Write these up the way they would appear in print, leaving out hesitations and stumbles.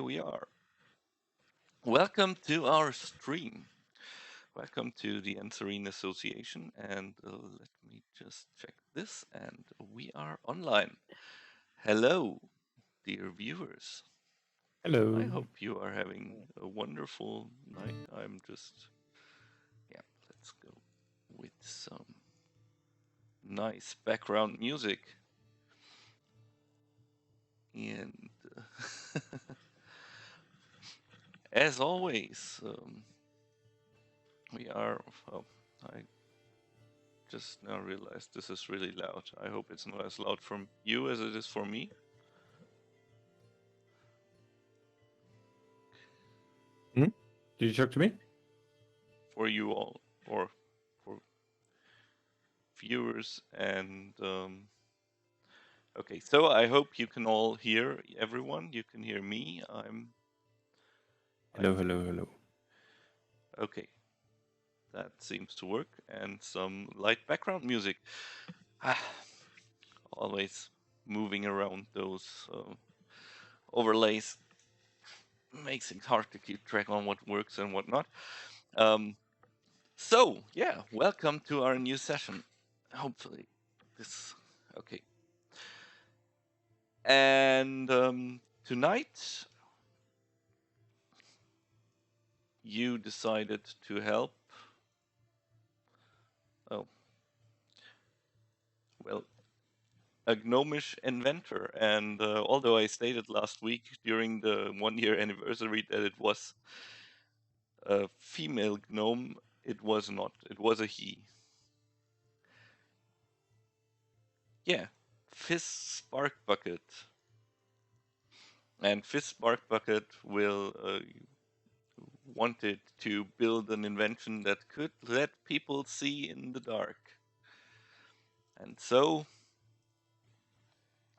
here we are. Welcome to our stream. Welcome to the Anserine Association, and let me just check this, and we are online. Hello, dear viewers. I Hello. hope you are having a wonderful night. Let's go with some nice background music. And as always, we are. Well, I just now realized this is really loud. I hope it's not as loud from you as it is for me. Did you talk to me? For you all, or for viewers, and okay. So I hope you can all hear everyone. You can hear me. Hello. Okay. That seems to work, and some light background music. Always moving around those overlays makes it hard to keep track on what works and what not. So yeah, welcome to our new session. Hopefully, this okay. And tonight, you decided to help. Oh, well, a gnomish inventor. And although I stated last week during the 1 year anniversary that it was a female gnome, it was not. It was a he. Yeah, Fizz Sparkbucket. And Fizz Sparkbucket will wanted to build an invention that could let people see in the dark. And so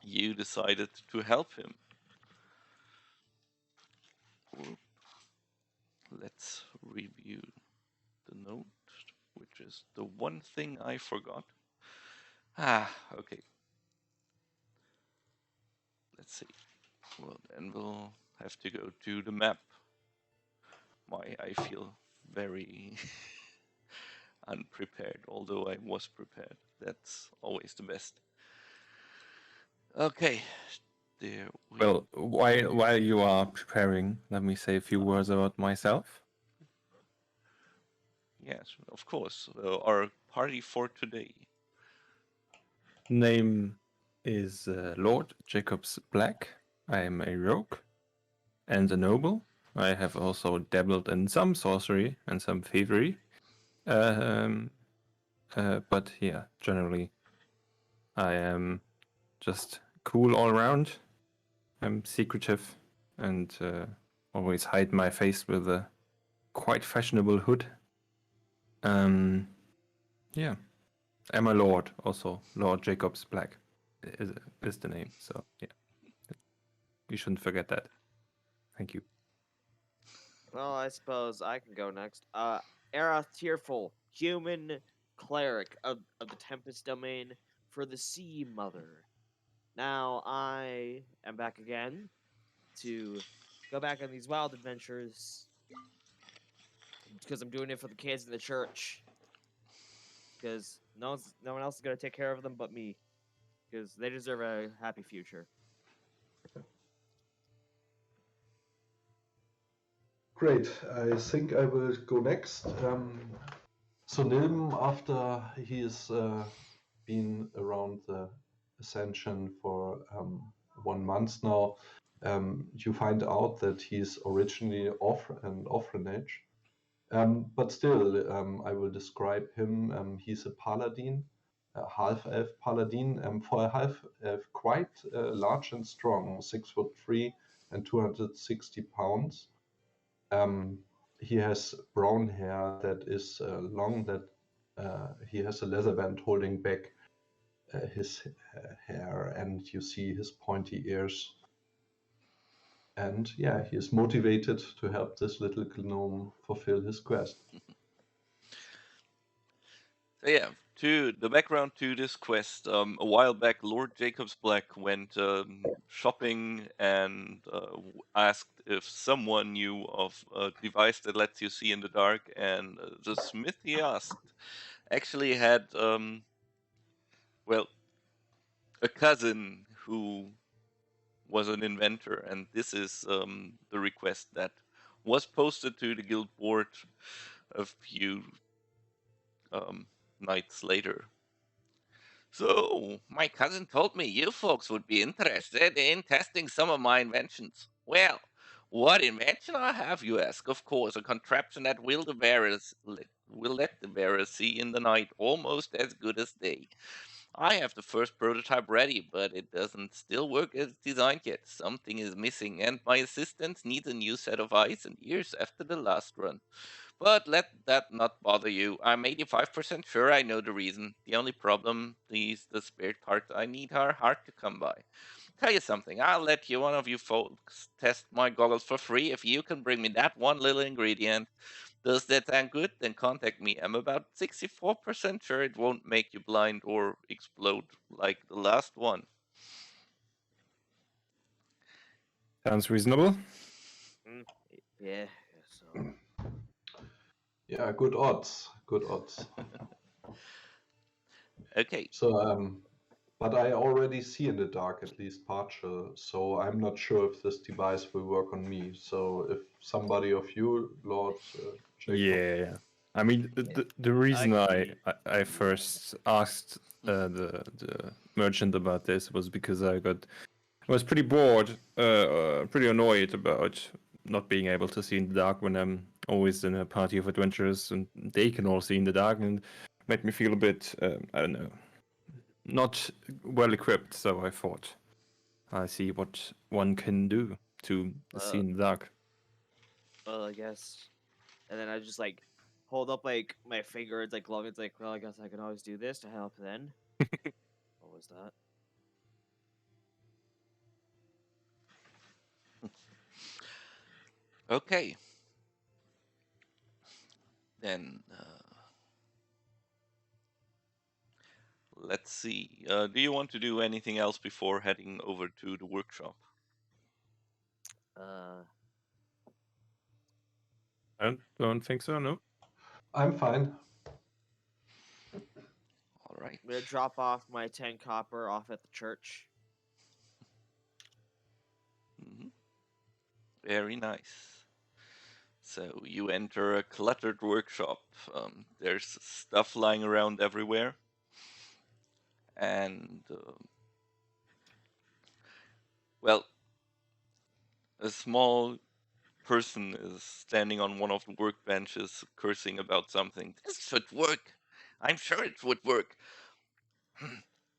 you decided to help him. Let's review the note, which is the one thing I forgot. Okay. Let's see. Well, then we'll have to go to the map. I feel very unprepared, although I was prepared. That's always the best. Okay. There we Well, while you are preparing, let me say a few words about myself. Yes, of course. Our party for today. Name is Lord Jacobs Black. I am a rogue and a noble. I have also dabbled in some sorcery and some thievery. But yeah, generally, I am just cool all around. I'm secretive and always hide my face with a quite fashionable hood. Yeah, I'm a lord also. Lord Jacobs Black is the name. So yeah, you shouldn't forget that. Thank you. Well, I suppose I can go next. Airoth Tearful, human cleric of the Tempest domain for the Seamother. Now I am back again to go back on these wild adventures because I'm doing it for the kids in the church. Because no one else is gonna take care of them but me. Because they deserve a happy future. Great. I think I will go next. So Nilben, after he's been around the Ascension for 1 month now, you find out that he's originally an orphanage. But still, I will describe him. He's a paladin, a half-elf paladin. For a half-elf, quite large and strong, 6'3" and 260 pounds. He has brown hair that is long, that he has a leather band holding back his hair, and you see his pointy ears. And yeah, he is motivated to help this little gnome fulfill his quest. So yeah, to the background to this quest, a while back, Lord Jacobs Black went shopping and asked if someone knew of a device that lets you see in the dark, and the smith he asked actually had, well, a cousin who was an inventor, and this is the request that was posted to the guild board a few nights later. So, my cousin told me you folks would be interested in testing some of my inventions. Well, what invention I have, you ask? Of course, a contraption that will let the bearers see in the night almost as good as day. I have the first prototype ready, but it doesn't still work as designed yet. Something is missing, and my assistant needs a new set of eyes and ears after the last run. But let that not bother you. I'm 85% sure I know the reason. The only problem is the spare parts I need are hard to come by. Tell you something, I'll let you one of you folks test my goggles for free if you can bring me that one little ingredient. Does that sound good? Then contact me. I'm about 64% sure it won't make you blind or explode like the last one. Sounds reasonable. Yeah. So Yeah, good odds. Good odds. Okay. So, but I already see in the dark, at least partial. So I'm not sure if this device will work on me. So if somebody of you, Lord Jacob, Yeah. I mean, the reason I first asked the merchant about this was because I was pretty bored, pretty annoyed about not being able to see in the dark when I'm always in a party of adventurers and they can all see in the dark, and made me feel a bit, I don't know, not well equipped. So I thought I see what one can do to see in the dark. well, I guess. And then I just like hold up like my finger. It's like long. It's like, well, I guess I can always do this to help. Then what was that? Okay. Then let's see. Do you want to do anything else before heading over to the workshop? I don't think so. No. I'm fine. All right. I'm gonna drop off my 10 copper off at the church. Mhm. Very nice. So you enter a cluttered workshop. There's stuff lying around everywhere, and well, a small person is standing on one of the workbenches, cursing about something. This should work. I'm sure it would work.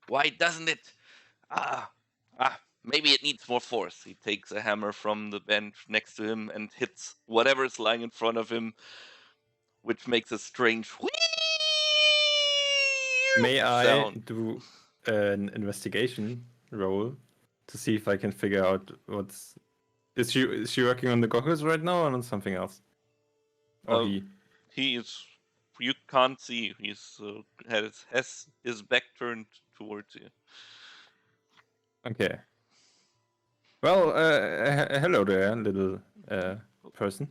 Why doesn't it? Ah, maybe it needs more force. He takes a hammer from the bench next to him and hits whatever's lying in front of him, which makes a strange whee May I sound. do an investigation roll to see if I can figure out what's... Is she working on the goggles right now or on something else? Or he? He is. You can't see. He's has his back turned towards you. Okay. Well, hello there, little person.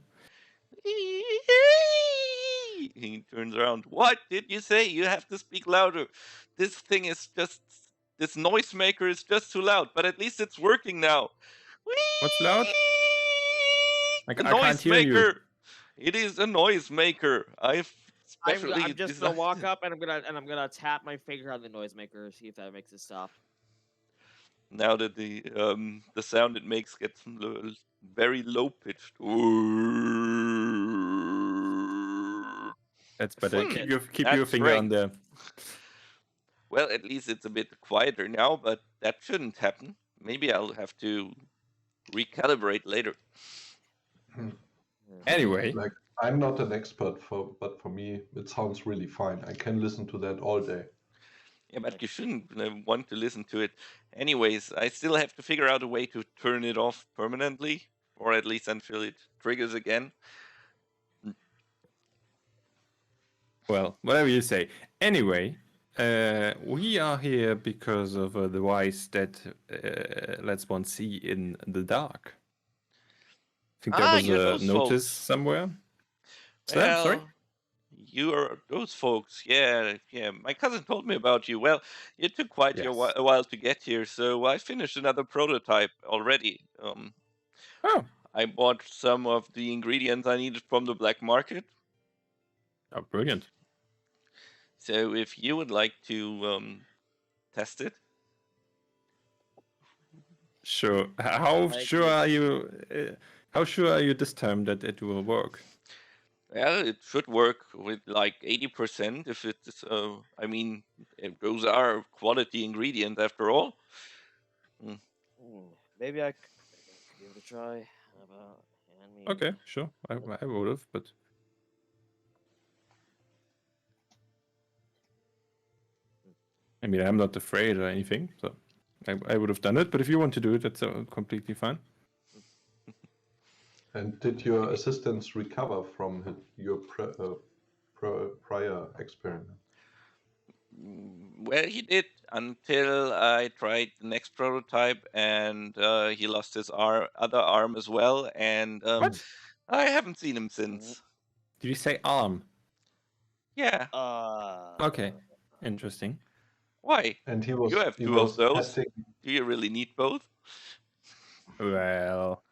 He turns around. What did you say? You have to speak louder. This thing is just. This noisemaker is just too loud, but at least it's working now. What's loud? A I can't hear you. noisemaker. It is a noisemaker. I've specially I'm just gonna designed walk it. up and I'm gonna tap my finger on the noisemaker, see if that makes it stop. Now that the sound it makes gets very low pitched. That's better. Fuck it. Keep your That's finger on right. there. Well, at least it's a bit quieter now, but that shouldn't happen. Maybe I'll have to recalibrate later. Anyway, Like I'm not an expert but for me it sounds really fine. I can listen to that all day. Yeah, but you shouldn't want to listen to it. Anyways, I still have to figure out a way to turn it off permanently, or at least until it triggers again. well, whatever you say. Anyway, we are here because of the device that lets one see in the dark. I think there was You're a those notice folks. somewhere. Sam, sorry? Well, you are those folks. Yeah, yeah. My cousin told me about you. Well, it took quite Yes. a while to get here, so I finished another prototype already. Oh, I bought some of the ingredients I needed from the black market. oh, brilliant. So if you would like to test it, Sure. How I sure agree. are you? How sure are you this time that it will work? well, it should work with like 80% if it's. I mean, those are quality ingredients after all. Mm. Maybe I could give it a try. How about hand me? Okay, sure. I would have, but I mean, I'm not afraid or anything, so I would have done it. But if you want to do it, that's completely fine. And did your assistants recover from your prior experiment? Well, he did until I tried the next prototype, and he lost his other arm as well, and What? I haven't seen him since. Did you say arm? Yeah, Okay, interesting. why? And You have two of was those. testing. Do you really need both? Well,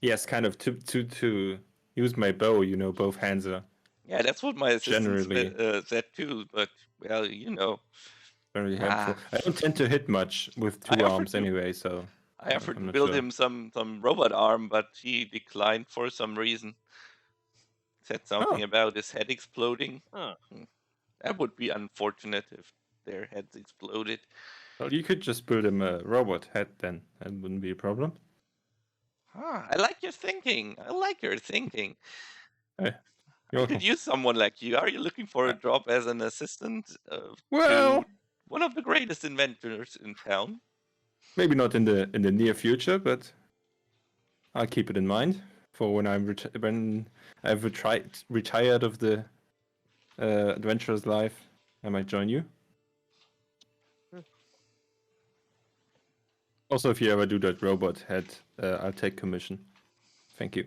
yes, kind of to use my bow. You know, both hands are Yeah, that's what my assistant generally said too. But well, very helpful. I don't tend to hit much with I two offered arms to anyway, so I offered I'm to not build sure. him some robot arm, but he declined for some reason. Said something Oh, about his head exploding. Huh. That would be unfortunate if their heads exploded. well, you could just build him a robot head then. That wouldn't be a problem. I like your thinking. I like your thinking. Hey, I you're could welcome. use someone like you. Are you looking for a job as an assistant Well, to one of the greatest inventors in town? maybe not in the near future, but I'll keep it in mind for when when I've retired of the adventurer's life. I might join you. Also, if you ever do that robot head, I'll take commission. Thank you.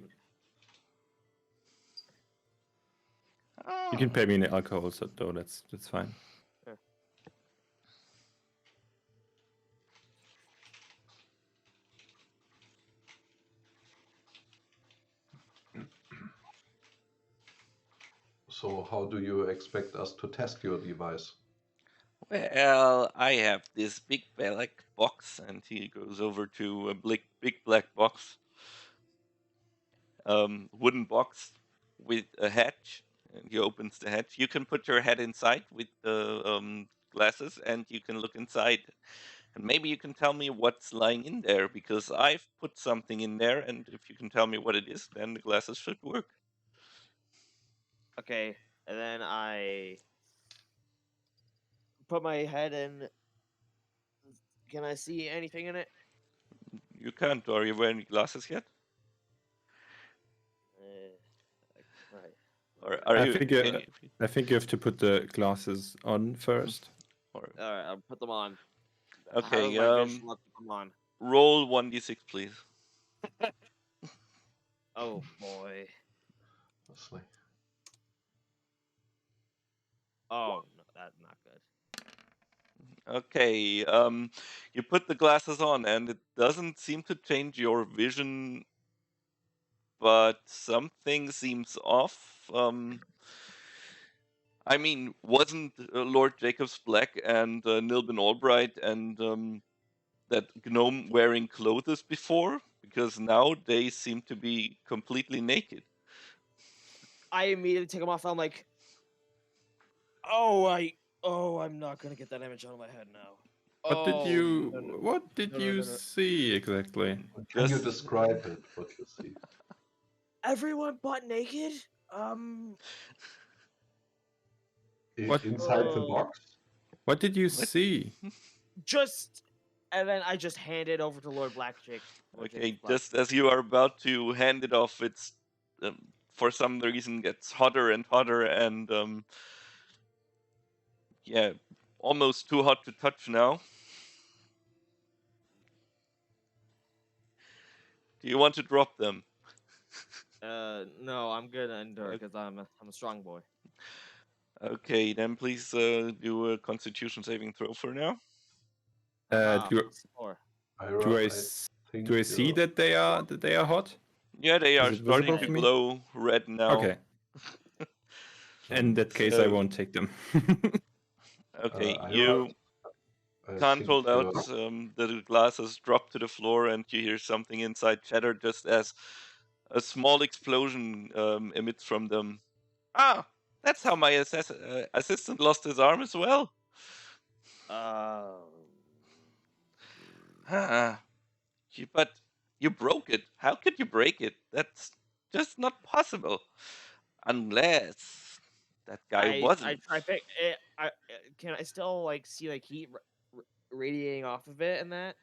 You can Oh, pay me in alcohol, so though that's fine. So how do you expect us to test your device? well, I have this big black box, and he goes over to a big black box, wooden box with a hatch, and he opens the hatch. You can put your head inside with the glasses, and you can look inside. And maybe you can tell me what's lying in there, because I've put something in there, and if you can tell me what it is, then the glasses should work. Okay, and then I put my head in. Can I see anything in it? You can't. Are you wearing glasses yet? Right. Or are I you? think I think you have to put the glasses on first. Or, All right, I'll put them on. How does okay. my vision look with them on? Roll 1d6, please. Oh boy. That's like, Oh no, that's not good. Okay. You put the glasses on, and it doesn't seem to change your vision, but something seems off. I mean, wasn't Lord Jacobs Black and Nilben Albright and that gnome wearing clothes before? Because now they seem to be completely naked. I immediately take them off. I'm like, I'm not gonna get that image out of my head now. What did Oh, you no, no, What did no, no, you no, no. see exactly? can you Just describe it, what you see? Everyone butt naked? What Inside the Oh. box? What did you What? see? Just, and then I just hand it over to Lord Blackjack. Okay, just as you are about to hand it off, it's for some reason gets hotter and hotter, and yeah, almost too hot to touch now. Do you want to drop them? No, I'm good to endure because I'm a strong boy. Okay, then please do a Constitution saving throw for now. Do, Or do Airoth, I I think do I see you're... that they are hot? Yeah, they Is are it starting visible to to me? glow red now. Okay. In that case, I So- won't take them. Okay, Airoth, you I can't think hold out. you're... The glasses drop to the floor, and you hear something inside chatter just as a small explosion emits from them. Ah, that's how my assistant lost his arm as well. Ah, but you broke it. How could you break it? That's just not possible. Unless that guy I wasn't. try pick it. Can I still like see like heat radiating off of it and that?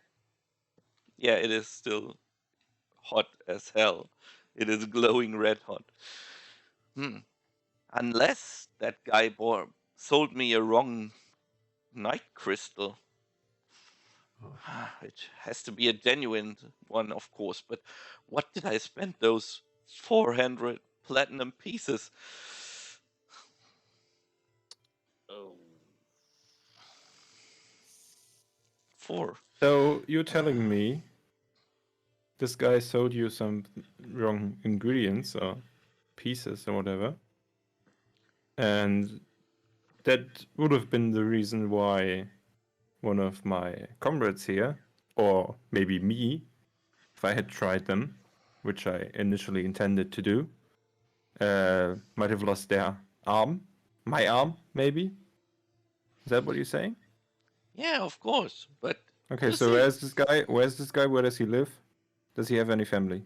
Yeah, it is still hot as hell. It is glowing red hot. Unless that guy sold me a wrong night crystal. It has to be a genuine one, of course, but what did I spend those 400 platinum pieces? Oh. For? So you're telling me this guy sold you some wrong ingredients or pieces or whatever, and that would have been the reason why one of my comrades here, or maybe me, if I had tried them, which I initially intended to do, might have lost their arm. My arm, maybe? Is that what you're saying? Yeah, of course, but Okay, you so see, where's this guy? Where's this guy? Where does he live? Does he have any family?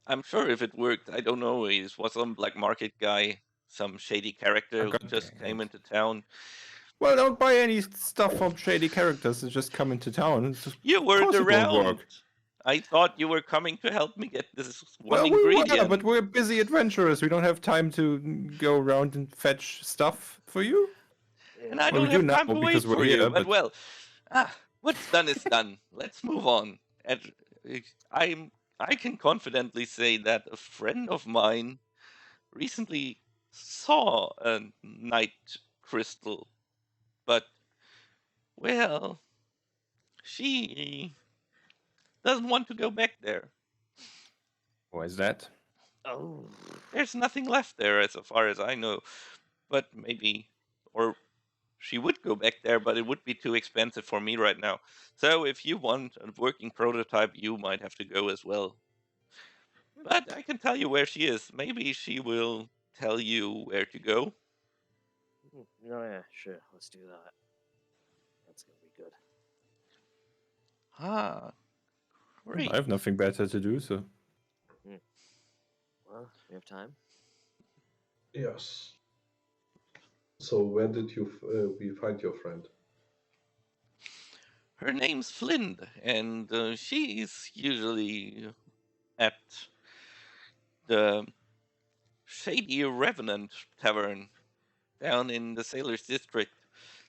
I'm sure if it worked, I don't know, he was some black market guy, some shady character who God just dang came it. into town. Well, don't buy any stuff from shady characters that just come into town. It's just, You of weren't course it won't around. work. I thought you were coming to help me get this one Well, we ingredient. were, but we're busy adventurers. We don't have time to go around and fetch stuff for you. And I Well, we don't do have now time to wait because we're for you. here, But but well, what's done is done. Let's move on. And I can confidently say that a friend of mine recently saw a night crystal, but well, she doesn't want to go back there. why is that? Oh. There's nothing left there as far as I know. But maybe, or she would go back there, but it would be too expensive for me right now. So if you want a working prototype, you might have to go as well. But I can tell you where she is. Maybe she will tell you where to go. Oh yeah, sure. Let's do that. That's gonna be good. Ah, great. I have nothing better to do, so. Well, we have time. Yes. So where did we find your friend? Her name's Flynn, and she's usually at the Shady Revenant Tavern down in the Sailors District.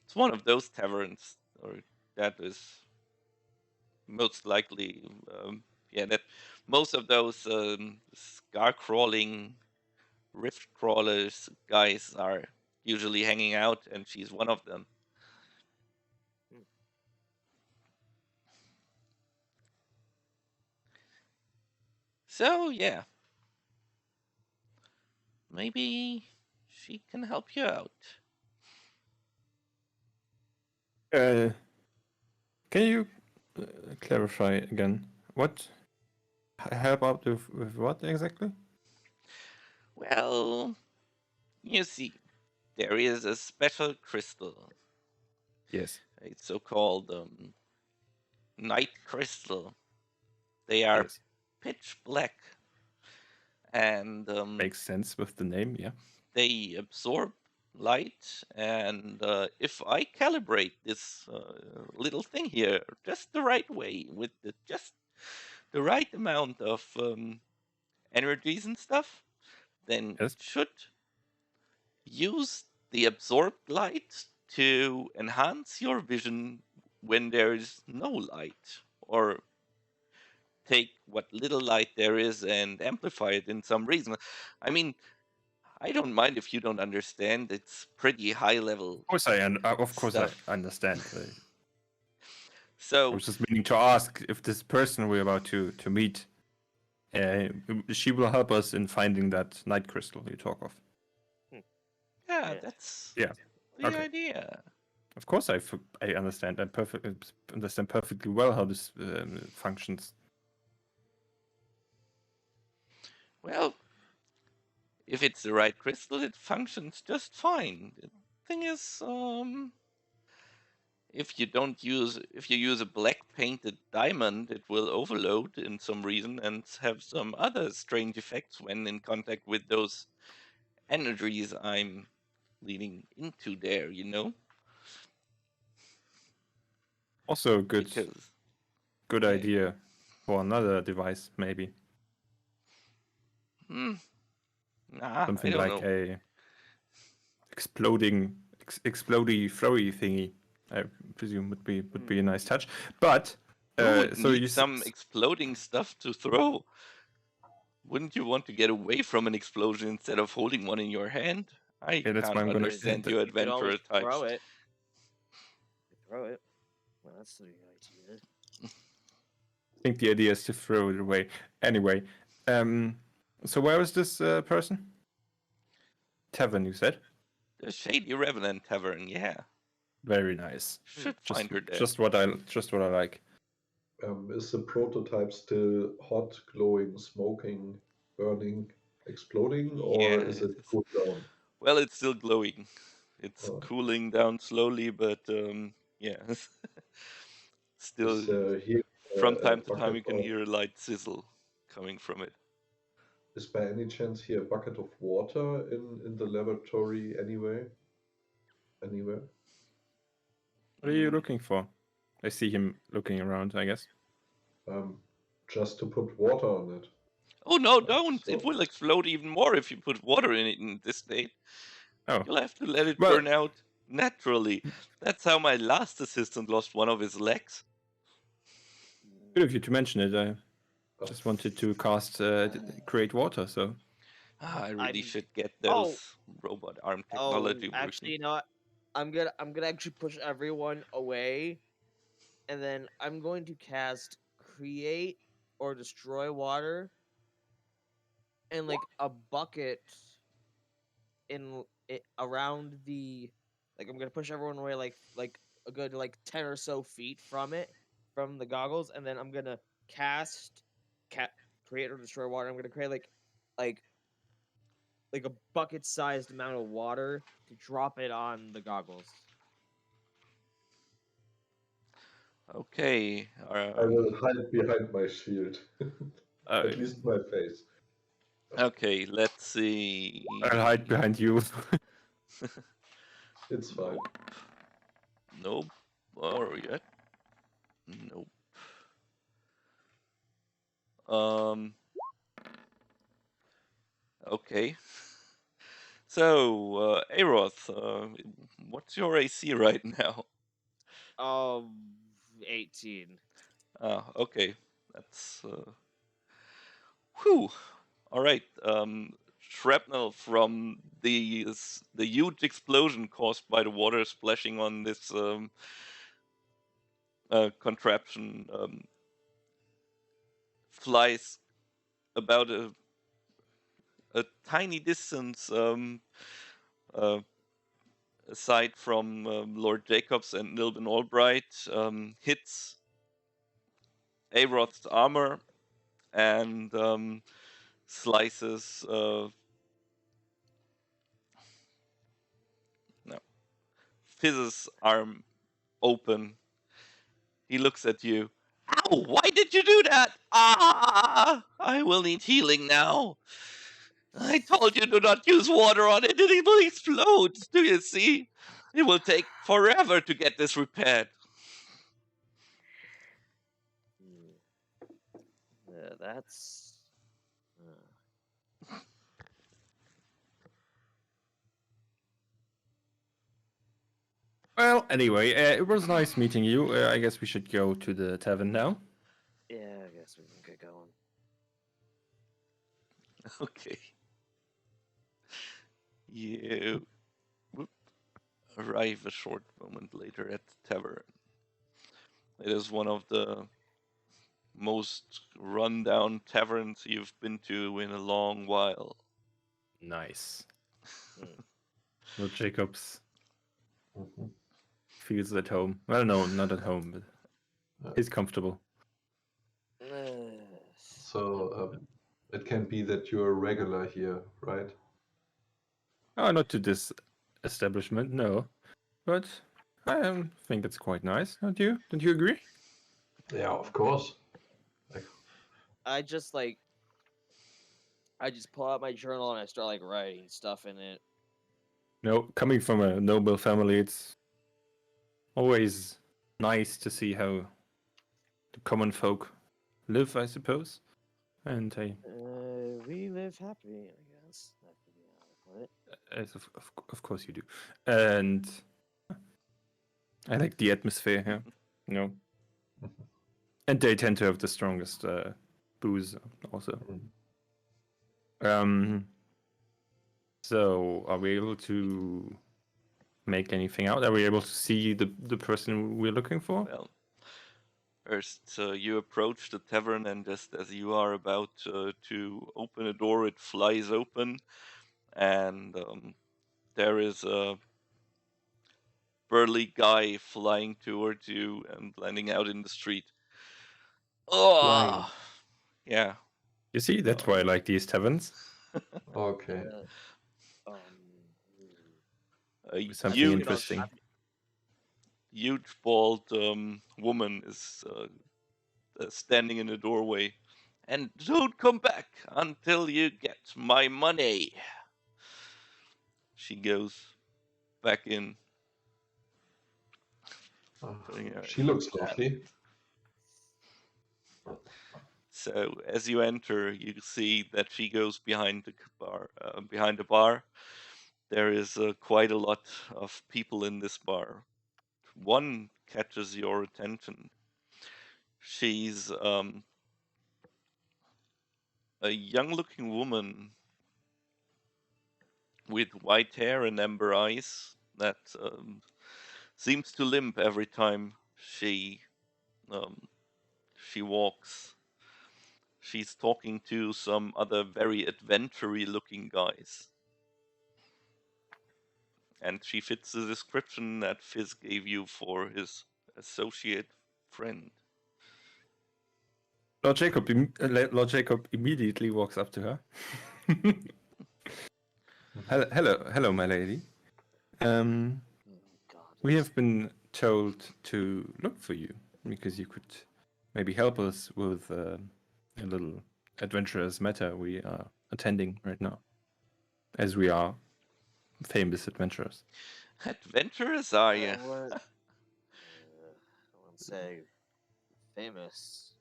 It's one of those taverns, or that is most likely, that most of those scar crawling rift crawlers guys are usually hanging out, and she's one of them. So yeah, maybe she can help you out. Can you clarify again? What? Help out with what exactly? Well, you see, there is a special crystal, Yes. a so-called night crystal. They are Yes. pitch black, and Makes sense with the name, yeah. they absorb light. And if I calibrate this little thing here just the right way, with just the right amount of energies and stuff, then Yes. it should use the absorbed light to enhance your vision when there is no light, or take what little light there is and amplify it in some reason. I mean, I don't mind if you don't understand. It's pretty high level Of course I stuff. understand. I So, was just meaning to ask if this person we're about to meet, she will help us in finding that night crystal you talk of. yeah, Yeah. that's Yeah. the Okay. idea. Of course, I understand. I understand perfectly well how this functions. Well, if it's the right crystal, it functions just fine. The thing is, if you use a black painted diamond, it will overload in some reason and have some other strange effects when in contact with those energies I'm leading into there, you know? Also, a good Because good yeah, idea for another device, maybe nah, I something don't like know. a explodey flowy thingy. I presume would be a nice touch. But Who would so need some exploding stuff to throw? Wouldn't you want to get away from an explosion instead of holding one in your hand? I yeah, that's why can't I'm gonna. understand you You could always adventurer types. throw it. Throw it. Well, that's the idea. I think the idea is to throw it away. Anyway, so where was this person? Tavern, you said. The Shady Revenant Tavern, yeah. Very nice. Should find her there. Just what I like. Is the prototype still hot, glowing, smoking, burning, exploding, or is it cooled down? Well, it's still glowing. It's Oh. cooling down slowly, but yeah. Still, Is here from a time to time, bucket you can of, hear a light sizzle coming from it. is by any chance here a bucket of water in the laboratory anywhere? Anywhere? What are you Mm. looking for? I see him looking around, I guess. Just to put water on it. Oh no, don't! It So will explode even more if you put water in it in this state. Oh, You'll have to let it well, burn out naturally. That's how my last assistant lost one of his legs. good of you to mention it. I uh, just wanted to cast create water, so I really I'm. should get Oh. those robot arm Oh, technology actually, working. you know what? I'm gonna actually push everyone away, and then I'm going to cast create or destroy water, and like a bucket in it around the, like I'm gonna push everyone away like a good like 10 or so feet from it, from the goggles, and then I'm gonna cast create or destroy water. I'm gonna create like like a bucket sized amount of water to drop it on the goggles. Okay. I will hide behind my shield. uh, At least my face. Okay, let's see. I'll hide behind you. It's fine. Nope. Or yet. Nope. Um. Okay. So, Airoth, what's your AC right now? 18. Ah, okay. That's whew. All right. Shrapnel from the huge explosion caused by the water splashing on this contraption flies about a tiny distance uh, aside from Lord Jacobs and Nilben Albright, hits Airoth's armor and slices no, Fizz's arm open. He looks at you. Ow! Why did you do that? Ah! I will need healing now. I told you do not use water on it, and it will explode. Do you see? It will take forever to get this repaired. That's. Well, anyway, it was nice meeting you. I guess we should go to the tavern now. Yeah, I guess we can get going. Okay. You arrive a short moment later at the tavern. It is one of the most run-down taverns you've been to in a long while. Nice. Mm. Well, Jacobs Mhm. feels at home. Well, no, not at home, but he's comfortable. So it can be that you're a regular here, right? Oh, not to this establishment, no. But I think it's quite nice, don't you? Don't you agree? Yeah, of course. I just pull out my journal and I start like writing stuff in it. No, coming from a noble family, it's always nice to see how the common folk live, I suppose. And We live happy, I guess. That could be how to put it. as of course you do. And I like the atmosphere here, you know. And they tend to have the strongest booze also. So are we able to make anything out? Are we able to see the person we're looking for? Well, first you approach the tavern, and just as you are about to open a door, it flies open, and there is a burly guy flying towards you and landing out in the street. Flying. Oh, yeah. You see, that's why I like these taverns. Okay. Um, A Something huge, interesting. huge bald woman is standing in the doorway. And don't come back until you get my money. She goes back in. putting her She looks tab. lovely. So as you enter, you see that she goes behind the bar. Behind the bar, there is quite a lot of people in this bar. One catches your attention. She's a young-looking woman with white hair and amber eyes that seems to limp every time um, she walks. She's talking to some other very adventure-looking guys. And she fits the description that Fizz gave you for his associate friend. Lord Jacob immediately walks up to her. hello, my lady. oh God. We have been told to look for you because you could maybe help us with a little adventurous matter we are attending right now, as we are famous adventurers. Adventurous, are you? What? I wouldn't say famous.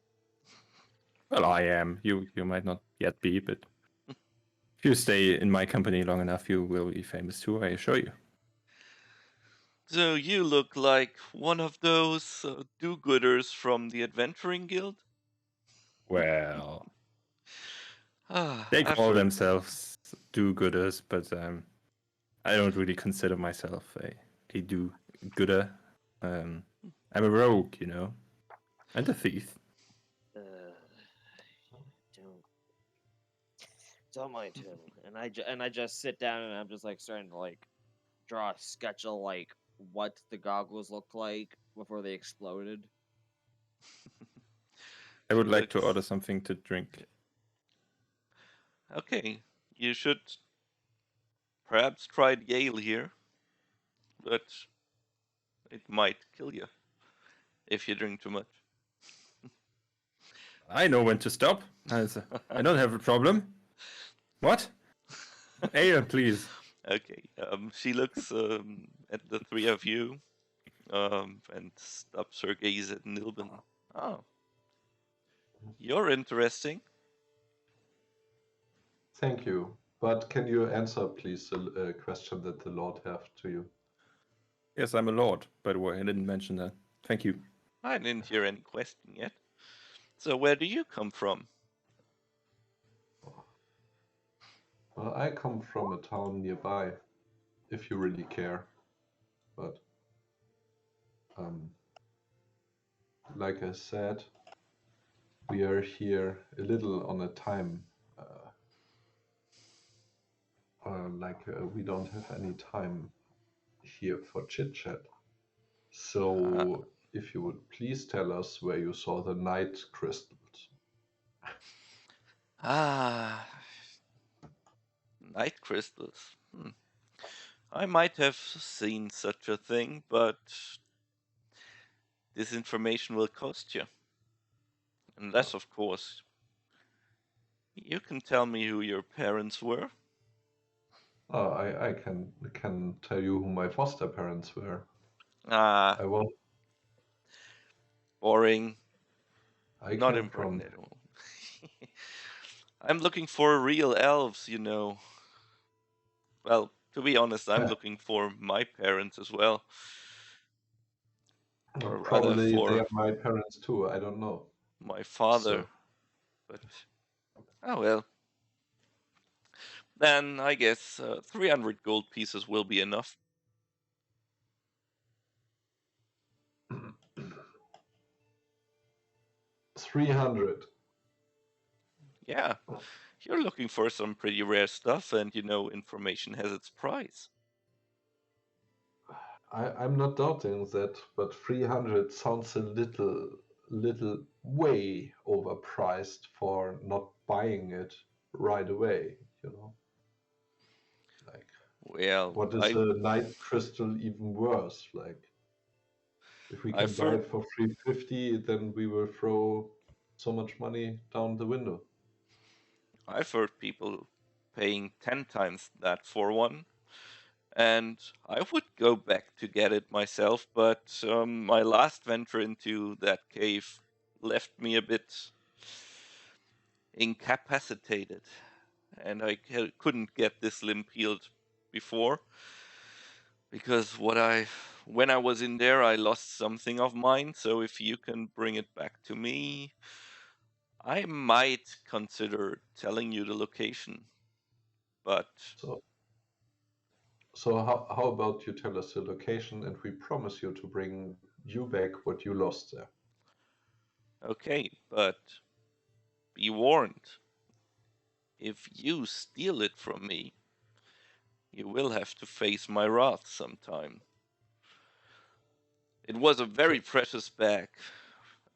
Well, I am. You might not yet be, but if you stay in my company long enough, you will be famous too, I assure you. So you look like one of those do-gooders from the Adventuring Guild? Well, they I've call heard. themselves do-gooders, but I don't really consider myself a do-gooder. I'm a rogue, you know, and a thief. Don't mind him. And I just sit down and I'm just like starting to like draw a sketch of like what the goggles looked like before they exploded. I would like to Looks- order something to drink. Okay, you should perhaps try the ale here, but it might kill you if you drink too much. I know when to stop. I don't have a problem. What? Ale, please. Okay, she looks at the three of you and stops her gaze at Nilben. Oh, you're interesting. Thank you. But can you answer, please, a question that the Lord have to you? Yes, I'm a lord, by the way. I didn't mention that. Thank you. I didn't hear any question yet. So where do you come from? Well, I come from a town nearby, if you really care. But, like I said, we are here a little on a time. We don't have any time here for chit chat. So, if you would please tell us where you saw the night crystals. Night crystals. I might have seen such a thing, but this information will cost you. Unless, of course, you can tell me who your parents were. I can tell you who my foster parents were. Ah, I was boring. I Not came important from at all. I'm looking for real elves, you know. Well, to be honest, I'm looking for my parents as well. Or rather probably they for are my parents too. I don't know. my father. So But, oh well. Then I guess 300 gold pieces will be enough. 300. Yeah, you're looking for some pretty rare stuff, and you know information has its price. I'm not doubting that, but 300 sounds a little way overpriced for not buying it right away, you know? Like, Well, what is a night crystal even worse? Like, if we can I've buy heard, it for 350, then we will throw so much money down the window. I've heard people paying 10 times that for one, and I would go back to get it myself, but my last venture into that cave left me a bit incapacitated, and I couldn't get this limb healed before because when I was in there, I lost something of mine. So if you can bring it back to me, I might consider telling you the location. But So how about you tell us the location and we promise you to bring you back what you lost there? okay, but be warned. If you steal it from me, you will have to face my wrath sometime. It was a very precious bag,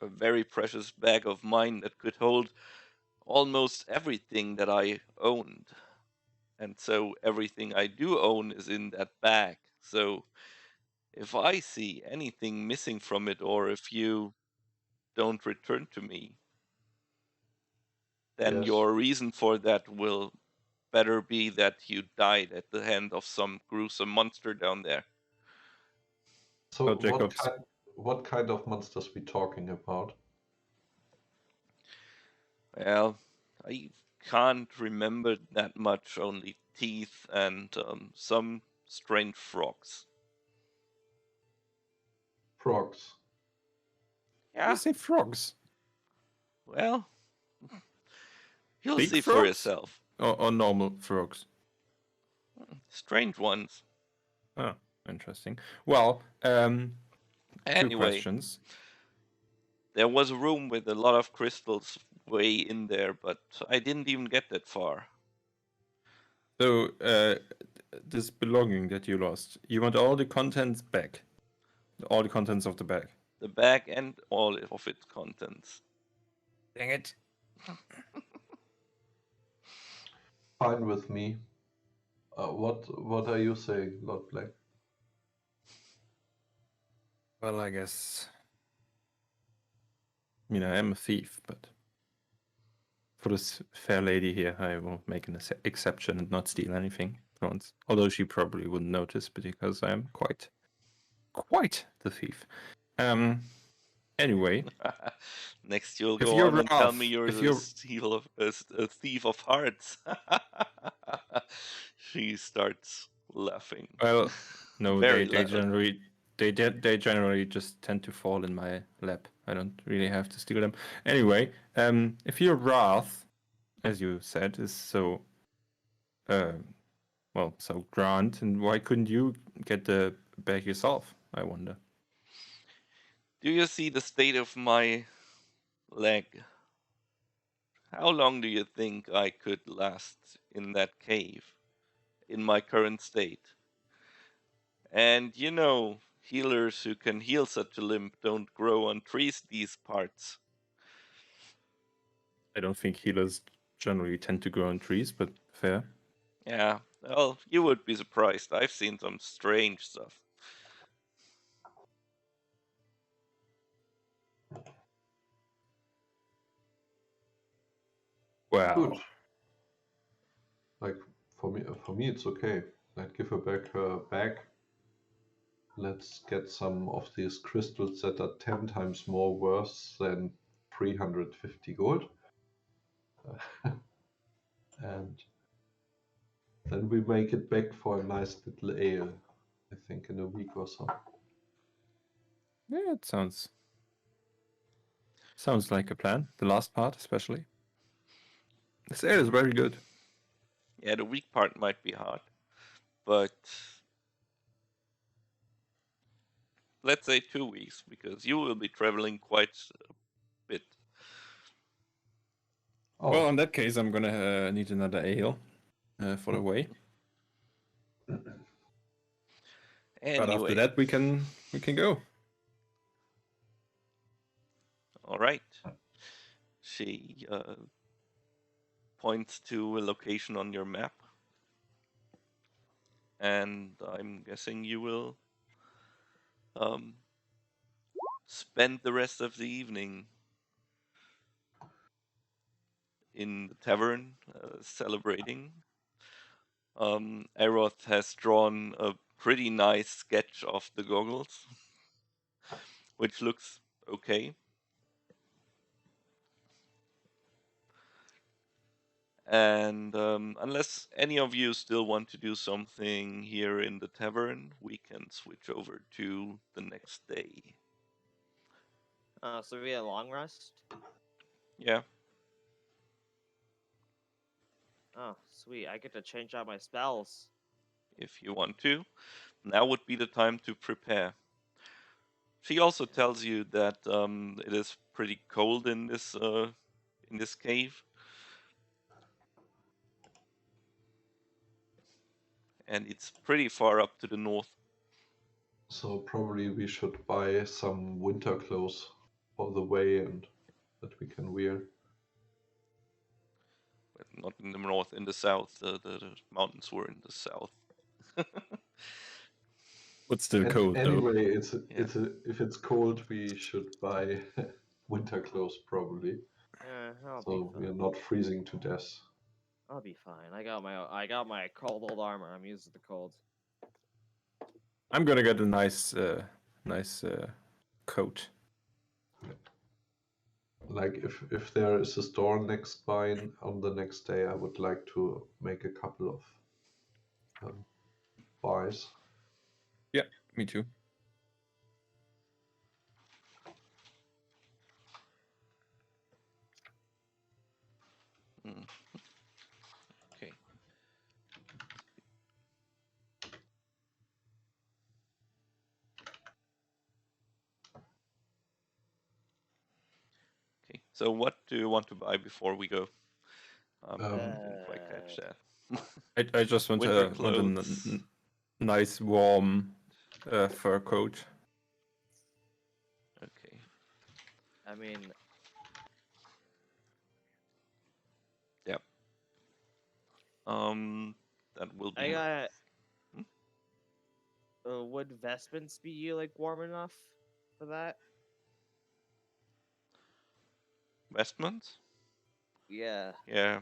a very precious bag of mine that could hold almost everything that I owned. And so everything I do own is in that bag. So if I see anything missing from it, or if you don't return to me, then Yes. your reason for that will better be that you died at the hand of some gruesome monster down there. So Oh, Jacobs. what kind of monsters we talking about? Well, I can't remember that much, only teeth and some strange frogs. Frogs. Yeah, You say frogs? well, you'll Big see for frogs? yourself. Or normal frogs? Strange ones. Oh, interesting. Well, two Anyway, questions. there was a room with a lot of crystals way in there, but I didn't even get that far. So, this belonging that you lost, you want all the contents back? All the contents of the bag? The bag and all of its contents. Dang it. Fine with me. What are you saying, Lord Black? Well, I guess. I mean, I am a thief, but for this fair lady here, I will make an exception and not steal anything for once. Although she probably wouldn't notice because I am quite the thief. Anyway, Next, you'll if go you're on and tell me Ralph, you're if the you're a thief of hearts. She starts laughing. well, no, Very they loud. they generally just tend to fall in my lap. I don't really have to steal them. Anyway, if your wrath, as you said, is so so grand, and why couldn't you get the bag yourself? I wonder. Do you see the state of my leg? How long do you think I could last in that cave in my current state? And you know, healers who can heal such a limb don't grow on trees these parts. I don't think healers generally tend to grow on trees, but fair. Yeah, well, you would be surprised. I've seen some strange stuff. Wow. Good. Like for me, it's okay. Like give her back her bag. Let's get some of these crystals that are 10 times more worth than 350 gold. And then we make it back for a nice little ale, I think, in a week or so. Yeah, it sounds like a plan. The last part, especially. This ale is very good. Yeah, the weak part might be hard, but let's say 2 weeks, because you will be traveling quite a bit. Oh, Well, in that case, I'm gonna need another ale for the way. But after Anyway, that, we can go. all right. She points to a location on your map, and I'm guessing you will spend the rest of the evening in the tavern celebrating. Airoth has drawn a pretty nice sketch of the goggles, which looks okay. And unless any of you still want to do something here in the tavern, we can switch over to the next day. So we had a long rest? Yeah, Oh, sweet. I get to change out my spells. if you want to. Now would be the time to prepare. She also tells you that it is pretty cold in this cave, and it's pretty far up to the north. so probably we should buy some winter clothes for the way and that we can wear. But not in the north, in the south. The mountains were in the south. But still And cold, though. anyway, Yeah. if it's cold, we should buy winter clothes probably, I'll be so we are fine. not freezing to death. I'll be fine. I got my cold old armor. I'm used to the cold. I'm gonna get a nice coat. Like if there is a store next by on the next day, I would like to make a couple of buys. Yeah, me too. Mm. Okay. Okay. So what do you want to buy before we go? Didn't quite catch that. I just want Winter a clothes. nice warm fur coat. Okay. I mean, Yep. That will be. I got. Hmm? Would vestments be like warm enough for that? Vestments? Yeah. Yeah.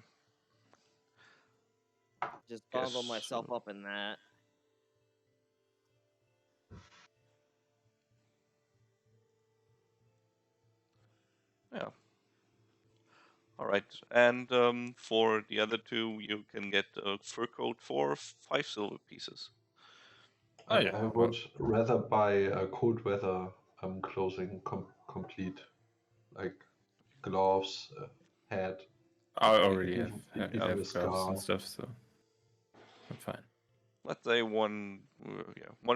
Just Guess bundle myself so. up in that. Yeah. All right. And for the other two, you can get a fur coat for 5 silver pieces. Oh, yeah, I well. would rather buy a cold weather clothing complete, like gloves, hat, I Okay. already have even have a gloves and scarf. stuff, so I'm fine. Let's say one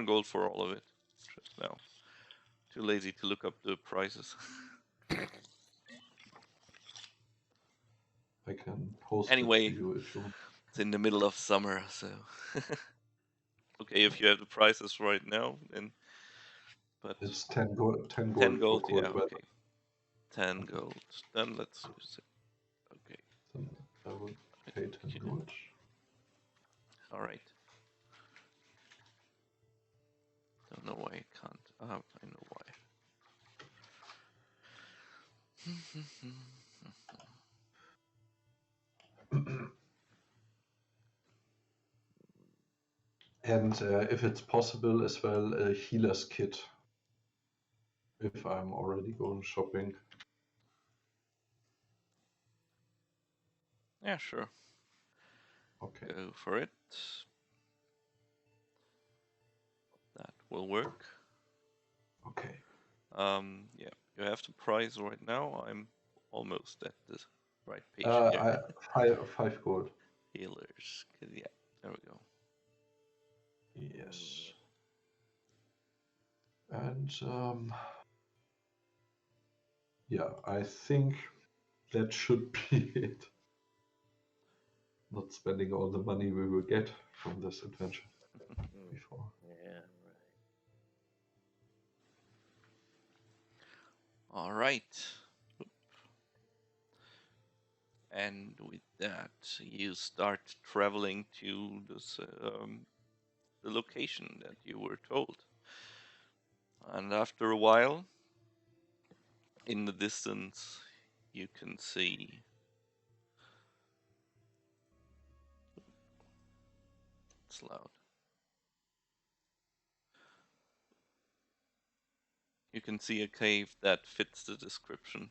gold for all of it. Just now. Too lazy to look up the prices. I can post it to Anyway, you if you. it's in the middle of summer, so okay. If you have the prices right now, then but It's 10 gold, 10 10 gold for gold, yeah, cold weather. okay. 10 gold. Then let's use it. Okay. Then I would I pay think 10 gold. All right. Don't know why I can't. I know why. And if it's possible as well, a healer's kit. If I'm already going shopping. Yeah, sure. Okay. Go for it. That will work. Okay. Yeah, you have the price right now. I'm almost at the right page here. Five gold. Healers. Yeah, there we go. Yes. And yeah, I think that should be it. Not spending all the money we will get from this adventure before. Yeah, All right. And with that, you start traveling to this the location that you were told. And after a while, in the distance, you can see it's loud. You can see a cave that fits the description.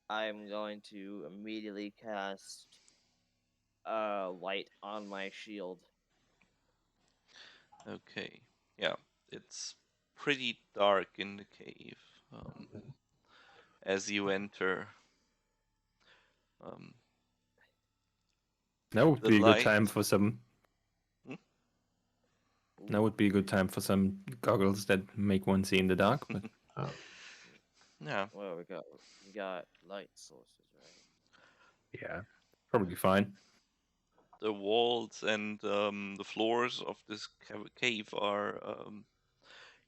I'm going to immediately cast light on my shield. Okay, yeah, it's pretty dark in the cave. As you enter, um, Now would the be a good light. time for some. Now would be a good time for some goggles that make one see in the dark. But Yeah, Well, we got light sources, right? yeah, probably fine. the walls and the floors of this cave are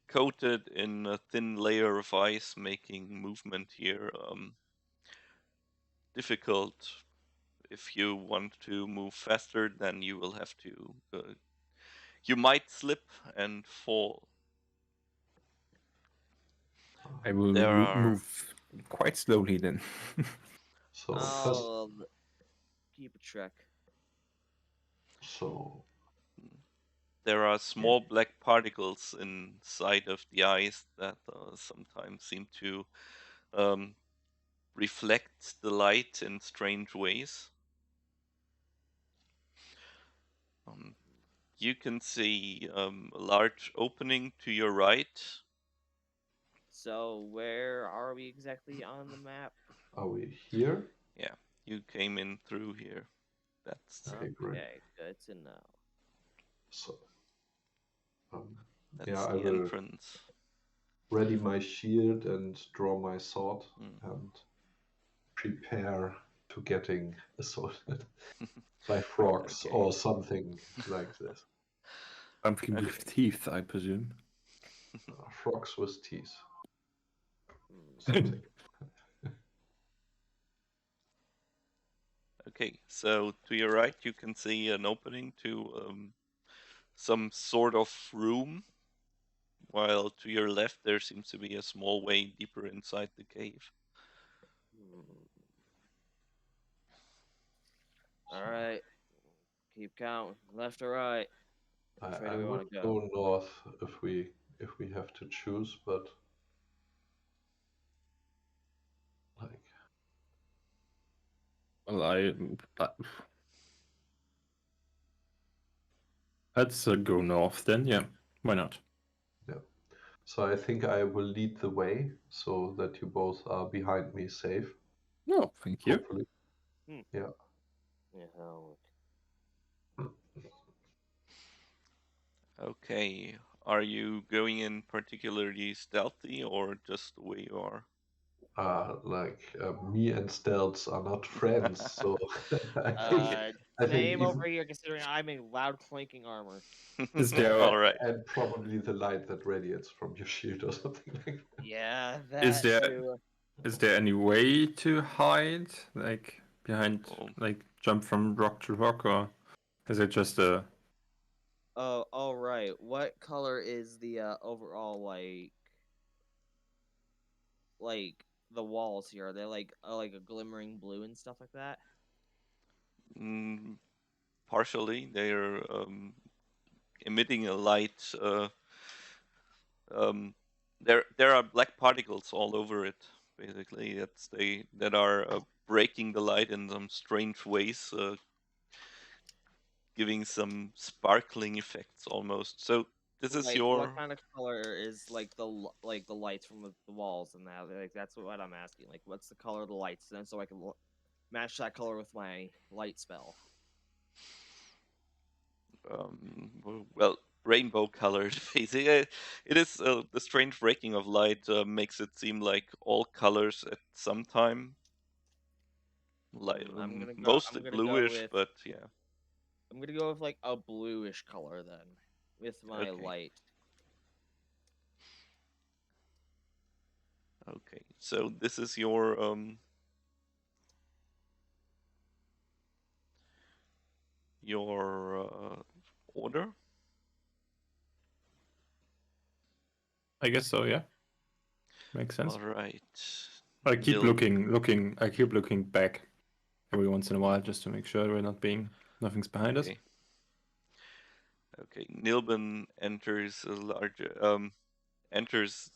coated in a thin layer of ice, making movement here difficult. If you want to move faster, then you will have to. You might slip and fall. I will There are move quite slowly then. So first, I'll keep a track. so there are small black particles inside of the ice that sometimes seem to um, reflect the light in strange ways. Um, you can see a large opening to your right. So where are we exactly on the map? are we here? Yeah, you came in through here. That's Okay, great. Okay, good to know. So um, that's yeah, I the will entrance. ready my shield and draw my sword Mm. and prepare to getting assaulted by frogs Okay. or something like this. Something with teeth, I presume. Frogs with teeth. Hmm. Something. Okay, so to your right, you can see an opening to some sort of room, while to your left, there seems to be a small way deeper inside the cave. All right, keep counting. Left or right? Which way I do we would want to go? go north if we have to choose, but like Well, Let's go north then. Yeah, why not? So I think I will lead the way so that you both are behind me safe. No, thank you. Hopefully. Hmm. Yeah. Yeah. Oh. Okay. Are you going in particularly stealthy or just the way you are? Me and Stealth are not friends, so I think Same even over here. Considering I'm in loud clanking armor. Is there All right. and probably the light that radiates from your shield or something like that. Yeah, that Is there- too. is there any way to hide, like behind, Oh. like jump from rock to rock, or is it just a? Oh, all right. What color is the overall like the walls here? Are they like a glimmering blue and stuff like that? Mm, partially, they're emitting a light. There are black particles all over it. Basically, it's they that are breaking the light in some strange ways, giving some sparkling effects almost. So this is Like what your kind of color is like like the lights from the walls and that? Like that's what I'm asking. Like what's the color of the lights? Then so I can match that color with my light spell. well, rainbow colored. Basically, it is the strange breaking of light makes it seem like all colors at some time, like I'm gonna go. mostly I'm gonna go bluish, with. but yeah. I'm gonna go with like a bluish color then, with my Okay. light. Okay, so this is your order. I guess so. Yeah, makes sense. All right. I keep Nil- looking. I keep looking back every once in a while just to make sure we're not being nothing's behind us. Okay. Okay. Nilben enters a larger enters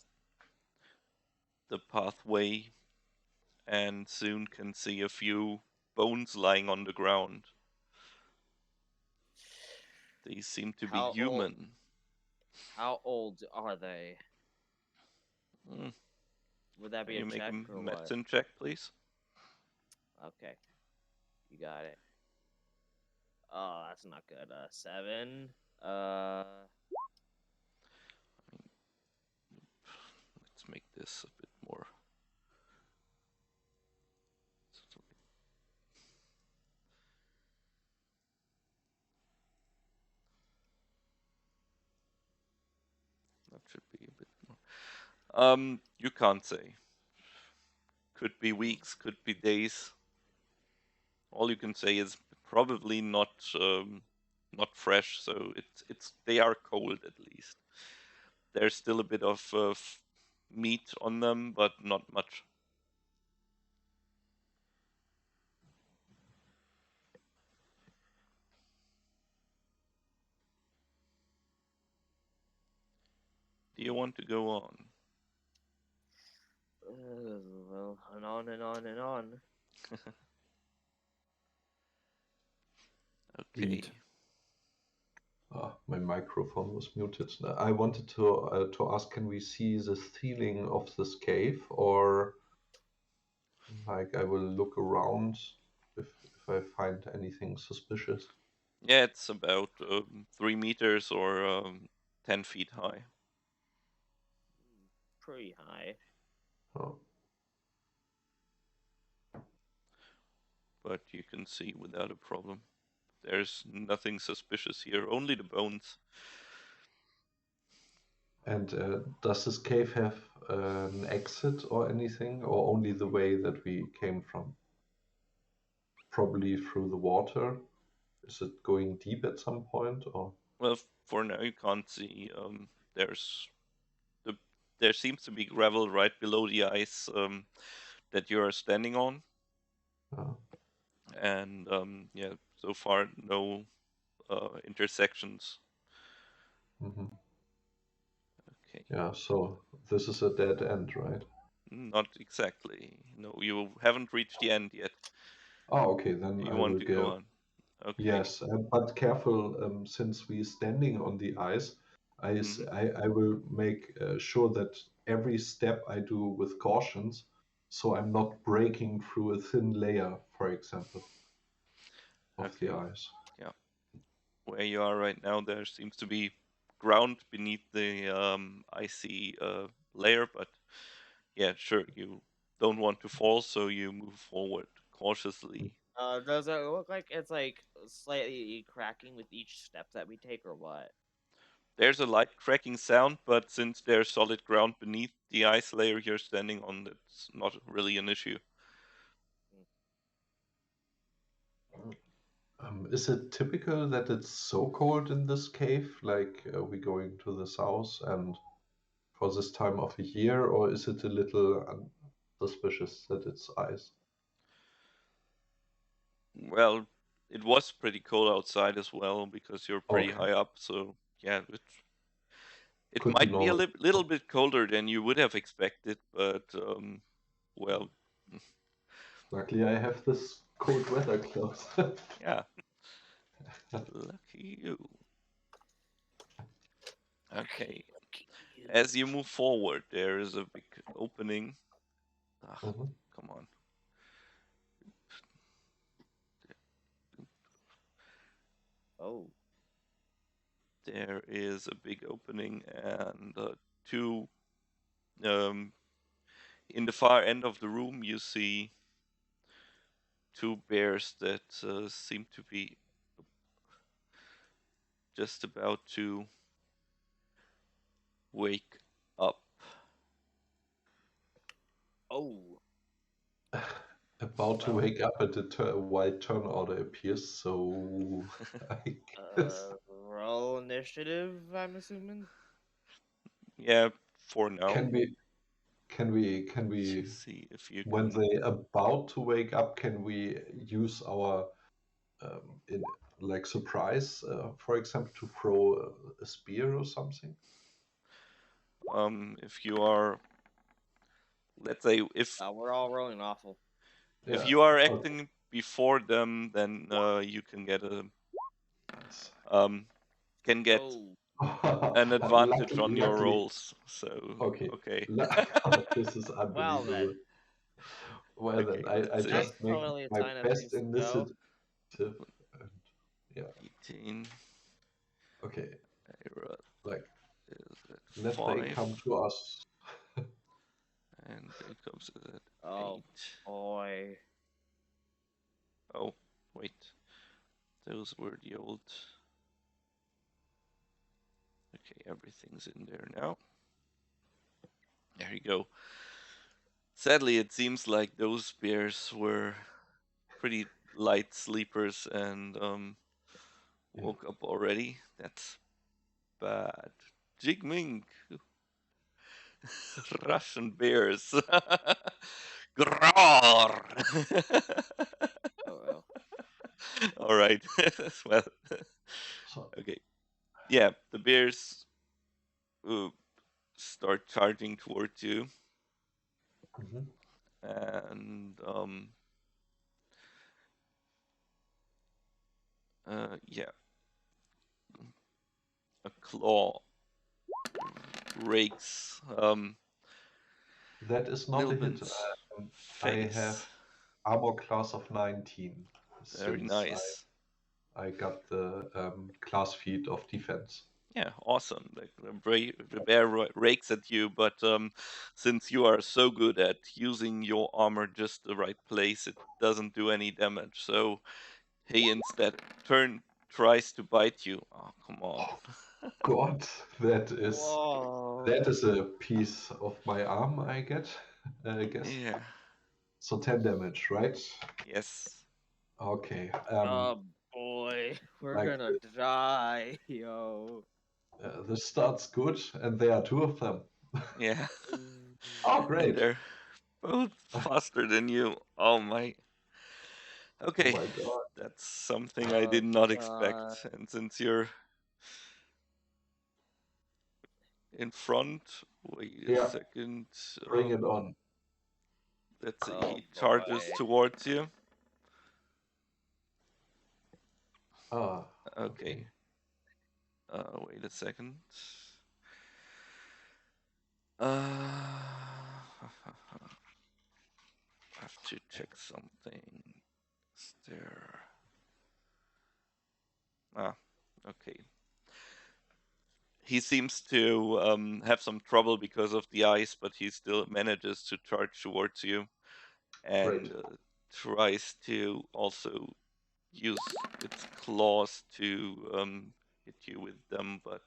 the pathway and soon can see a few bones lying on the ground. They seem to be How old? human. How old are they? Mm, Would that Can be a you make check a or what? medicine check, please? Okay, you got it. Oh, that's not good. 7. Let's make this a bit more. That should be a bit more. You can't say. Could be weeks, could be days. All you can say is probably not fresh. So it's they are cold at least. There's still a bit of meat on them, but not much. Do you want to go on? Well, and on and on and on. Okay. Read. My microphone was muted. I wanted to ask, can we see the ceiling of this cave, or like I will look around if I find anything suspicious? Yeah, it's about 3 meters or 10 feet high. Pretty high. Oh. But you can see without a problem. There's nothing suspicious here, only the bones. And does this cave have an exit or anything, or only the way that we came from? Probably through the water. Is it going deep at some point, or? Well, for now you can't see. There's the there seems to be gravel right below the ice that you are standing on, Uh, and yeah, so far no intersections. mhm. Okay, Yeah, so this is a dead end, right? not exactly. No, you haven't reached the end yet. Oh, okay, then You I want will to go go. on? Okay. Yes, but careful, since we're standing on the ice, I will make sure that every step I do with cautions, so I'm not breaking through a thin layer, for example, of the Okay. ice. Yeah. Where you are right now, there seems to be ground beneath the icy layer, but yeah, sure, you don't want to fall, so you move forward cautiously. Does it look like it's like slightly cracking with each step that we take, or what? There's a light cracking sound, but since there's solid ground beneath the ice layer you're standing on, that's not really an issue. Is it typical that it's so cold in this cave, like we're going to the south and for this time of the year, or is it a little suspicious that it's ice? Well, it was pretty cold outside as well because you're pretty Okay, high up, so yeah, it could be might be a normal. little bit colder than you would have expected, but well, Luckily, I have this cold weather clothes. yeah, lucky you. Okay, as you move forward, there is a big opening. Ah, Mhm. come on. Oh. There is a big opening, and two um, in the far end of the room, you see two bears that seem to be just about to wake up. Oh. About to Well. wake up and a white turn order appears, so I guess Roll initiative, I'm assuming. Yeah, for now. can we can Let's we just see if you when can. they about to wake up, can we use our in like surprise, for example, to throw a spear or something? If you are, let's say, We're all rolling awful. if Yeah. you are Okay. acting before them, then you can get a Nice. um can get Oh. an advantage on your Luckily, rolls. So okay. okay, This is Well unbelievable. then. Well then, okay. I Let's see. That's just make totally a my sign of best things to go. initiative. And yeah, 18. okay. Airoth Like, is at let they 5, come to us. and Jacob's is at Oh 8. boy. Oh, wait. Those were the old. Okay, everything's in there now. There you go. Sadly, it seems like those bears were pretty light sleepers and Yeah. woke up already. That's bad. Jigming, Russian bears. Grrr. Oh well. All right. Well, So, okay. Yeah, the bears uh, start charging towards you, mhm. and yeah, a claw rakes That is not a hit. Nilben's I have face. armor class of 19 Very since nice. I got the class feat of defense. Yeah, awesome. Like the bear rakes at you, but since you are so good at using your armor just the right place, it doesn't do any damage. So he instead tries to bite you. Oh, come on. God, Whoa. that is a piece of my arm I get, I guess. Yeah. So 10 damage, right? Yes. Okay. Oh boy. We're Like gonna die, yo. this starts good, and there are two of them. Yeah. Oh, And great! they're both faster than you. Oh my. Oh Okay. my God! That's something I Oh did not god. expect. And since you're in front, wait a Yeah, second. bring it on. Let's see. Oh He charges boy. towards you. Ah, Okay. Wait a second. I have to check something. Is there? Ah, okay. He seems to have some trouble because of the ice, but he still manages to charge towards you and great. tries to also use its claws to hit you with them, but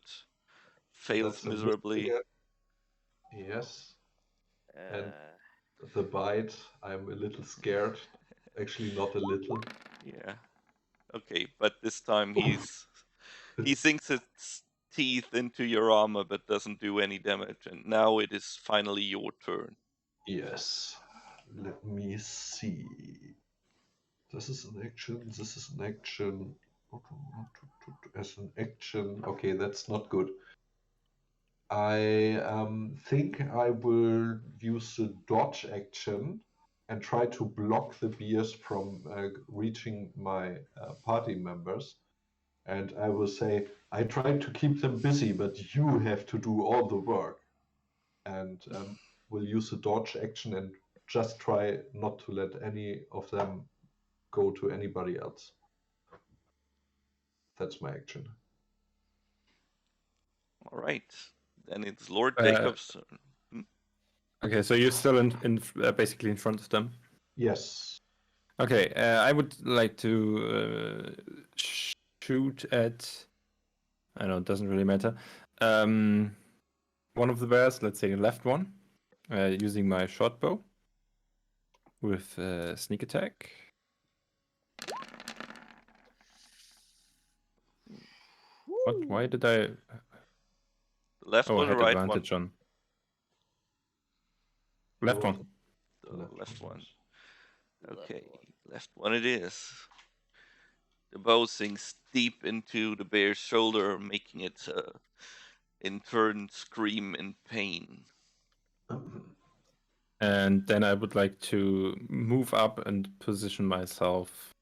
fails That's a miss miserably. again. Yes. And the bite, I'm a little scared. Actually, not a little. Yeah. Okay, but this time he sinks its teeth into your armor but doesn't do any damage, and now it is finally your turn. Yes. Let me see. This is an action. This is an action. As an action. Okay, that's not good. I think I will use the dodge action and try to block the bears from reaching my party members. And I will say, I tried to keep them busy, but you have to do all the work. And will use the dodge action and just try not to let any of them go to anybody else. That's my action. All right, then it's Lord Uh, Jacob's turn. Okay, so you're still basically in front of them. Yes. Okay, I would like to shoot at. I know it doesn't really matter. One of the bears, let's say the left one, using my short bow with sneak attack. What? Why did I? The left Oh, I or the had right one? advantage on left one. The left one. Left Okay, one. left one it is. The bow sinks deep into the bear's shoulder, making it in turn scream in pain. And then I would like to move up and position myself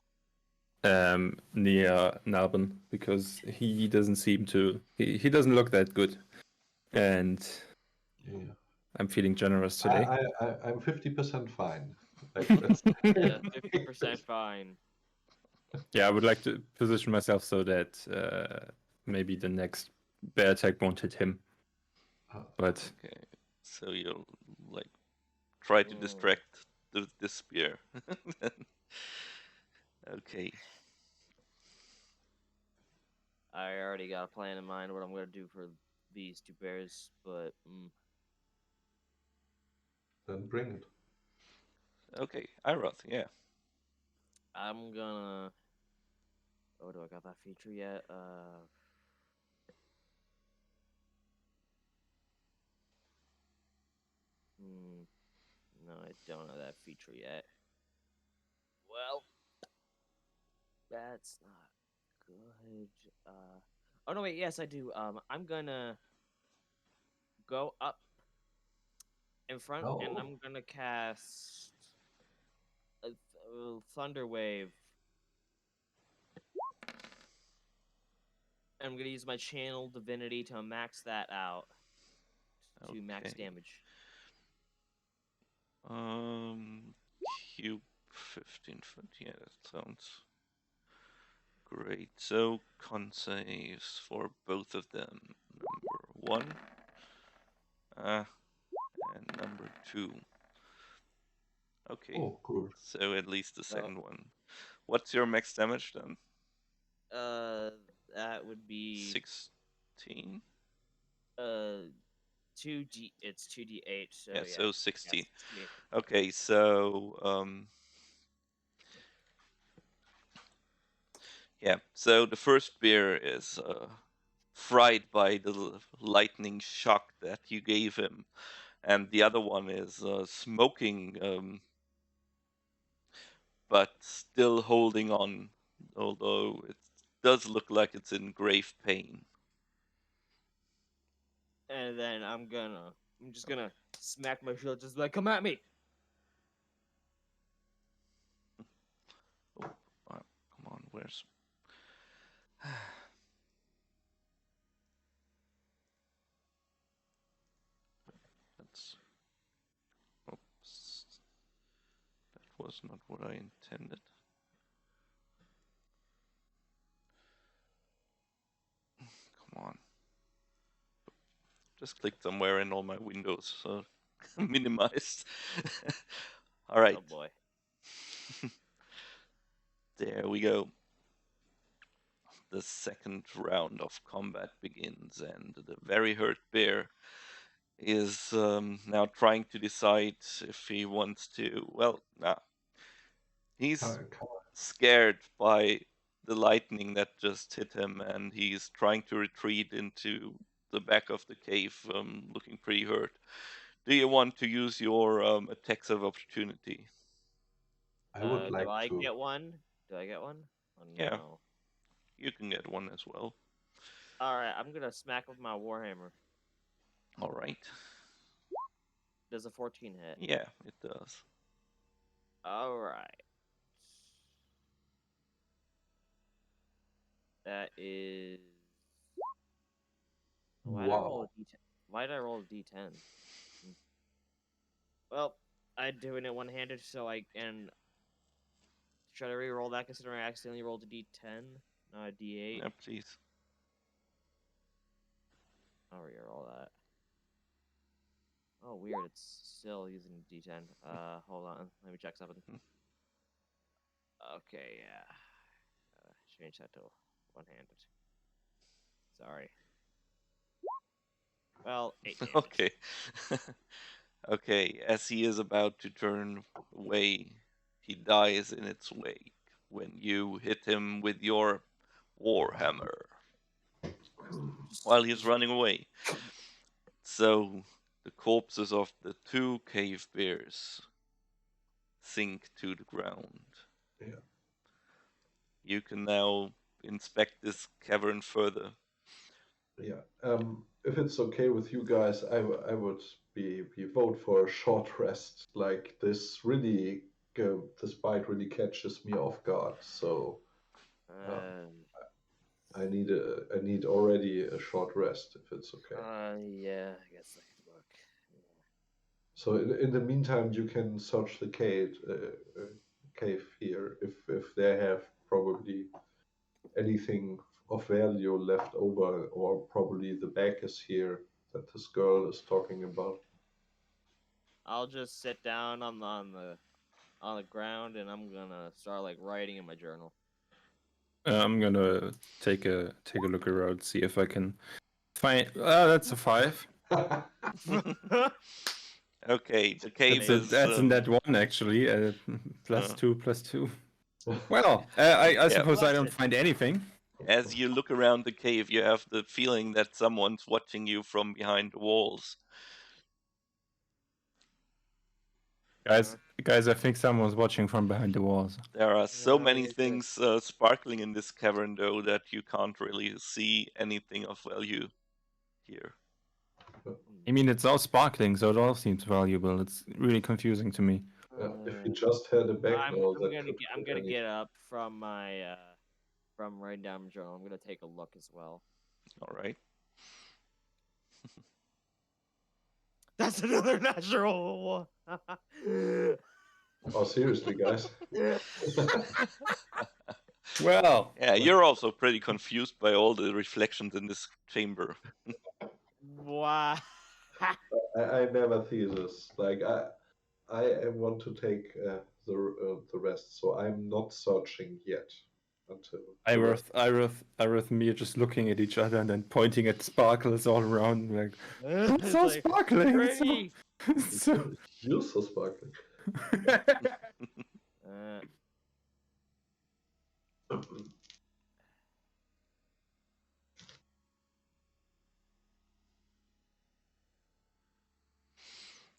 near Nalben because he doesn't seem to. He doesn't look that good, and Yeah. I'm feeling generous today. I'm 50% fine. Let's Yeah, 50% fine. Yeah, I would like to position myself so that maybe the next bear attack won't hit him. But Okay, so you'll like try to Mm. distract the spear. Okay. I already got a plan in mind what I'm gonna do for these two bears, but then bring it. Okay, Airoth, yeah. I'm gonna. Oh, do I got that feature yet? No, I don't have that feature yet. Well, that's not good. Oh no, wait, yes, I do. I'm gonna go up in front, and Oh, I'm gonna cast a Thunder Wave. I'm gonna use my Channel Divinity to max that out to max Okay. damage. Cube 15 foot. Yeah, that sounds great. So con saves for both of them. Number 1. And number 2. Okay. oh, cool. So at least the second one. What's your max damage then? That would be 16? 2d. It's 2d8. So Yeah, yeah. so 16. Yeah, 16. Okay, so yeah, so the first beer is fried by the lightning shock that you gave him, and the other one is smoking, but still holding on, although it does look like it's in grave pain. And then I'm just gonna smack my shield, just like, come at me. Oh, come on, where's? was not what I intended. Come on. Just clicked somewhere and all my windows minimized. All right. Oh boy. There we go. The second round of combat begins, and the very hurt bear is now trying to decide if he wants to. Well, nah. He's scared by the lightning that just hit him, and he's trying to retreat into the back of the cave, looking pretty hurt. Do you want to use your attacks of opportunity? I would like do I to. get one? Do I get one? Oh, Yeah. no. You can get one as well. Alright, I'm gonna smack with my Warhammer. All right. Does a 14 hit? Yeah, it does. Alright. That is. Why did I roll a D10? Why did I roll a D10? Well, I'm doing it one-handed, so I and should I re-roll that considering I accidentally rolled a D10, not a D8? Yeah, please. I'll re-roll that. Oh, weird. It's still using D10. Hold on. Let me check something. Okay, yeah. Change that to one-handed. Sorry. Well, 8 damage. Okay. Okay, as he is about to turn away, he dies in its wake when you hit him with your warhammer while he's running away. So the corpses of the two cave bears sink to the ground. Yeah. You can now inspect this cavern further. Yeah. If it's okay with you guys, I would be vote for a short rest. Like this really, this bite really catches me off guard. So I need already a short rest if it's okay. Yeah, I guess that could work. So in the meantime, you can search the cave here if they have probably anything of value left over, or probably the bag is here that this girl is talking about. I'll just sit down on the ground and I'm gonna start like writing in my journal. I'm gonna take a look around, see if I can find. That's a 5. Okay, the cave That's is in that one actually. Plus 2, plus 2. Well, I Yeah. suppose I don't Blessed. find anything. As you look around the cave, you have the feeling that someone's watching you from behind the walls. Guys, I think someone's watching from behind the walls. There are so Yeah, many you're good. things sparkling in this cavern, though, that you can't really see anything of value here. I mean, it's all sparkling, so it all seems valuable. It's really confusing to me. If we just had a bag now, I'm gonna get up from my from writing down my journal. I'm gonna take a look as well. All right. That's another natural one. Oh, seriously, guys. Well, Yeah, you're also pretty confused by all the reflections in this chamber. Wow. I never see this. Like I want to take the rest, so I'm not searching yet until Airoth and me are just looking at each other and then pointing at sparkles all around. Like, it's It's so like, sparkling. pretty. So... You're so sparkling.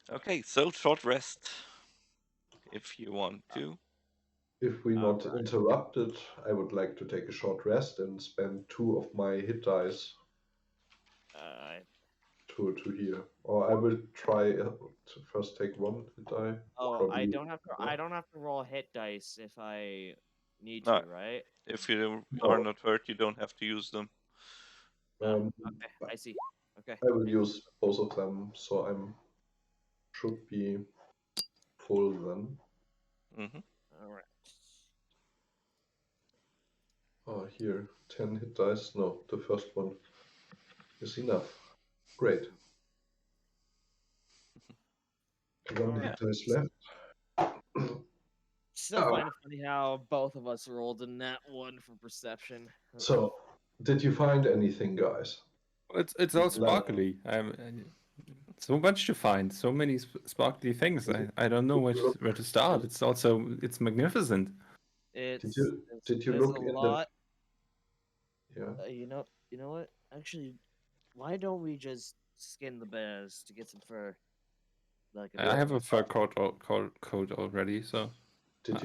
Okay, so short rest, if you want to. If we not interrupted, I would like to take a short rest and spend 2 of my hit dice to here. Or I will try to first take 1 hit die. Oh, probably I don't have to. more. I don't have to roll hit dice if I need No. to, right? If you No. are not hurt, you don't have to use them. Okay, I see. Okay. I will use both of them, so I'm should be full then. Mm-hmm. All right. Oh, here, 10 hit dice. No, the first one is enough. Great. One All hit right. Yeah. dice left. Still find it funny how both of us rolled in that one for perception. So, did you find anything, guys? It's all Like, sparkly. So much to find. So many sparkly things. I don't know where to start. It's magnificent. did you There's look a in the? lot. Yeah. You know what? Actually, why don't we just skin the bears to get some fur? Like I have a a fur coat already, so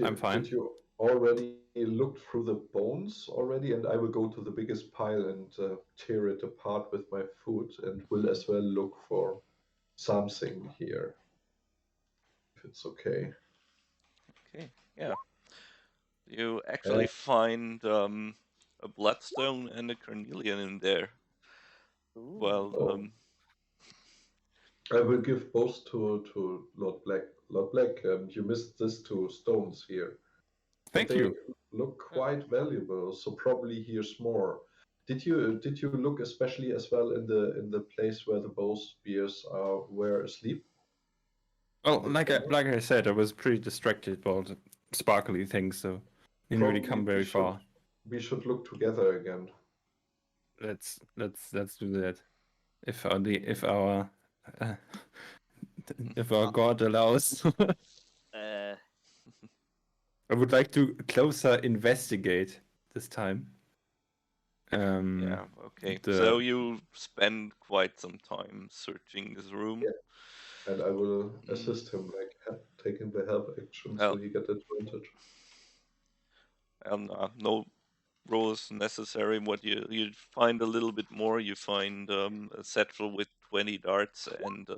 I'm fine. Did you already look through the bones already? And I will go to the biggest pile and tear it apart with my foot, and will as well look for something here, if it's okay. Okay. Yeah. You Uh, actually find a bloodstone and a carnelian in there. Ooh. Well, oh, I will give both to Lord Black. Lord Black, you missed these two stones here, but Thank they you. look Huh. quite valuable. So probably here's more. Did you look especially as well in the place where the bow spears were asleep? Well, In the corner? like I said, I was pretty distracted by all the sparkly things, so didn't really Probably come very far. we should look together again. Let's do that. If our uh, if our Uh, god allows. uh, I would like to closer investigate this time. yeah. Okay. So The you spend quite some time searching this room. Yeah, and I will Mm, assist him, like taking the help action, so well, he get advantage. no rolls necessary. What you find a little bit more. You find a satchel with 20 darts and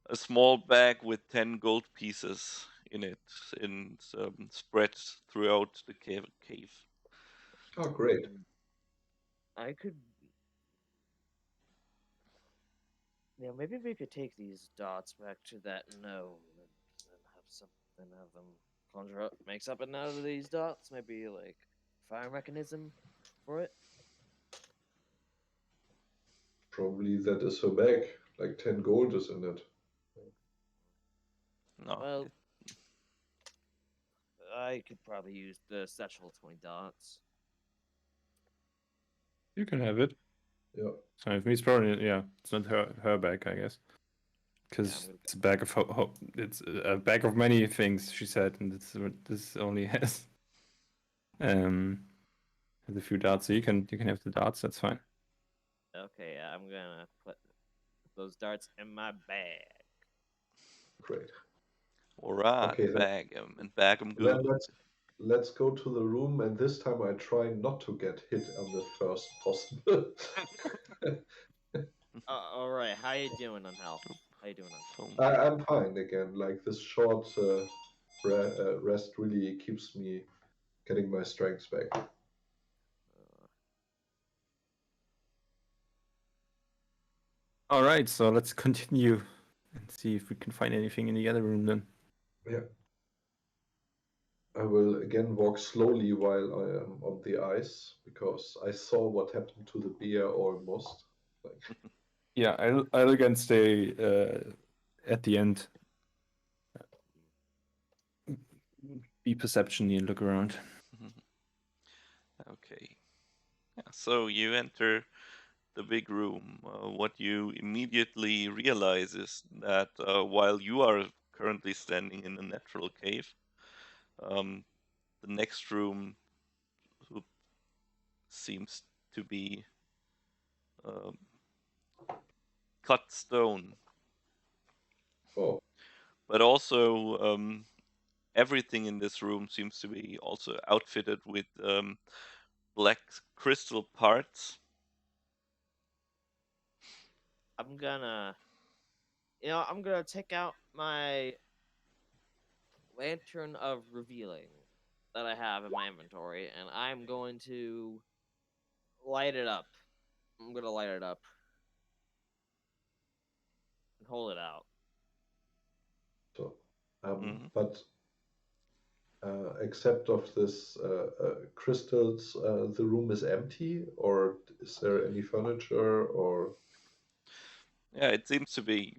a small bag with 10 gold pieces in it, and spread throughout the cave. Oh, great. I could. Yeah, maybe we could take these dots back to that gnome and have something have them conjure up, make something out of these dots. Maybe like fire mechanism for it. Probably that is her bag. Like 10 gold is in it. No, Well, I could probably use the satchel 20 dots. you can have it. Yeah. So if it's probably it's not her bag, I guess, Yeah, I'm because gonna. it's a bag of it's a bag of many things. She said, and this only um has a few darts. So you can have the darts. That's fine. Okay, I'm gonna put those darts in my bag. Great. alright, Okay, bag 'em and bag 'em then good. let's go to the room, and this time I try not to get hit on the first possible. All right, how you doing on health? How you doing on health? So, I'm fine again. Like this short rest really keeps me getting my strength back. All right, so let's continue and see if we can find anything in the other room then. Yeah. I will again walk slowly while I am on the ice because I saw what happened to the bear almost. Like, Yeah, I'll again stay at the end. Be perception and look around. okay. Yeah, so you enter the big room. What you immediately realize is that while you are currently standing in a natural cave, um, the next room seems to be um, cut stone, oh, but also everything in this room seems to be also outfitted with black crystal parts. I'm gonna, I'm gonna take out my lantern of revealing that I have in my inventory, and I'm going to light it up. I'm gonna light it up and hold it out. so Mhm. but except of this crystals, the room is empty, or is there any furniture or? Yeah, it seems to be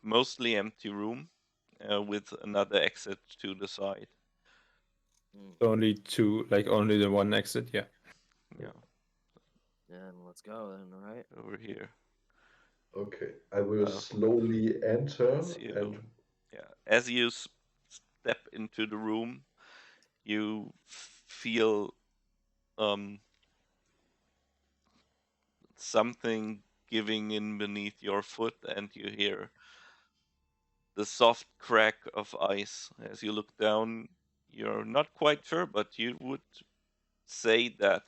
mostly empty room with another exit to the side. Only two, like only the one exit. Yeah. Yeah, Then let's go then, alright? over here. Okay, I will Uh, slowly enter and As you step into the room, you feel something giving in beneath your foot, and you hear the soft crack of ice. As you look down, you're not quite sure, but you would say that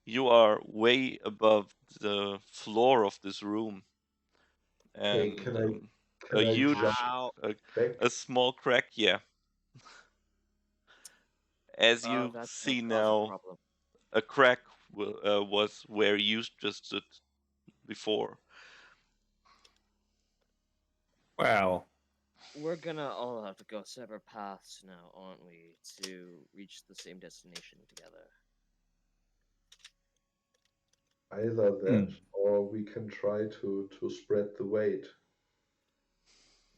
you are way above the floor of this room, hey, and a can I jump huge, Ow. back? a small crack. Yeah, as Oh, you that's gonna see cause a now, problem. a crack was where you just stood before. Wow. We're gonna all have to go separate paths now, aren't we, to reach the same destination together? Either that, Hmm. or we can try to spread the weight.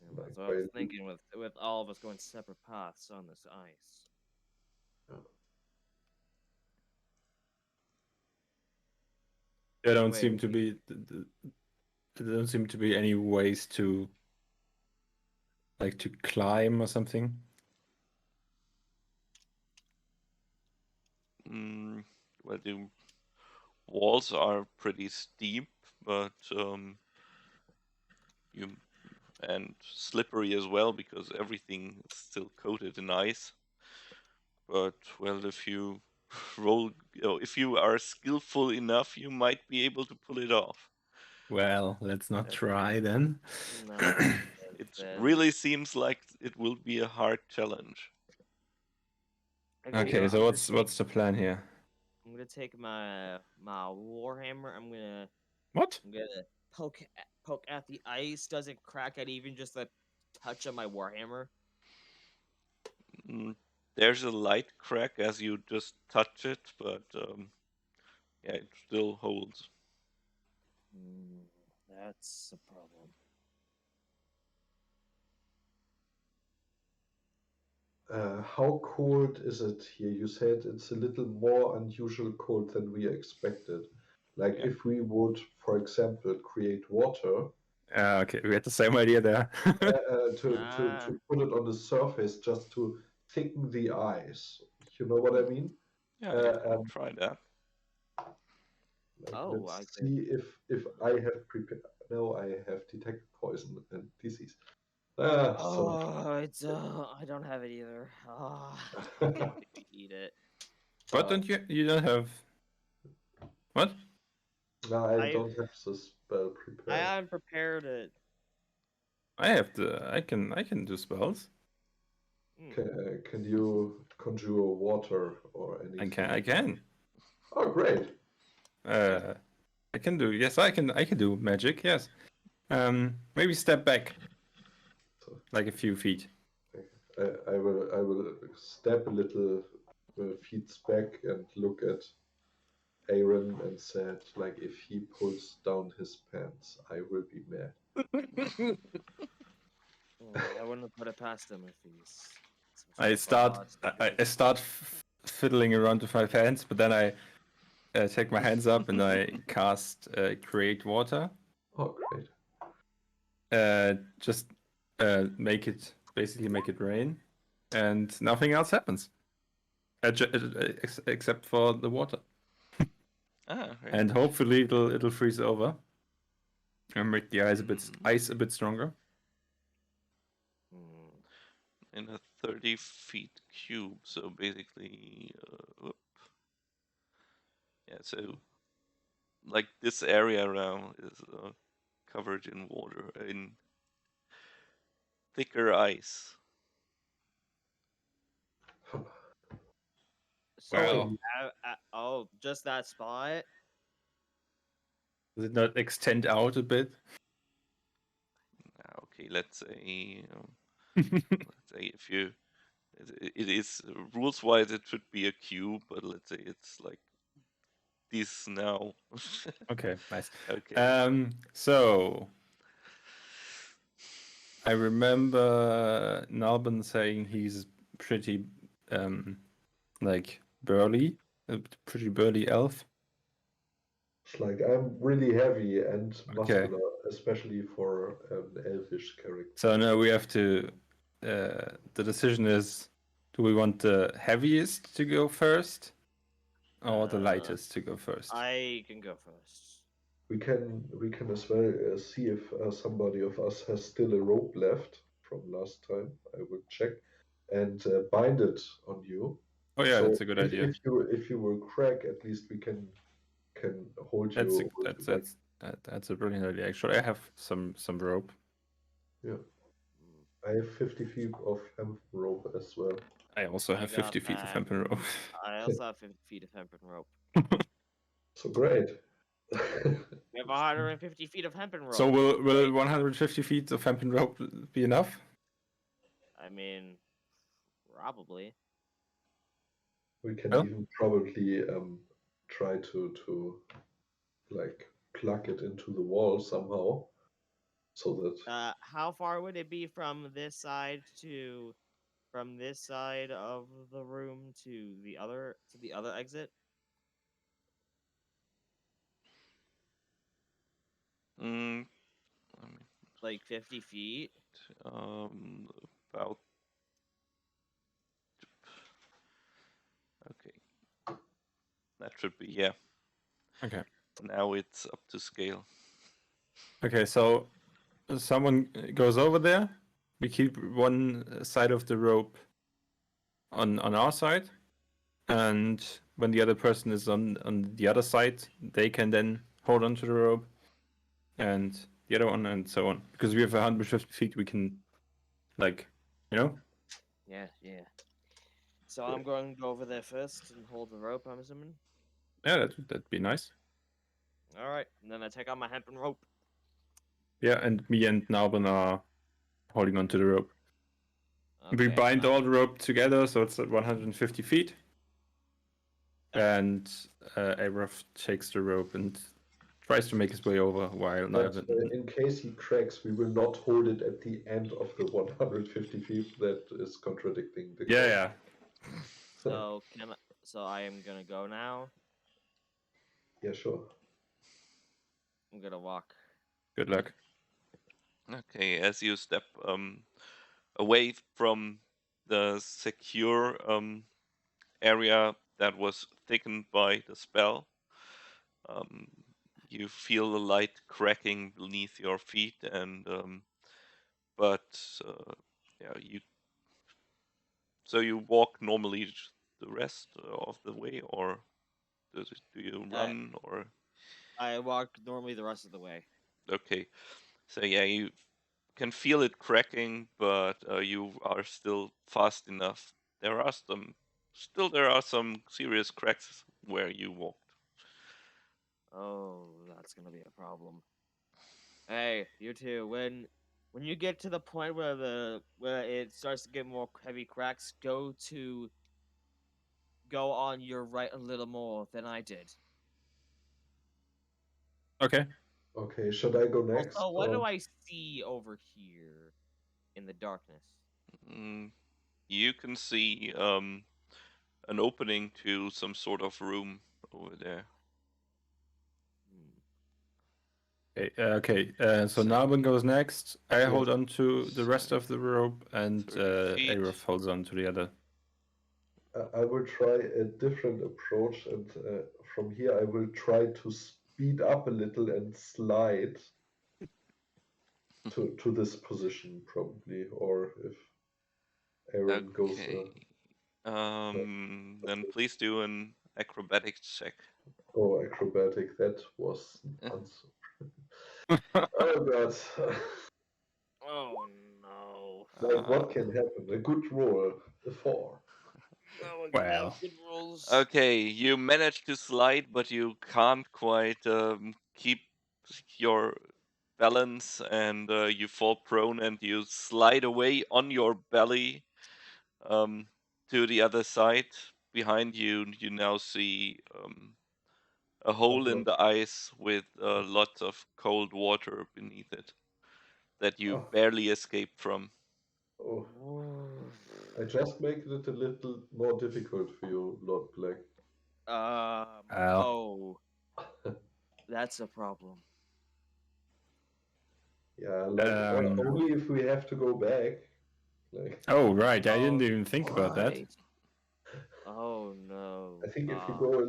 Yeah, Like that's what I by was thinking with all of us going separate paths on this ice. There don't Wait, seem to be. There don't seem to be any ways to, like, to climb or something. Well, the walls are pretty steep, but you and slippery as well because everything is still coated in ice. But well, if you roll, if you are skillful enough, you might be able to pull it off. Well, let's not Uh, try then. no. It Then really seems like it will be a hard challenge. Okay, so I'm what's the plan here? gonna take my warhammer. What? I'm gonna poke at the ice. Does it crack at even just a touch of my warhammer? Mm, There's a light crack as you just touch it, but yeah, it still holds. That's a problem. How cold is it here? You said it's a little more unusual cold than we expected. Like Yeah. if we would, for example, create water Okay, we had the same idea there. to put it on the surface just to thicken the ice. You know what I mean? Yeah, you Uh, can um, try that. like Oh, let's I could. see if I have prepared. No, I have detected poison and disease. Ah, so Oh, it's I don't have it either. I could maybe eat it. What But don't you don't have? What? no, I I don't have the spell I prepared. unprepared it. I have the. I can do spells. Can you conjure water or anything? I can. Oh, great. I can do. Yes, I can. I can do magic. Yes. Maybe step back, So like a few feet. I will step a little feet back and look at Aaron and said, like, if he pulls down his pants, I will be mad. I wouldn't have put it past him if he's. I start. I start fiddling around with my hands, but then I take my hands up and I cast create water. Oh, great. Just make it basically make it rain, and nothing else happens, except for the water. Ah, right. And hopefully it'll freeze over and make the ice a bit stronger. In a 30 feet cube, so basically, yeah, so like this area around is covered in water, in thicker ice. So wait, Wow. just that spot? Does it not extend out a bit? Okay, let's say if you it is rules wise it should be a cube, but let's say it's like this now. Okay, nice. Okay. So I remember Nalben saying he's pretty like burly, a pretty burly elf. It's like I'm really heavy and Okay. muscular, especially for an elfish character. So now we have to. The decision is: do we want the heaviest to go first, or the lightest to go first? I can go first. We can as well see if somebody of us has still a rope left from last time. I will check and bind it on you. Oh yeah, So that's a good idea. If you will crack, at least we can hold That's you. that's a brilliant idea. Actually, I have some rope. Yeah. I have 50 feet of hemp rope as well. I also I have got 50 feet of that. hemp and rope. I also have 50 feet of hempen rope. So great. We have 150 feet of hempen rope. So will 150 feet of hemp and rope be enough? I mean, probably. We can Well? even probably try to like plug it into the wall somehow, so that How far would it be from this side of the room to the other exit? Mm, I mean, Like 50 feet? about okay. That should be, yeah. Okay. Now it's up to scale. Okay, so someone goes over there. We keep one side of the rope on our side, and when the other person is on the other side, they can then hold onto the rope, and the other one, and so on. Because we have 150 feet, we can, like, you know. Yeah. So I'm going to go over there first and hold the rope, I'm assuming. Yeah, that'd be nice. Alright, and then I take out my hempen rope. Yeah, and me and Nalben are holding onto the rope. We Okay, bind all the rope together, so it's at 150 feet. And Airoth takes the rope and tries to make his way over while but Nalben. in case he cracks, we will not hold it at the end of the 150 feet. That is contradicting the code. Yeah. So I am gonna go now. Yeah, sure. I'm gonna walk. Good luck. Okay, as you step away from the secure area that was thickened by the spell, you feel the light cracking beneath your feet, and so you walk normally the rest of the way, or do you run, or I walk normally the rest of the way. okay? So yeah, you can feel it cracking, but you are still fast enough. There are some serious cracks where you walked. Oh, that's gonna be a problem. Hey, you two, when you get to the point where it starts to get more heavy cracks, go on your right a little more than I did. Okay. Okay, should I go next? Also, what or- do I see over here in the darkness? You can see an opening to some sort of room over there. Okay. So So- Nalben goes next. I Yes. hold on to the rest So, of the rope, and 30 feet. Airoth holds on to the other. I will try a different approach, and from here I will try to speed up a little and slide to this position probably, or if Aaron goes. Okay. Then please do an acrobatics check. Oh, acrobatic! That was an answer. Oh god! Oh no! Like what can happen? A good roll, a 4. No one can Well. have good rolls. Okay, you manage to slide, but you can't quite keep your balance, and you fall prone and you slide away on your belly. To the other side, behind you, you now see a hole in Couple the ice with lots of cold water beneath it that you of- barely escaped from. oh, I just make it a little more difficult for you, Lord Black. Well. Oh, that's a problem. Yeah, like only if we have to go back. Like Oh, right. I didn't Oh, even think about that. right. Oh no. I think if you go a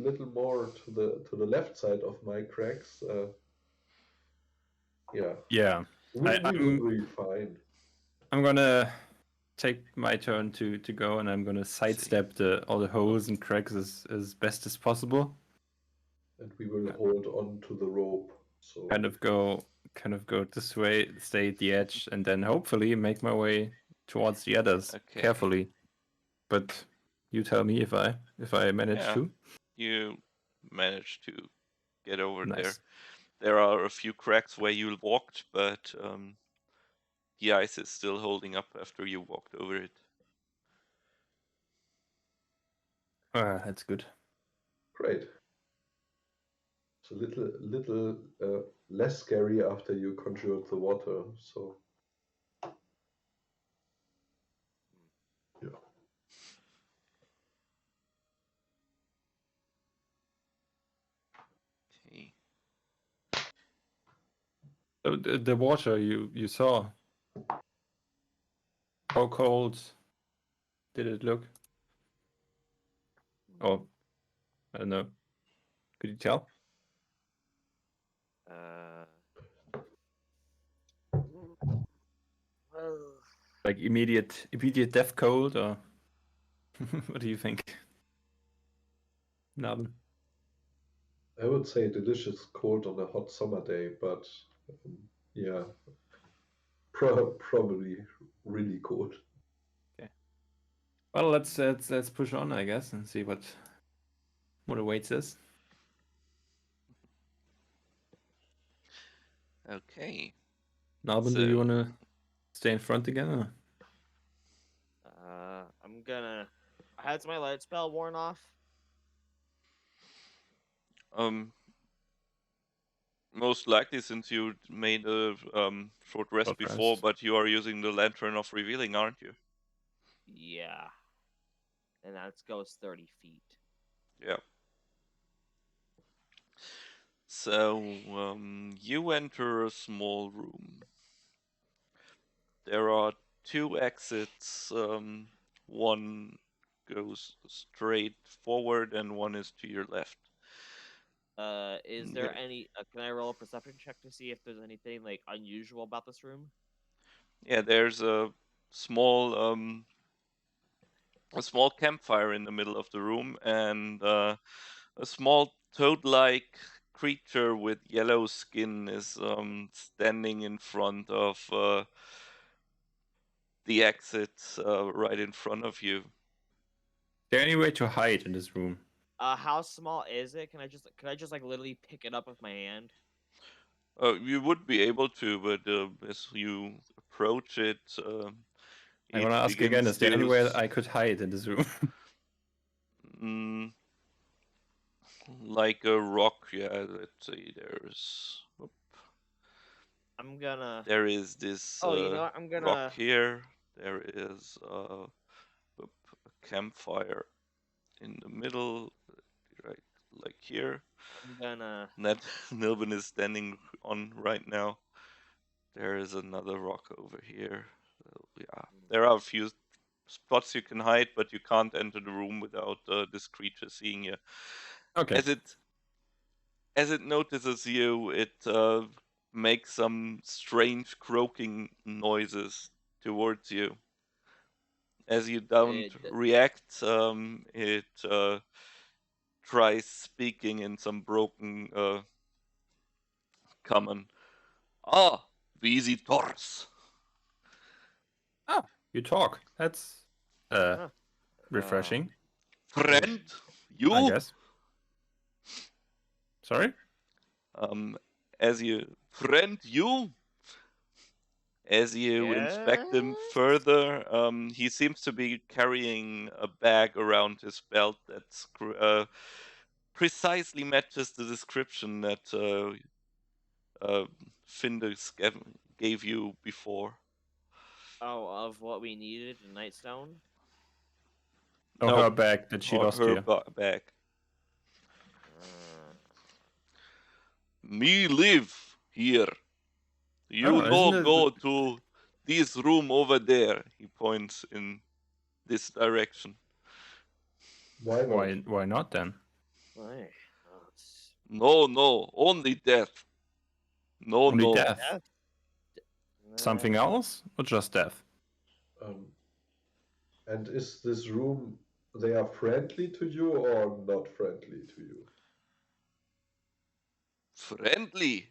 little more to the left side of my cracks, yeah, Yeah. we I'm will be fine. I'm gonna take my turn to go, and I'm gonna sidestep all the holes and cracks as best as possible. And we will hold on to the rope. So Kind of go this way, stay at the edge, and then hopefully make my way towards the others Okay. carefully. But you tell me if I manage Yeah. to. You manage to get over there. Nice. There are a few cracks where you walked, but the ice is still holding up after you walked over it. That's good. great. It's a little less scary after you conjured the water. So yeah. Okay. So the water you saw, how cold did it look? Oh, I don't know. Could you tell? Well, Like immediate death cold, or what do you think? Nilben? I would say delicious cold on a hot summer day, but yeah, probably really cold. Okay. Well, let's push on, I guess, and see what awaits us. Okay. Nilben, do you wanna stay in front again? Or? I'm gonna. Has my light spell worn off? Most likely, since you made a short rest Short before, rest. but you are using the Lantern of Revealing, aren't you? Yeah. And that goes 30 feet. Yeah. So you enter a small room. There are two exits. One goes straight forward, and one is to your left. Is there any? Can I roll a perception check to see if there's anything like unusual about this room? Yeah, there's a small campfire in the middle of the room, and a small toad-like creature with yellow skin is standing in front of the exit right in front of you. Is there any way to hide in this room? How small is it? Can I just like literally pick it up with my hand? You would be able to, but as you approach it, I it want to ask again: begins is there to anywhere I could hide in this room? like a rock. Yeah, let's say there's. I'm gonna. There is this Oh, you know what? I'm gonna. rock here. There is a campfire in the middle, right, like here. I'm gonna. That Nilben is standing on right now. There is another rock over here. Yeah, there are a few spots you can hide, but you can't enter the room without this creature seeing you. Okay. As it notices you, it makes some strange croaking noises towards you. As you don't react, it tries speaking in some broken common. Ah, visitors. Oh, you talk. That's refreshing. Friend, you? I guess. Sorry? As you, friend, you? As you inspect him Yes? further, he seems to be carrying a bag around his belt that's precisely matches the description that Findus gave you before. Oh, of what we needed, a nightstone? Oh, No, her bag that she lost her here. bag. Uh, Me live here. You Oh, no isn't it? go to this room over there. He points in this direction. Why not? Why not then? why? Oh, it's No, only death. No, Only no. death. death. Something else or just death? Um, and is this room, they are friendly to you or not friendly to you? Friendly.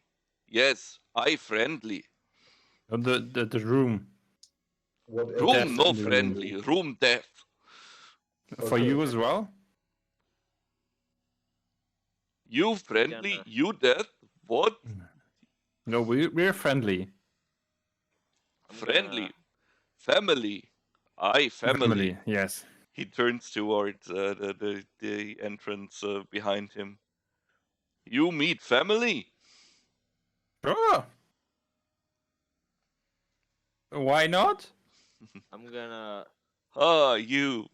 Yes, I friendly. The room. Whatever Room Death no in the room. friendly. Room death. For Okay. you as well? You friendly. Gonna- You death. What? No, we're friendly. I'm Friendly. gonna- Family. I family. Yes. He turns towards the entrance behind him. You meet family? Sure. Why not? I'm gonna. Ah, you.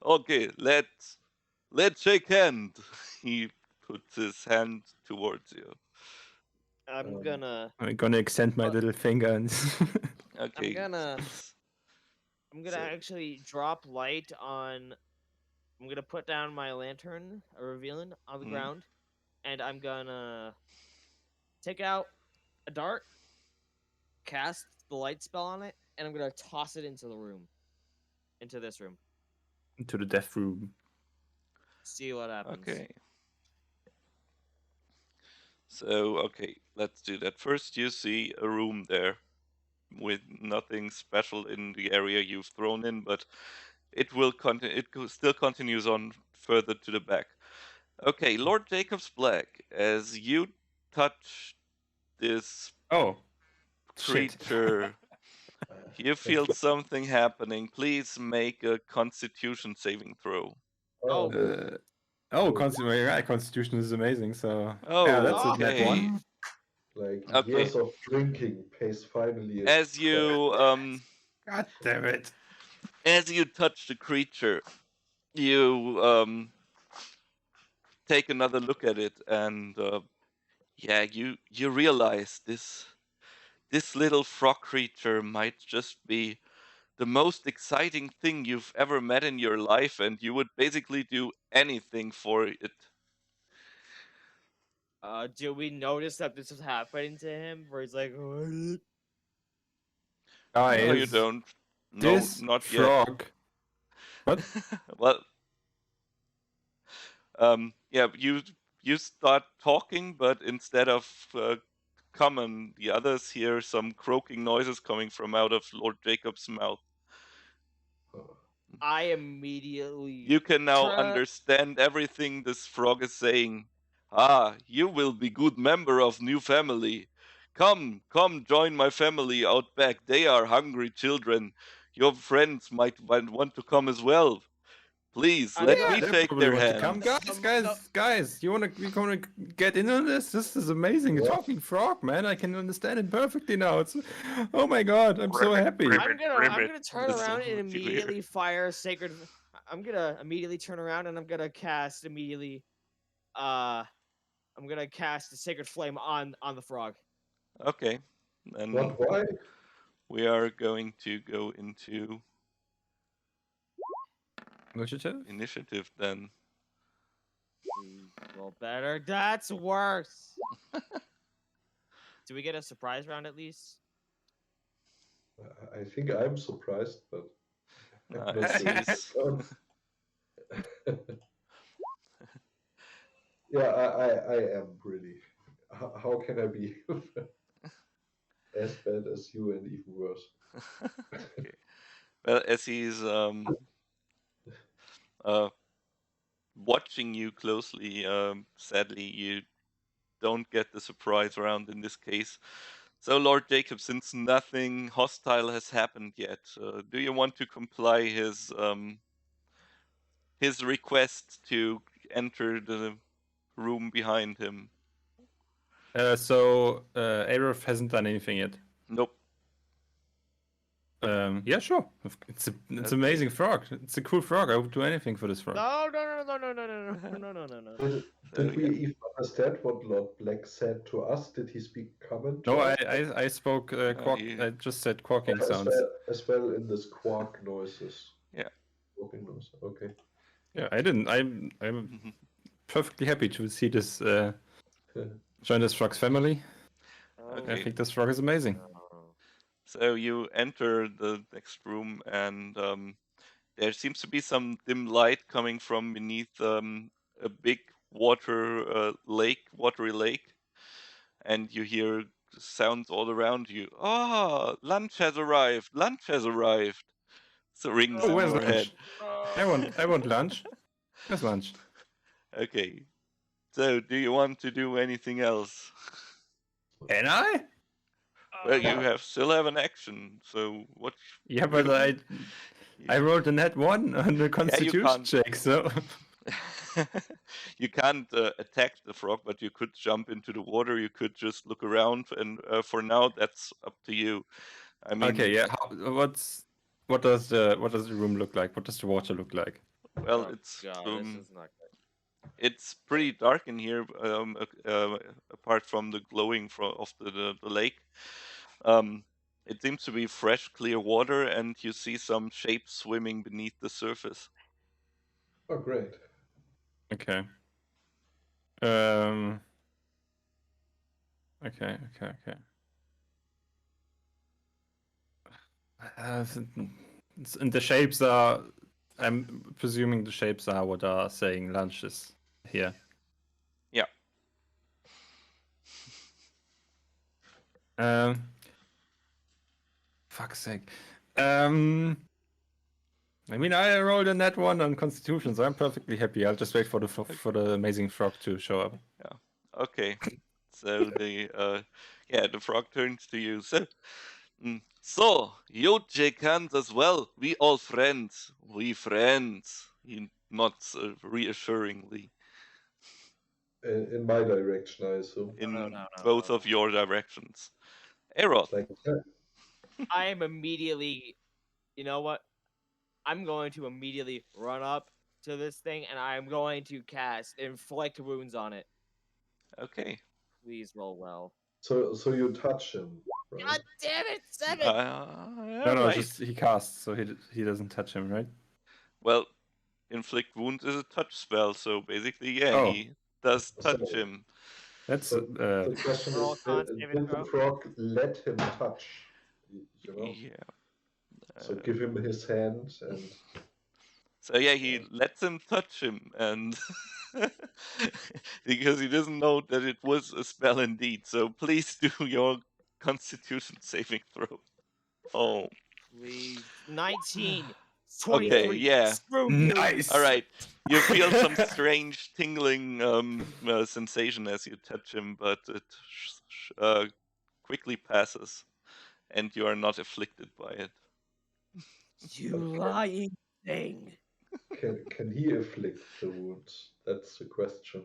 Okay, let's shake hand. He puts his hand towards you. I'm Um, gonna. I'm gonna extend my But- little finger and Okay. gonna- I'm gonna So- actually drop light on. I'm gonna put down my lantern, a revealing, on the Mhm. ground, and I'm gonna take out a dart, cast the light spell on it, and I'm gonna toss it into the room, into this room. to the death room. See what happens. Okay. So, okay, let's do that. First, you see a room there with nothing special in the area you've thrown in, but it will still continues on further to the back. Okay, Lord Jacob's Black, as you touch this Oh, shit. creature, you feel something happening. Please make a Constitution saving throw. Oh. Constitution is amazing. So Oh, yeah, that's a net okay. one. like Okay. years of drinking pays finally. As you God damn it! as you touch the creature, you take another look at it, and yeah, you realize this little frog creature might just be the most exciting thing you've ever met in your life, and you would basically do anything for it. Do we notice that this is happening to him? Where he's like, "What?" Guys, No, you don't. No, this not frog. What? yet. Well, yeah, you start talking, but instead of common, the others hear some croaking noises coming from out of Lord Jacob's mouth. I immediately. You can now Tra- understand everything this frog is saying. Ah, you will be good member of new family. Come, join my family out back. They are hungry children. Your friends might want to come as well. Please, let Yeah, me they shake probably their want to hand. come. No. Guys! You wanna get in on this? This is amazing. A Yeah. talking frog, man. I can understand it perfectly now. It's oh my god, I'm so happy. I'm gonna turn This is around and weird. immediately fire sacred. I'm gonna immediately turn around and I'm gonna cast immediately. I'm gonna cast the sacred flame on the frog. Okay, then What? Why? we are going to go into Initiative? initiative then. Well, better. That's worse. Do we get a surprise round at least? I think I'm surprised, but I'm not Nice. sure. Yes. Yeah, I am really. How can I be as bad as you and even worse? Okay. Well, as he's watching you closely, sadly you don't get the surprise round in this case. So, Lord Jacob, since nothing hostile has happened yet, do you want to comply his request to enter the room behind him? So Airoth hasn't done anything yet. Nope. Yeah, sure. It's Okay. amazing frog. It's a cool frog. I would do anything for this frog. No, no, no, no, no, no, no, no, no, no. Did, So, did we yeah. even understand what Lord Black said to us? Did he speak common to No, us? I spoke quark. he- I just said quacking as sounds. well in this quark noises. Yeah. Quacking noise. Okay. Yeah, I didn't. I'm Mhm. perfectly happy to see this join this frog's family. I Okay. think this frog is amazing. Oh. So you enter the next room, and there seems to be some dim light coming from beneath a big watery lake, and you hear sounds all around you. Ah, lunch has arrived! Lunch has arrived! So rings Oh, in where's your head. lunch? I want lunch. Where's lunch? Okay. So do you want to do anything else? Can I? Well, you still have an action. So what? Yeah, but I rolled a net 1 on the you Constitution can't. check, so You can't attack the frog, but you could jump into the water. You could just look around, and for now, that's up to you. I mean, okay. Yeah. What does the room look like? What does the water look like? well, Oh, God, this is not good. it's pretty dark in here, apart from the glowing of the lake. It seems to be fresh, clear water, and you see some shapes swimming beneath the surface. Oh, great. Okay. Okay. And the shapes are. I'm presuming the shapes are what are saying lunch is here. Yeah. Fuck's sake. I mean, I rolled a net 1 on Constitution, so I'm perfectly happy. I'll just wait for the amazing frog to show up. Okay. So the frog turns to you. So you shake hands as well. We all friends. We friends. He nods reassuringly In my direction, I assume. in No. both of your directions. Airoth. Like, I am immediately. You know what? I'm going to immediately run up to this thing, and I'm going to cast inflict wounds on it. Okay. Please roll well. so you touch him, right? God damn it! 7. No, Right. just he casts, so he doesn't touch him, right? Well, inflict wounds is a touch spell, so basically, yeah, Oh. he does touch So- him. That's So the question Roll is, con did saving the throw. frog let him touch? You know? Yeah. So give him his hand and So yeah, he lets him touch him, and because he doesn't know that it was a spell indeed. So please do your Constitution saving throw. Oh, Please. 19. okay, 23. yeah. Screw you. nice. All right, you feel some strange tingling sensation as you touch him, but it quickly passes, and you are not afflicted by it. You lying thing. can he afflict the wounds? That's the question.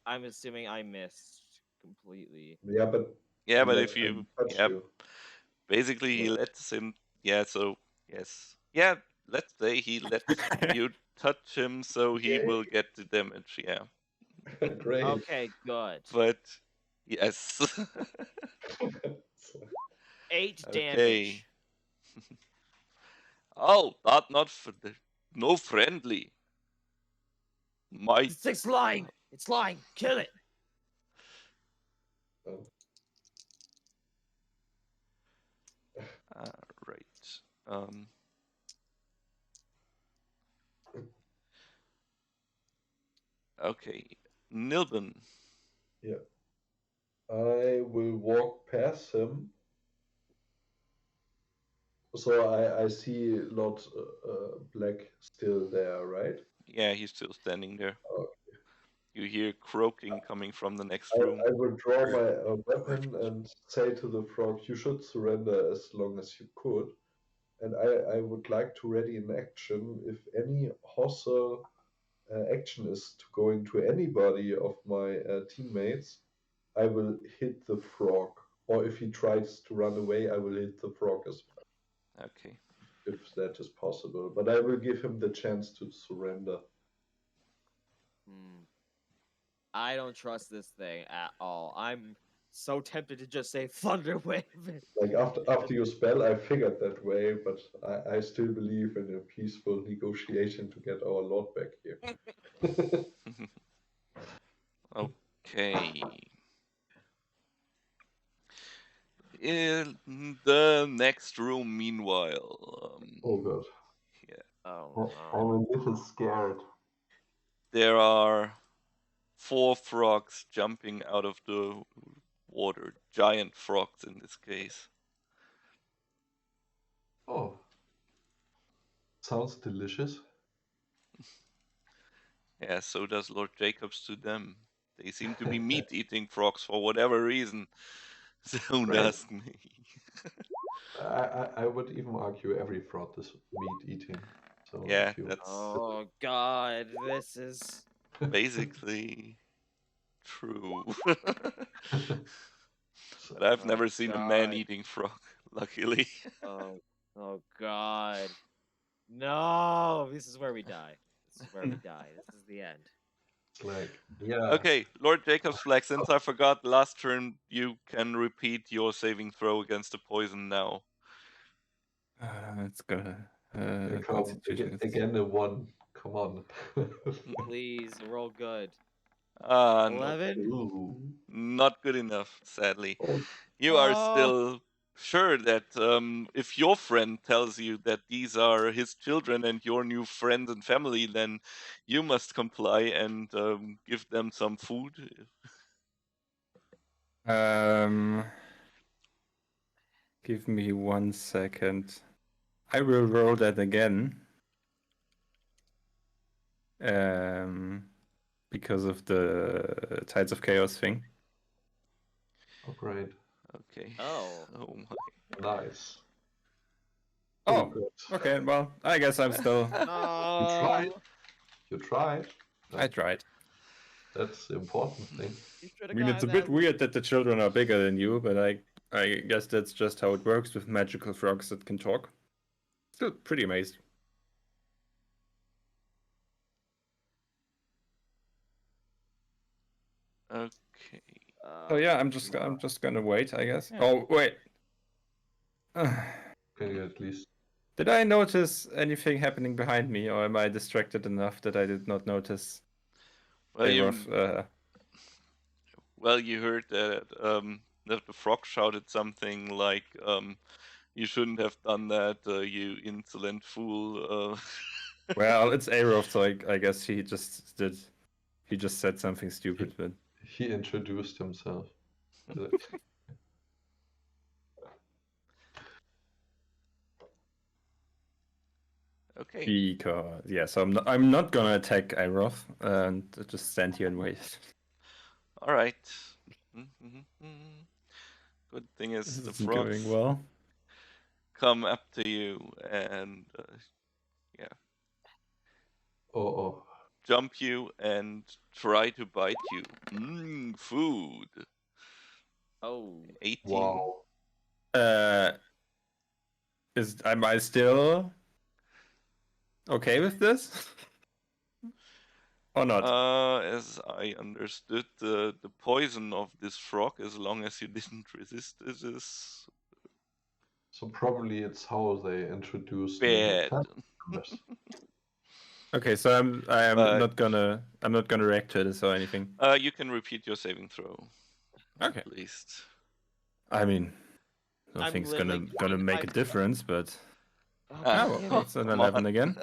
I'm assuming I missed completely. Yeah, but Yeah, but let if you, him touch yeah, you. basically he Yeah. lets him. Yeah, so yes, yeah. Let's say he lets you touch him, so he Okay. will get the damage. Yeah, Great. Okay, good. but yes. 8 Okay. damage. Oh, that not for the no friendly. My It's lying. It's lying. Kill it. Oh, right. Um. Okay, Nilben. yeah. I will walk past him. So I see Lord Black still there, right? Yeah, he's still standing there. You hear croaking coming from the next I room. will draw my weapon and say to the frog, "You should surrender as long as you could." And I would like to ready an action if any hostile action is to go into anybody of my teammates. I will hit the frog, or if he tries to run away, I will hit the frog as well, Okay. if that is possible. But I will give him the chance to surrender. I don't trust this thing at all. I'm so tempted to just say Thunder Wave. Like after your spell, I figured that way, but I still believe in a peaceful negotiation to get our lord back here. Okay. In the next room, meanwhile, Oh god, Oh I'm no. a little scared. there are 4 frogs jumping out of the water. Giant frogs in this case. Oh, sounds delicious. Yeah, so does Lord Jacobs to them. They seem to be meat-eating frogs for whatever reason. Don't Right. ask me. I would even argue every frog is meat eating. So Yeah, if you that's Oh god, this is. basically true. So- But I've Oh never seen a god. man-eating frog, luckily. Oh god. No, this is where we die. This is where we die. This is the end. it's like, yeah. Okay, Lord Jacob's Flag, since I forgot last turn, you can repeat your saving throw against the poison now. It's gonna. Come Constitution. again a 1. Come on. Please roll good. No, 11. Ooh. not good enough, sadly. Oh, You are Oh. still sure that if your friend tells you that these are his children and your new friends and family, then you must comply and give them some food. Give me 1 second. I will roll that again. Because of the Tides of Chaos thing. oh, great. Okay. Oh. Oh my. Nice. Oh, good. okay. Well, I guess I'm still. You tried. Oh. You tried. I tried. That's the important thing. You should I have mean, it's a gotten bit that. weird that the children are bigger than you, but I guess that's just how it works with magical frogs that can talk. Still pretty amazed. Okay. Oh yeah, I'm just gonna wait, I guess. Yeah. Oh wait. Can you at least? Did I notice anything happening behind me, or am I distracted enough that I did not notice? Well, Airoth, you heard that that the frog shouted something like, "You shouldn't have done that, you insolent fool." Well, it's Airoth, so I guess he just did. He just said something stupid, but He introduced himself. Okay. because yeah, so I'm not gonna attack Airoth and just stand here and wait. All right. Good thing is This the isn't frogs going well. come up to you and Oh. jump you and try to bite you. Food. Oh. 18. Wow. Am I still okay with this? Or not? As I understood, the poison of this frog, as long as you didn't resist it, is So probably it's how they introduce bad. members. Okay, so I'm But- not gonna react to this or anything. You can repeat your saving throw. Okay. At least. I mean, I'm nothing's literally gonna trying make a to- difference, but Oh, well, damn it. it's an Come 11 on. again.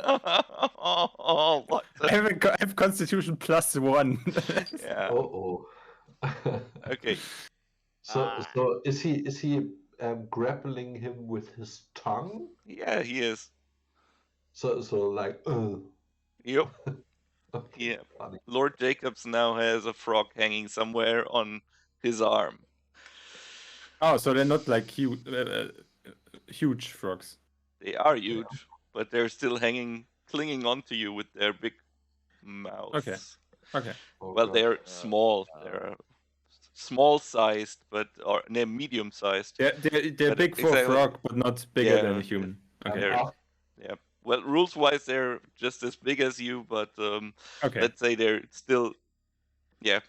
Oh, what? I have Constitution +1. Yeah. Oh. Okay. So is he grappling him with his tongue? Yeah, he is. So like Yep. Okay, Yeah. funny. Lord Jacobs now has a frog hanging somewhere on his arm. Oh, so they're not like huge frogs. They are huge, but they're still clinging onto you with their big Okay. mouths. Okay. Oh Well, god. they're small. They're small-sized, or they're medium-sized. They're But big for a exactly, frog, but not bigger than a yeah, human. And Okay. they're yeah. Well, rules-wise, they're just as big as you, but Okay. let's say they're still, yeah.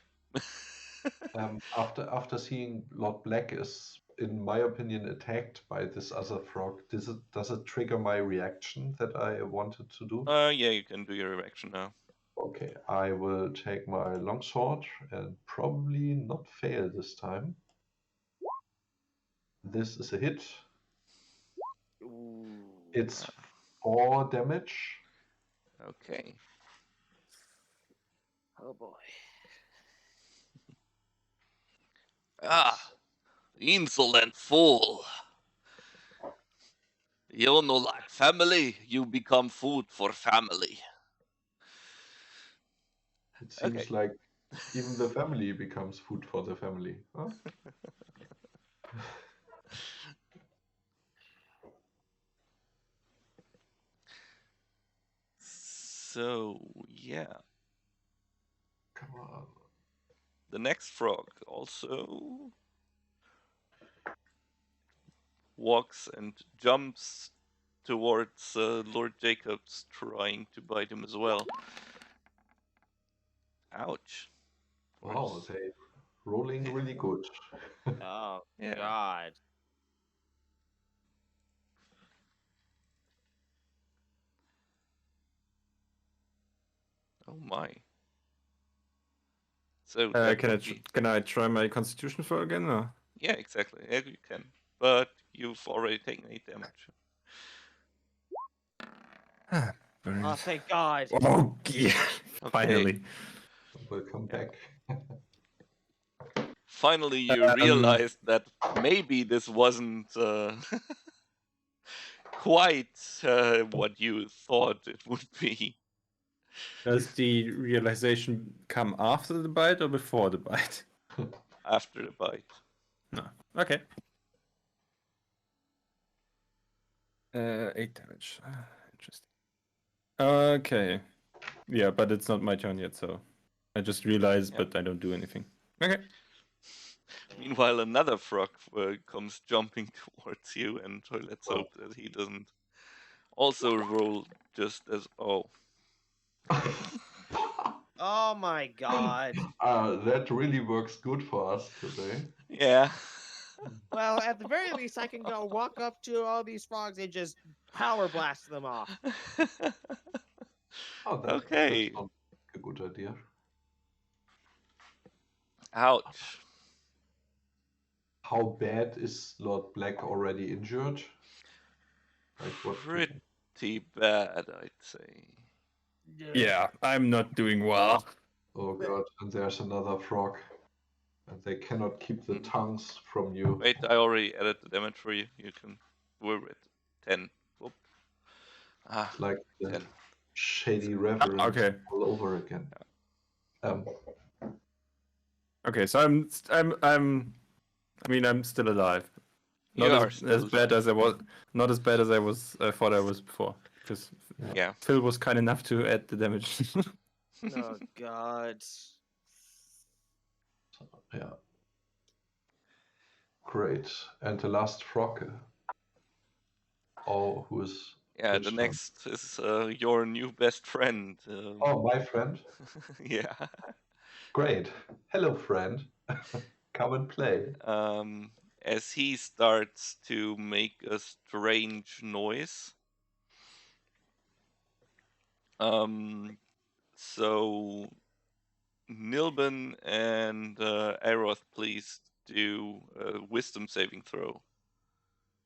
after seeing Lord Black is, in my opinion, attacked by this other frog, does it trigger my reaction that I wanted to do? Yeah, you can do your reaction now. Okay, I will take my longsword and probably not fail this time. This is a hit. Ooh. It's 4 damage. Okay. Oh boy. Ah, insolent fool! You no like family, you become food for family. It seems Okay. like even the family becomes food for the family. Huh? So, yeah. Come on. The next frog also walks and jumps towards Lord Jacobs, trying to bite him as well. Ouch. Wow, they rolling really good. Oh Yeah. god. Oh my. So that would be... Can I try my Constitution for again? Or? Yeah, exactly. Yeah, you can. But you've already taken 8 damage. Oh, thank God. Oh, yeah. Okay. Finally. Welcome Yeah. back. Finally, you realized that maybe this wasn't quite what you thought it would be. Does the realization come after the bite or before the bite? After the bite. No. Okay. 8 damage. Interesting. Okay. Yeah, but it's not my turn yet, so I just realized, Yeah. but I don't do anything. Okay. Meanwhile, another frog comes jumping towards you, and let's Oh. hope that he doesn't also roll just as... Oh. Oh my God. That really works good for us today. Yeah. Well, at the very least, I can go walk up to all these frogs and just power blast them off. Oh, that Okay. sounds like a good idea. Ouch. How bad is Lord Black already injured? Like what? Pretty bad, I'd say. Yeah, I'm not doing well. Oh god, and there's another frog. And they cannot keep the Mm. tongues from you. Wait, I already added the damage for you. You can... We're at 10. Whoop. Ah, It's like the 10. shady reverend Okay. all over again. Okay, so I'm still alive. You Not are as still bad as I was. Not as bad as I thought I was before. Because Yeah. Phil was kind enough to add the damage. Oh God. Yeah. Great. And the last frog. Oh, who's... Yeah, which the one? next is your new best friend. Oh, my friend. Yeah. Great. Hello, friend. Come and play. As he starts to make a strange noise. So Nilben and Airoth, please do a wisdom saving throw.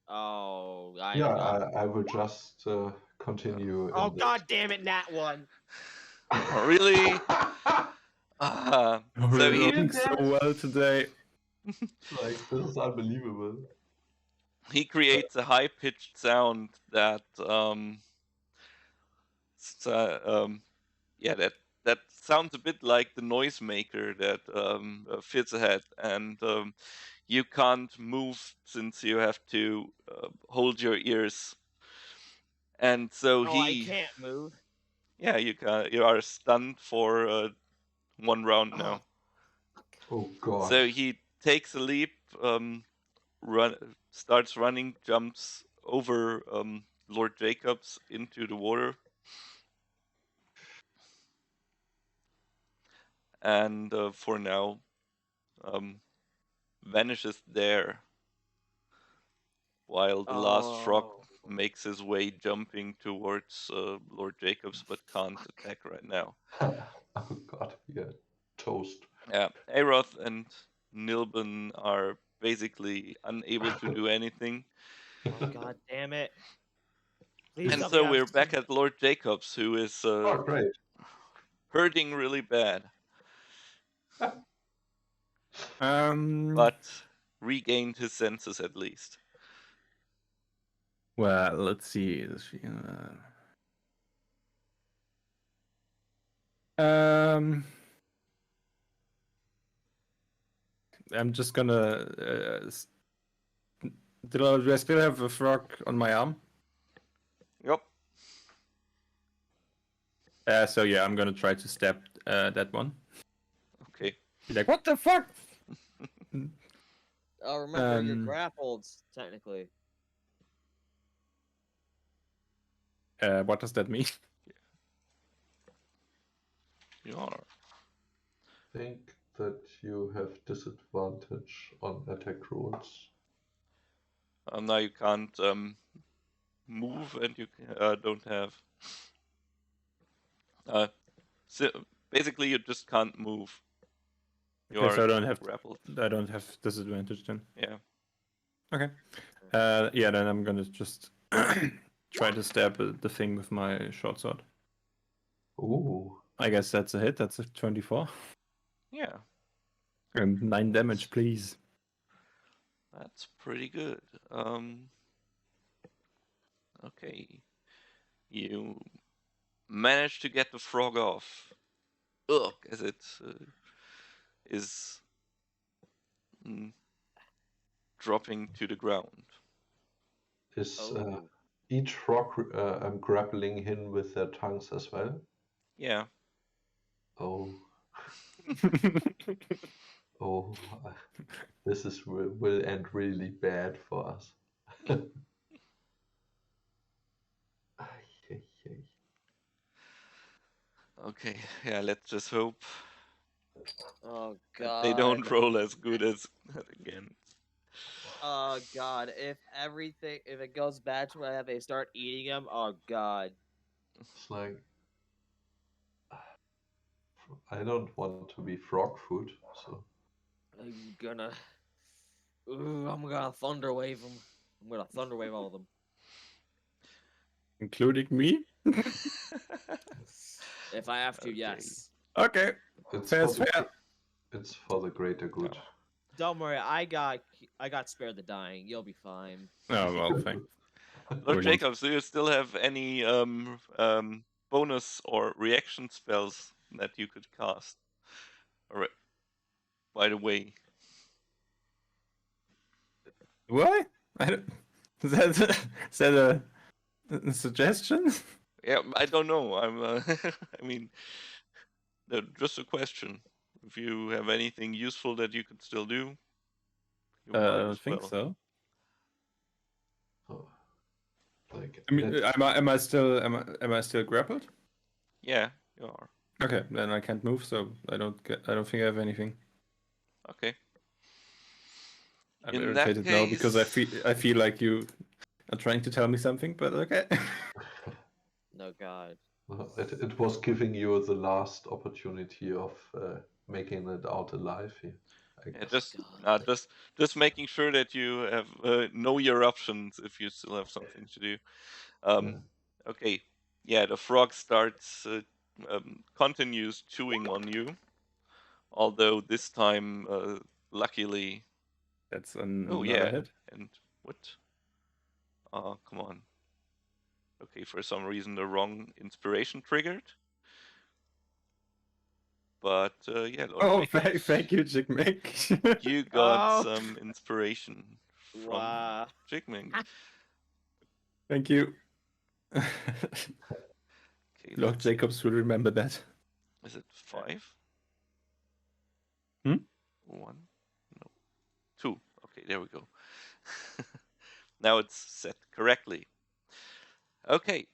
Oh, I will just continue. Oh in God damn it, Nat one. Oh, really? So We're he, doing so well today. Like, this is unbelievable. he creates a high-pitched sound that yeah, that that sounds a bit like the noisemaker that Fitz had, and you can't move since you have to hold your ears. And so Oh, I he, can't move. yeah, you are stunned for 1 round Oh, now. Oh God. So he takes a leap, starts running, jumps over Lord Jacobs into the water, and for now vanishes there, while the last frog oh. makes his way jumping towards Lord Jacobs, but can't attack right now. Oh God, we are toast. Yeah, Airoth and Nilben are basically unable to do anything. Oh, God damn it. Please And tell me I so have we're back some... at Lord Jacobs, who is Oh, great. hurting really bad, Um. but regained his senses at least. Well, let's see. Um. I'm just gonna. Do I still have a frog on my arm? Yep. So yeah, I'm gonna try to stab that one. Okay. Be like, what the fuck? Oh, remember, you're grappled, technically. What does that mean? You are. I think that you have disadvantage on attack rolls. Now you can't move, and you don't have. So basically, you just can't move. You Okay, are so grappled. I don't have disadvantage then. Yeah. Okay. Yeah, then I'm gonna just try to stab the thing with my short sword. Ooh. I guess that's a hit. That's a 24. Yeah. And 9 damage, please. That's pretty good. Okay. You manage to get the frog off. Ugh, as it is mm, dropping to the ground. Is Oh. each frog grappling him with their tongues as well? Yeah. Oh, oh, this is will end really bad for us. Ay, ay, ay. Okay. Yeah. Let's just hope Oh, that they God. don't roll as good as again. Oh, God. If it goes back to where they start eating them, oh, God. It's like I don't want to be frog food, so I'm gonna thunderwave them. I'm gonna thunderwave all of them. Including me? If I have to, Okay. yes. Okay. it's Fair's for fair. it's for the greater good. Yeah. Don't worry, I got spared the dying. You'll be fine. Oh, well, thanks. Lord Brilliant. Jacobs, do you still have any bonus or reaction spells that you could cast? Or by the way, What? I don't... Is that a suggestion? yeah, I don't know. I'm. I mean, just a question. If you have anything useful that you could still do, you I might don't as think well. so. Oh, like I mean, let's- am I still grappled? Yeah, you are. Okay, then I can't move, so I don't think I have anything. Okay. I'm In that irritated now because I case, feel like you are trying to tell me something, but okay. No, God. it was giving you the last opportunity of making it out alive here. I yeah, guess. God. just making sure that you have know your options if you still have something to do. Yeah. Okay. Yeah, the frog starts continues chewing on you, although this time, luckily. That's Oh another yeah, hit. and what? Oh, come on. Okay, for some reason the wrong inspiration triggered. but yeah, Lord Oh, Jacob, thank you, Chick Mick. you got Oh. some inspiration from Wow. Jigming. Thank you. Okay, Lord Jacobs will remember that. is it 5? Hmm? 1? No. 2. Okay, there we go. Now it's set correctly. Okay.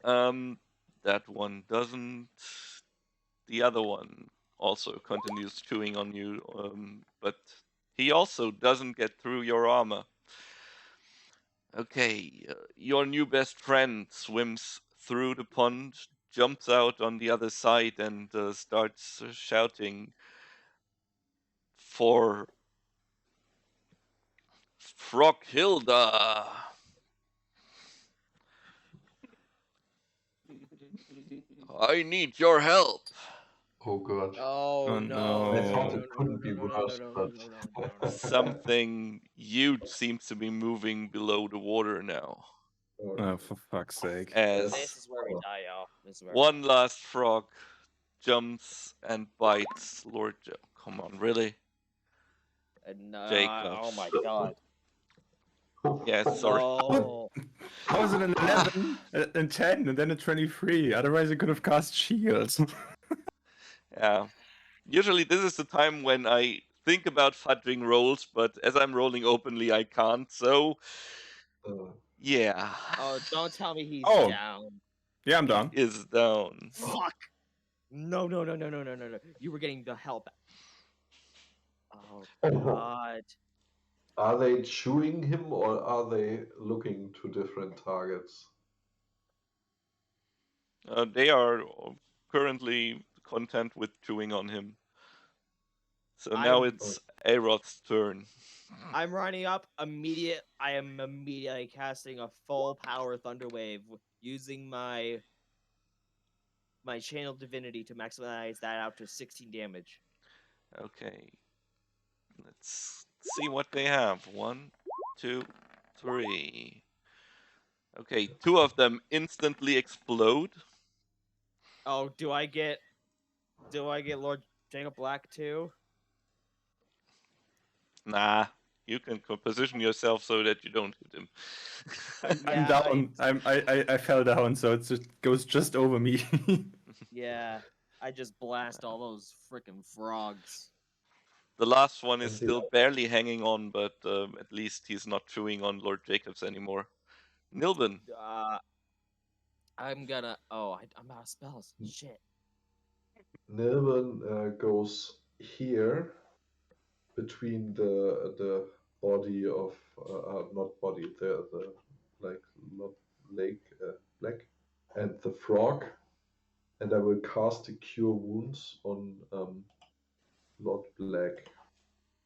That one doesn't. The other one also continues chewing on you, but he also doesn't get through your armor. Okay, your new best friend swims through the pond, jumps out on the other side, and starts shouting for Froghilda. I need your help. Oh god. Oh Oh, no! I no. thought No! it No! couldn't No! be No! No! worse, No! but No! No! No! No! Something huge seems to be moving below the water now. Oh, for fuck's sake. As This is where we die, y'all. This is where one last frog jumps and bites Lord Come on, really? Jacobs. Oh my god. Yeah, sorry. No. How was it an 11 and 10 and then a 23? Otherwise, I could have cast shields. Yeah. Usually this is the time when I think about fudging rolls, but as I'm rolling openly, I can't. So, yeah. Oh, don't tell me he's Oh. down. Yeah, I'm He done. is down. Fuck. No! No! No! No! No! No! No! No! You were getting the help. Oh god. Are they chewing him or are they looking to different targets? They are currently content with chewing on him. So now I'm- it's Airoth's turn. I'm running up immediate. I am immediately casting a full power thunder wave using my channel divinity to maximize that out to 16 damage. Okay. Let's see what they have. 1, 2, 3. Okay, 2 of them instantly explode. Oh, do I get Lord Jacob Black too? Nah, you can position yourself so that you don't hit him. I'm down. I fell down, so it just goes just over me. Yeah, I just blast all those freaking frogs. The last one is And the still barely hanging on, but at least he's not chewing on Lord Jacobs anymore. Nilben. I'm gonna. Oh, I'm out of spells. Shit. Nilben goes here between the body of not body the like not lake black and the frog, and I will cast a cure wounds on Lord Black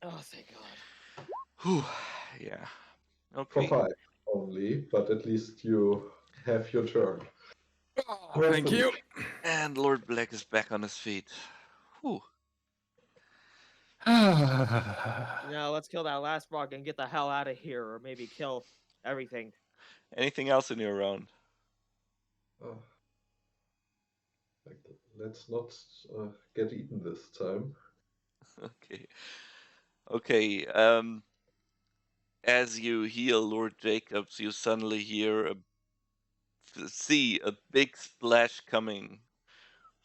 Oh, thank God. Whew. Yeah. for Okay. 5 only, but at least you have your turn. Thank you. And Lord Black is back on his feet. Whew. Now let's kill that last frog and get the hell out of here, or maybe kill everything. Anything else in your round? Uh, like, let's not get eaten this time. Okay. Okay. As you heal Lord Jacobs, you suddenly see a big splash coming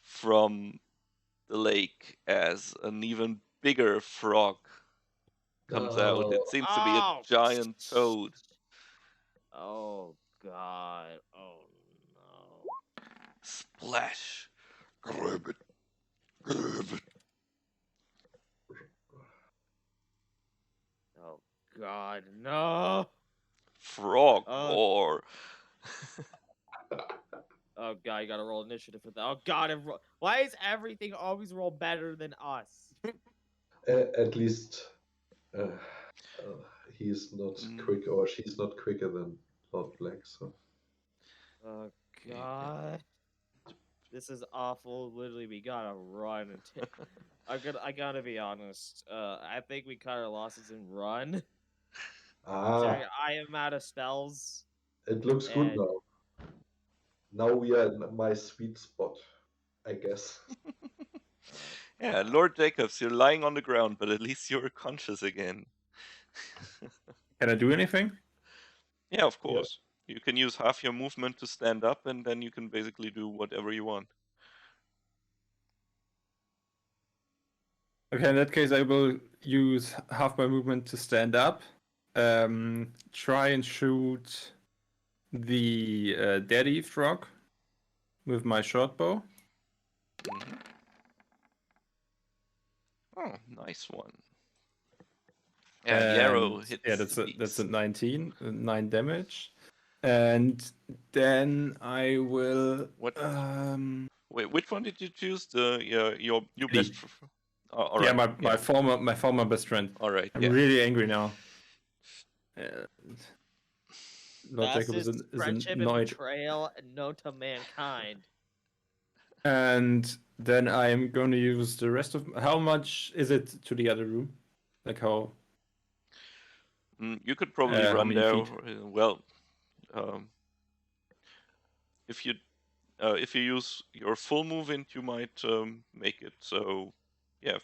from the lake as an even bigger frog comes out. It seems to be a Oh, giant toad. Oh God. Oh no. Splash. Grab it. Grab it. Oh God. No. Frog Oh. roar. Oh God, you gotta roll initiative for that. Oh God, why is everything always roll better than us? At least uh, he's not Mm. quick, or she's not quicker than Lord Black. So Oh God. This is awful. Literally, we gotta run. I gotta be honest. I think we cut our losses and run. Considering I am out of spells. it looks good And- now. Now we are in my sweet spot. I guess. Yeah, Lord Jacobs, you're lying on the ground, but at least you're conscious again. Can I do anything? Yeah, of Yeah. course. You can use half your movement to stand up, and then you can basically do whatever you want. Okay, in that case, I will use half my movement to stand up. Try and shoot the daddy frog with my short bow. Mhm. Oh, nice one. Yeah, the arrow And hits yeah, that's a beaks. 19, 9 damage. And then I will What? Wait, which one did you choose? Your Daddy. best. Oh, all Yeah, right. my former best friend. All right. I'm Yeah. really angry now. And Lord Jacob is, Fastest is friendship is annoyed. betrayal known to mankind. And then I am going to use the rest of. How much is it to the other room? Like how? You could probably How run many there. feet? Well, um, if you use your full movement, you might make it. So, yeah,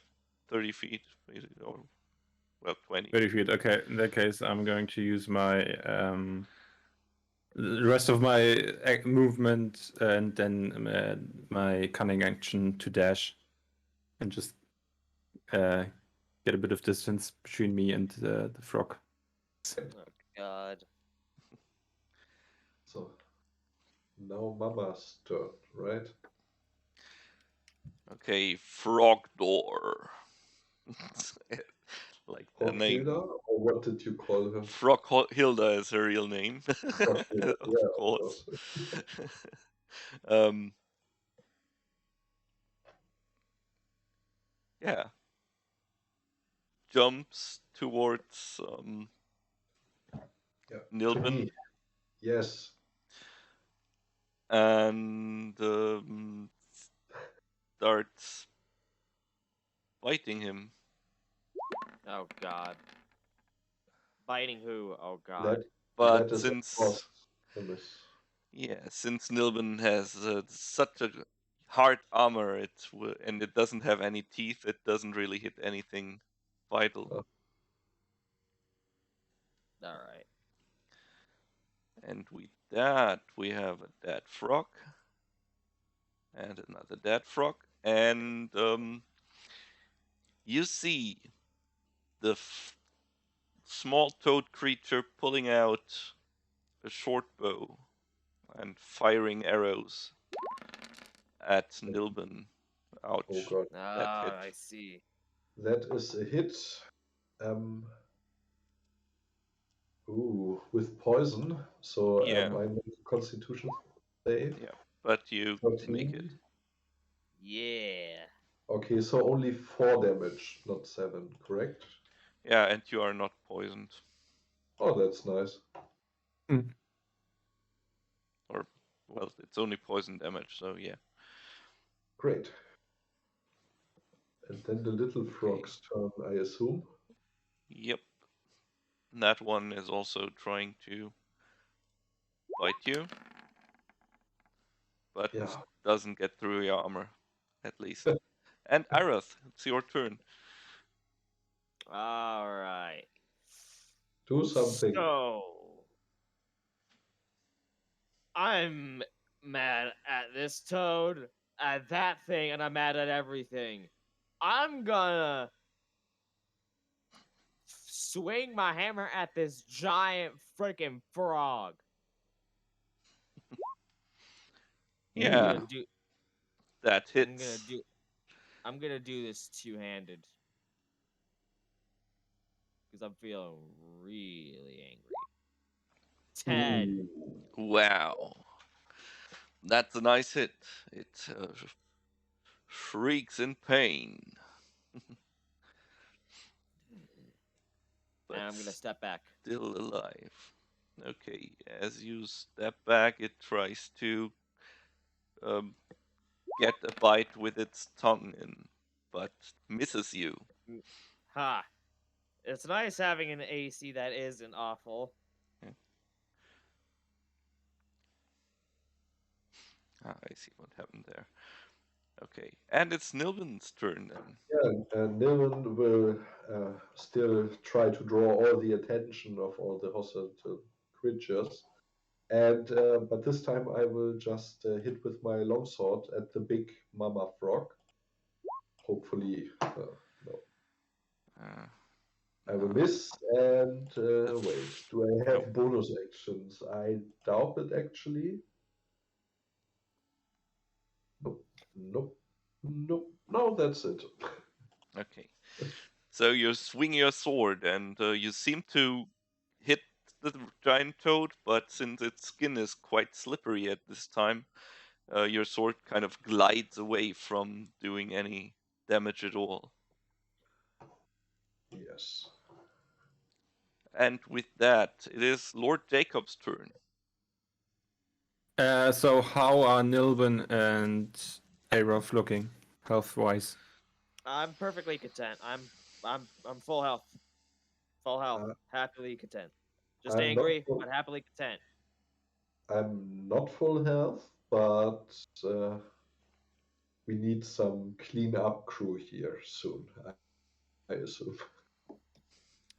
30 feet, basically, or well, 20. 30 feet. Okay, in that case, I'm going to use my the rest of my movement and then my cunning action to dash, and just get a bit of distance between me and the frog. Oh God. So now Mama's turn, right? Okay, frog door. Like the name. Hilda, or what did you call her? Hilda is her real name, Hilda. of Yeah, of course. course. um, yeah, jumps towards Yeah. To Nilben me. Yes. and starts biting him. Oh God. Biting who? Oh That God. But that is of course a miss. since Nilben has such a hard armor, and it doesn't have any teeth, it doesn't really hit anything vital. Oh. All right. And with that, we have a dead frog and another dead frog, and you see the small toad creature pulling out a short bow and firing arrows at Nilben. Oh Ouch. god. That hit. I see. That is a hit. Um with poison. So Yeah, I make a constitution save. yeah, but you make it. 13. Yeah. Okay, so only 4 damage, not 7, correct? Yeah, and you are not poisoned. Oh, that's nice. Or, well, it's only poison damage, so yeah. Great. And then the little Okay. frog's turn, I assume. Yep. That one is also trying to bite you, but Yeah. doesn't get through your armor, at least. And Airoth, it's your turn. All right. Do something. So I'm mad at this toad, at that thing, and I'm mad at everything. I'm gonna swing my hammer at this giant freaking frog. Yeah, that I'm gonna hits. do. I'm gonna do this two-handed because I'm feeling really angry. 10. Ooh. Wow. That's a nice hit. It shrieks in pain. But And I'm gonna step back. still alive. Okay, as you step back, it tries to um, get a bite with its tongue in, but misses you. Ha! It's nice having an AC that isn't awful. Yeah. Ah, I see what happened there. Okay, and it's Nilben's turn then. Yeah, and Nilben will still try to draw all the attention of all the hostile creatures. And but this time I will just hit with my longsword at the big mama frog. Hopefully, no. Uh, I will no. miss. And wait, do I have Nope. bonus actions? I doubt it actually. Nope, nope, nope. No, that's it. Okay. So you swing your sword, and you seem to hit the giant toad, but since its skin is quite slippery at this time, your sword kind of glides away from doing any damage at all. Yes. And with that, it is Lord Jacob's turn. So how are Nilben and Airoth looking, health-wise? I'm perfectly content. I'm full health. Full health. Uh, Happily content. Just I'm not. angry, but happily content. I'm not full health, but we need some clean up crew here soon. I assume.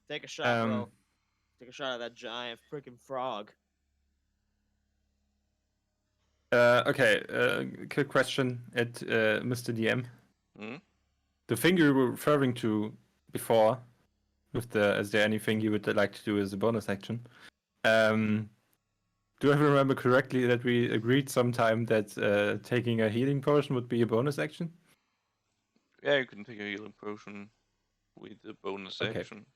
Take a shot, Um, bro. Take a shot at that giant freaking frog. Okay, quick question at Mr. DM. Hmm? The thing you were referring to before, with the is there anything you would like to do as a bonus action? Do I remember correctly that we agreed sometime that taking a healing potion would be a bonus action? Yeah, you can take a healing potion with a bonus Okay. action.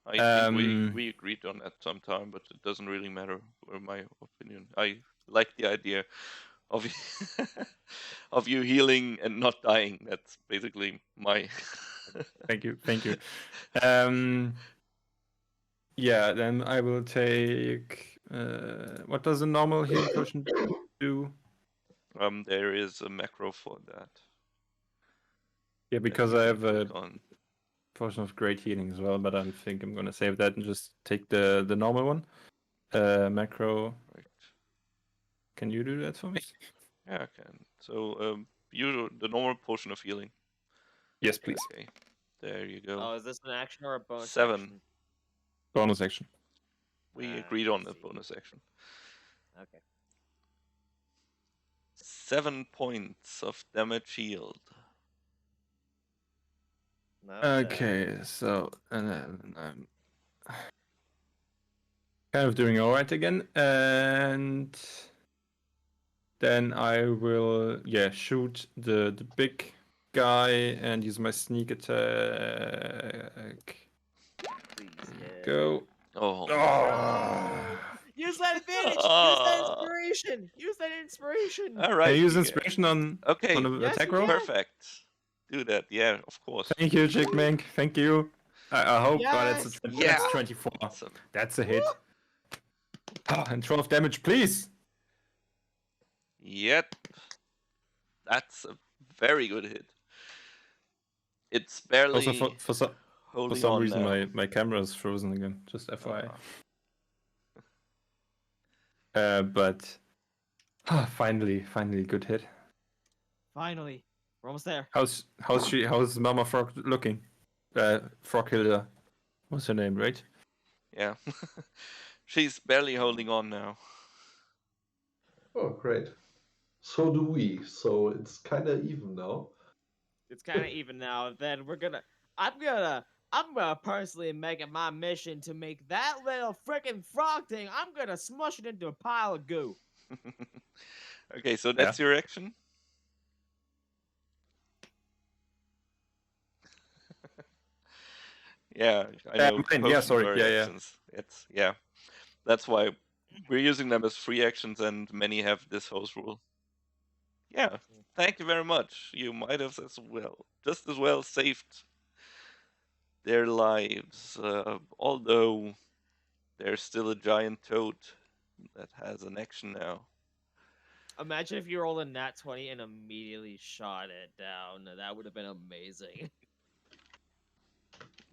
I think Um, we agreed on that sometime, but it doesn't really matter, in my opinion. I like the idea of of you healing and not dying. That's basically my. Thank you. Yeah, then I will take. What does a normal healing potion do? There is a macro for that. Yeah, that because you I can have a click on. potion of great healing as well, but I think I'm gonna save that and just take the normal one. Macro. Right. Can you do that for me? Yeah, I can. So the normal potion of healing. Yes, please. Okay, there you go. Oh, is this an action or a bonus 7. action? Bonus action. We agreed on the see. bonus action. Okay. 7 points of damage healed. Not Okay, so and then I'm kind of doing all right again, and then I will shoot the big guy and use my sneak attack. Please hit. Go. Oh. Use that advantage! Use that Ah. inspiration! Use that inspiration! All Can right. I use you inspiration on Okay. the Yes, attack you roll? can. Perfect. Do that. Yeah, of course. Thank you, Chickmink. Thank you. I hope. Oh, Yes! Yeah. that's 24. Awesome. That's a hit. And 12 damage, please. Yep. That's a very good hit. It's barely Also, for holding some on reason, now. my camera is frozen again. Just FYI. But finally, good hit. Finally. We're almost there. How's Mama Frog looking? Froghilda. What's her name, right? Yeah. She's barely holding on now. Oh, great. So do we. So it's kind of even now. It's kind of even now. Then I'm gonna personally make it my mission to make that little freaking frog thing. I'm gonna smush it into a pile of goo. Okay, so that's your action? Yeah, I know. Yeah, sorry. Are actions. It's That's why we're using them as free actions, and many have this host rule. Yeah, thank you very much. You might have just as well saved their lives, although there's still a giant toad that has an action now. Imagine if you rolled a nat 20 and immediately shot it down. That would have been amazing.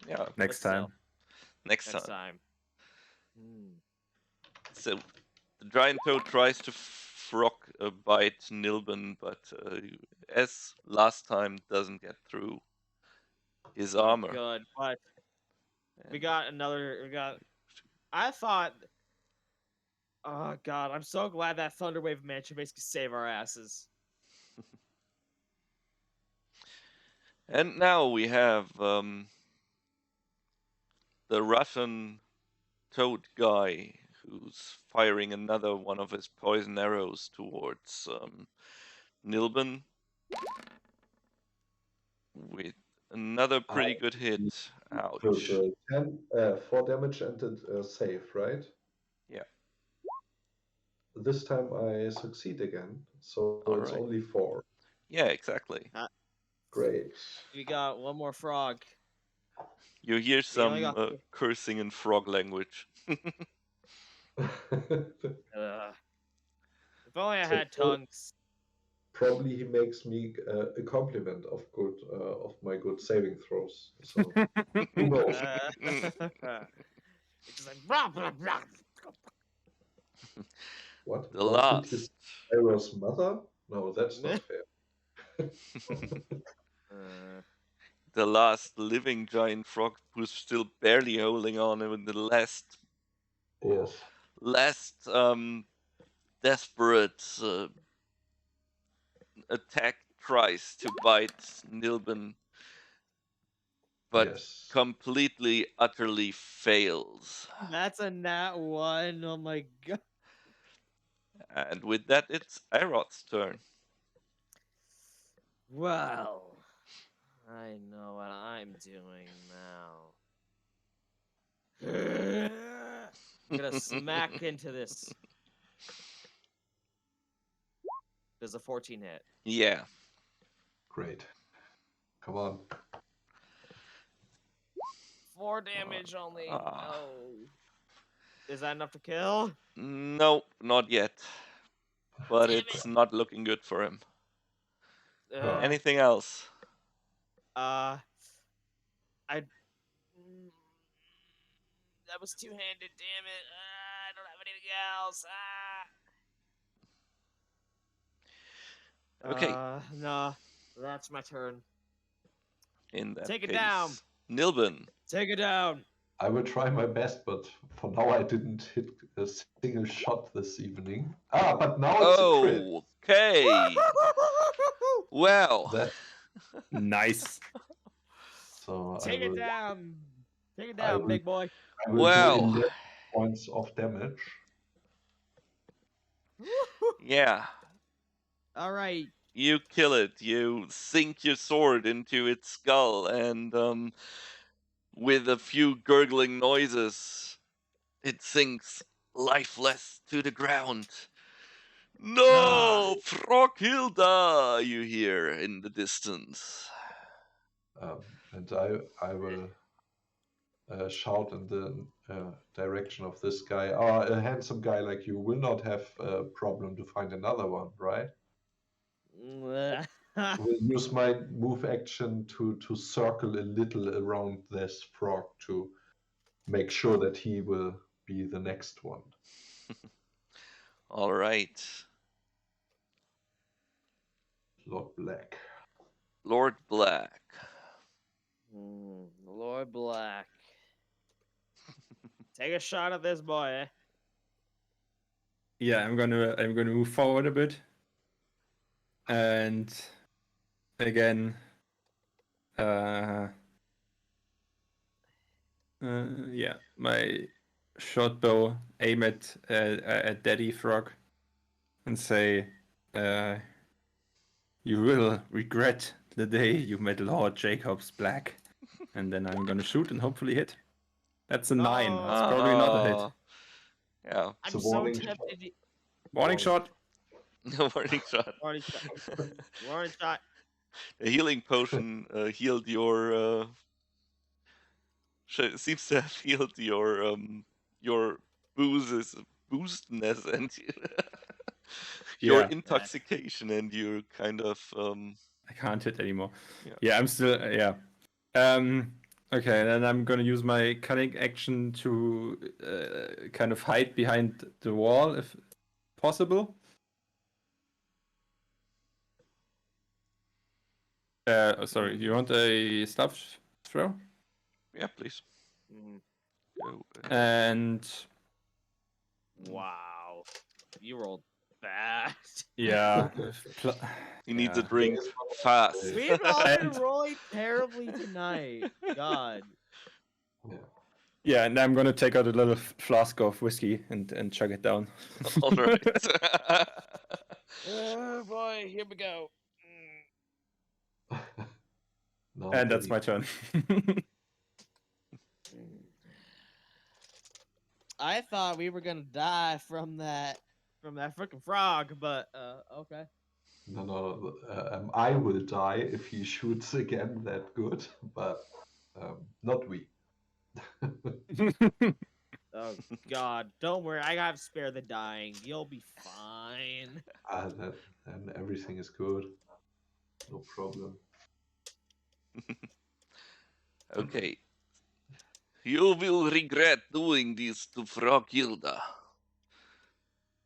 Yeah, Next time. Next time. So the giant toad tries to frog bite Nilben, but as last time, doesn't get through his armor. Good, but we And got another. I thought. Oh god, I'm so glad that Thunderwave Mansion basically save our asses. And now we have the Russian toad guy who's firing another one of his poison arrows towards Nilben with another pretty good hit. Ouch. The 4 damage and the save, right? Yeah. This time I succeed again, so it's Alright. only 4. Yeah, exactly. Great. We got one more frog. You hear We only some got cursing in frog language. If only I So had tongues. Probably he makes me a compliment of my good saving throws. So who knows? It's just like blah, blah, blah. What? The One hit last. his Airoth's mother? No, that's not fair. The last living giant frog who's still barely holding on, and the Yes. last desperate attack tries to bite Nilben, but Yes. completely, utterly fails. That's a nat 1. Oh my god. And with that, it's Airoth's turn. Well, I know what I'm doing now. I'm gonna smack into this. Does a 14 hit? Yeah. Great. Come on. 4 damage only. ah. No. Is that enough to kill? No, not yet. But Damn it's not looking good for him. Uh, Anything else? I. That was two-handed. Damn it! I don't have anything else. Okay. No, that's my turn. In that Take it case, down. Nilben. Take it down. I will try my best, but for now I didn't hit a single shot this evening. But now it's a crit. Okay. Well. That, Nice. so Take I it will, down. Take it I down, will- big boy. I will do Well. 11 points of damage. Yeah. All right. You kill it. You sink your sword into its skull, and with a few gurgling noises, it sinks lifeless to the ground. No, Froghilda, you hear in the distance. And I will shout in the direction of this guy. A handsome guy like you will not have a problem to find another one, right? I will use my move action to circle a little around this frog to make sure that he will be the next one. All right. Lord Black. Lord Black. Lord Black. Take a shot at this boy, eh? Yeah, I'm gonna move forward a bit, and again, yeah, my short bow aim at Daddy Frog, and say, "You will regret the day you met Lord Jacobs Black," and then I'm gonna shoot and hopefully hit. That's a 9. That's probably not a hit. Yeah. It's I'm a so warning tempted. Warning shot. Warning shot. Warning shot. Warning shot. The healing potion healed your. Seems to have healed your boostness and your Yeah. intoxication, and you kind of I can't hit anymore. Yeah. Yeah, I'm still okay, then I'm gonna use my cunning action to kind of hide behind the wall if possible. Sorry, you want a staff throw? Yeah, please. Mm, Go ahead. And wow. You rolled bad. yeah, He needs a yeah. drink fast. We've all been And- rolling terribly tonight. God. Yeah. Yeah, and I'm gonna take out a little flask of whiskey and chug it down. All right. Oh boy, here we go. Now And that's Eddie. my turn. I thought we were gonna die from that freaking frog, but okay. No, I will die if he shoots again that good, but not we. Oh God, don't worry, I have spare the dying. You'll be fine. Then everything is good. No problem. Okay. You will regret doing this to Frogilda,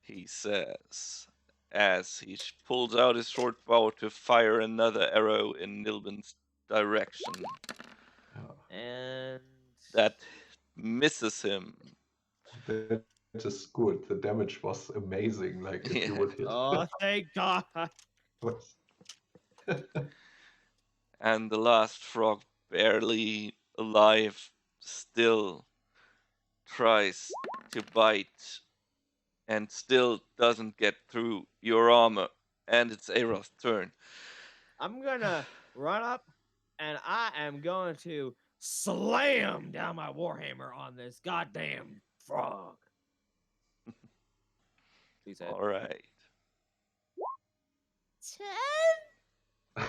he says, as he pulls out his short bow to fire another arrow in Nilben's direction. Yeah. And That misses him. That is good. The damage was amazing. Like if you Yeah. would hit. oh, thank God. And the last frog, barely alive, still tries to bite and still doesn't get through your armor. And it's Airoth's turn. I'm gonna run up and I am going to slam down my warhammer on this goddamn frog. Please hit. All right.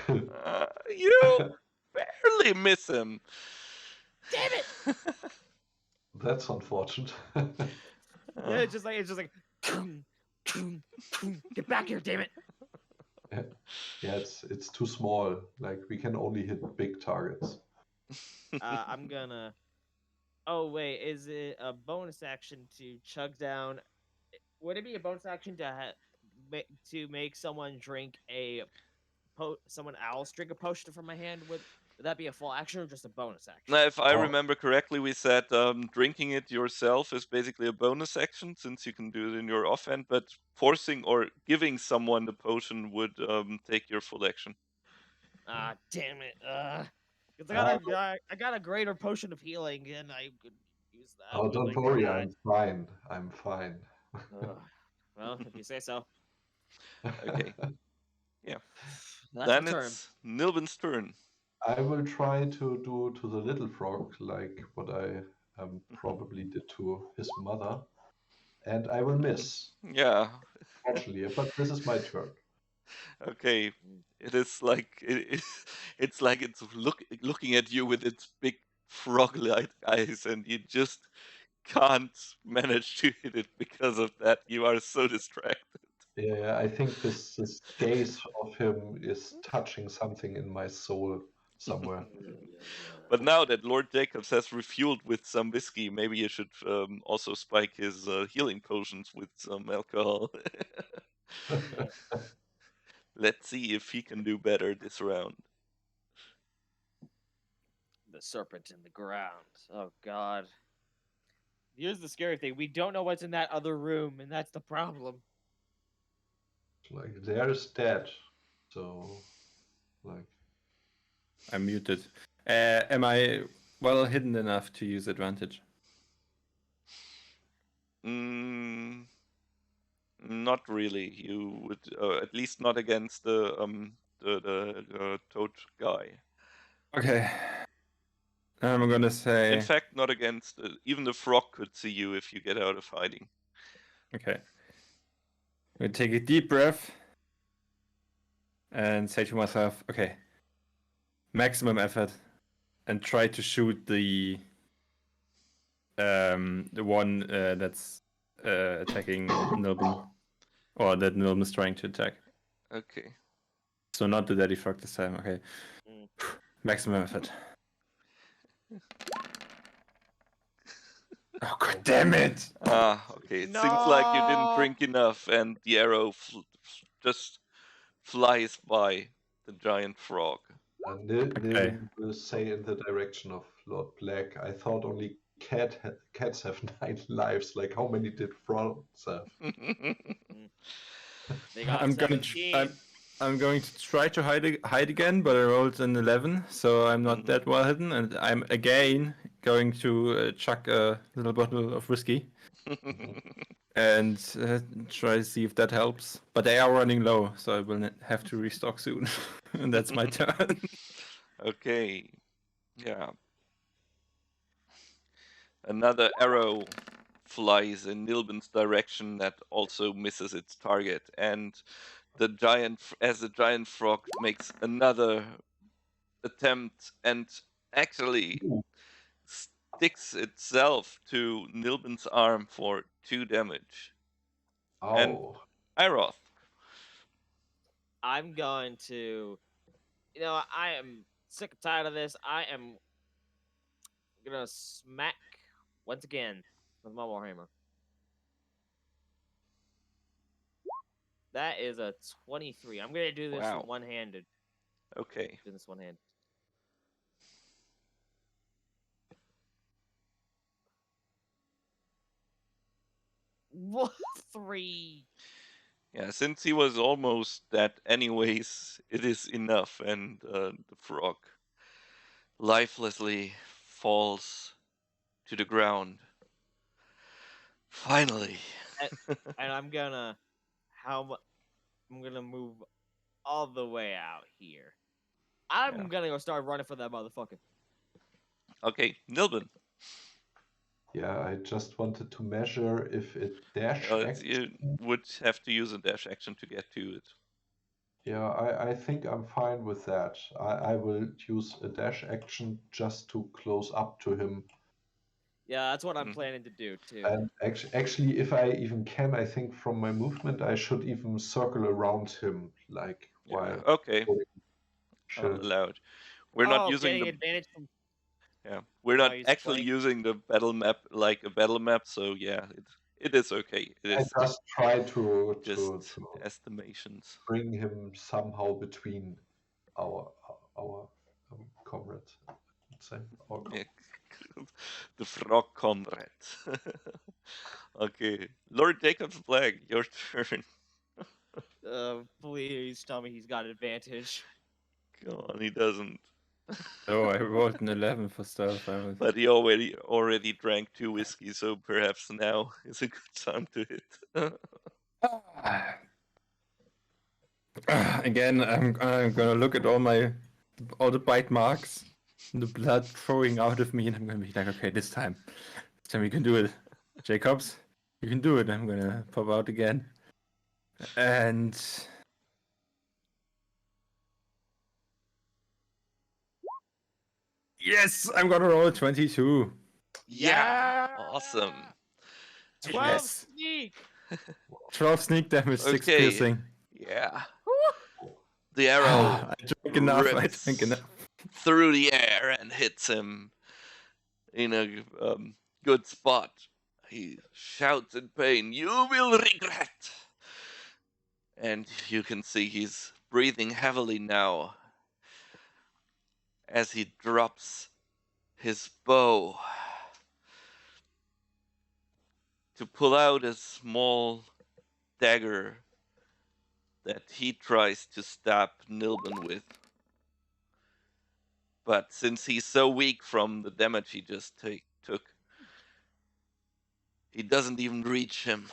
10? You barely miss him. Damn it! That's unfortunate. Yeah, it's just like get back here, damn it! Yeah, it's too small. Like we can only hit big targets. I'm gonna. Oh wait, is it a bonus action to chug down? Would it be a bonus action to make someone drink someone else drink a potion from my hand? Would that be a full action or just a bonus action? Now, if I Oh. remember correctly, we said drinking it yourself is basically a bonus action since you can do it in your offhand, but forcing or giving someone the potion would take your full action. Ah, damn it! 'Cause I got a greater potion of healing, and I could use that. Oh, but, don't like, worry. God. I'm fine. I'm fine. Ugh. Well, if you say so. Okay. That's Then my turn. it's Nilben's turn. I will try to do to the little frog like what I probably did to his mother, and I will miss. Yeah. Fortunately, but this is my turn. Okay. It is like it's like it's looking at you with its big frog-like eyes, and you just can't manage to hit it because of that. You are so distracted. Yeah, I think this gaze of him is touching something in my soul somewhere. But now that Lord Jacobs has refueled with some whiskey, maybe you should also spike his healing potions with some alcohol. Let's see if he can do better this round. The serpent in the ground. Oh God. Here's the scary thing: we don't know what's in that other room, and that's the problem. Like there's dead, so like I'm muted. Am I well hidden enough to use advantage? Not really. You would at least not against the toad guy. Okay. I'm gonna say. In fact, not against. Even the frog could see you if you get out of hiding. Okay. I'm gonna take a deep breath and say to myself, okay, maximum effort, and try to shoot the one that's attacking Nilben, or that Nilben is trying to attack. Okay. So not the daddy frog this time. Okay. Mm. Maximum effort. Oh god damn it! Ah, okay. It seems like you didn't No! drink enough, and the arrow just flies by the giant frog. Nilben will say in the direction of Lord Black. I thought only cats have 9 lives. Like, how many did frogs have? They got I'm gonna 17. I'm going to try to hide again, but I rolled an 11, so I'm not that well hidden, and I'm again going to chuck a little bottle of whiskey and try to see if that helps. But they are running low, so I will have to restock soon, and that's my turn. Okay. Yeah. Another arrow flies in Nilben's direction that also misses its target, and the giant frog makes another attempt and actually Ooh. sticks itself to Nilben's arm for 2 damage. And Oh. Airoth. I'm going to. You know, I am sick and tired of this. I am gonna smack once again with my warhammer. That is a 23. I'm gonna do this Wow. one-handed. Okay. Do this one-handed. What? 3. Yeah, since he was almost dead anyways, it is enough, and the frog lifelessly falls to the ground. Finally. And I'm gonna I'm gonna move all the way out here. I'm Yeah. gonna go start running for that motherfucker. Okay, Nilben. Yeah, I just wanted to measure if it dash You action. would have to use a dash action to get to it. Yeah, I think I'm fine with that. I will use a dash action just to close up to him. Yeah, that's what I'm Mhm. planning to do too. And actually, if I even can, I think from my movement, I should even circle around him, like Yeah, while okay, holding I'll shield. allow it. We're not using getting the advantage from we're while not he's actually playing. using the battle map like a battle map, so yeah, it is okay. It I is just try to just estimations. bring him somehow between our our comrade. Let's say our Yeah. The frog comrade. Okay, Lord Jacob's flag, your turn. Please tell me he's got advantage. Come on, he doesn't. Oh, I rolled an 11 for stealth. But he already drank 2 whiskey, so perhaps now is a good time to hit. Again, I'm gonna look at all the bite marks, and the blood flowing out of me, and I'm gonna be like, okay, this time we can do it. Jacobs, you can do it. I'm gonna pop out again, and yes, I'm gonna roll 22. Yeah, awesome. 12 Yes. sneak. 12 sneak damage, 6 Okay. piercing. Yeah. The arrow I drank enough. I rips drank enough. through the air and hits him in a good spot. He shouts in pain, "You will regret!" And you can see he's breathing heavily now as he drops his bow to pull out a small dagger that he tries to stab Nilben with. But since he's so weak from the damage he just took, he doesn't even reach him.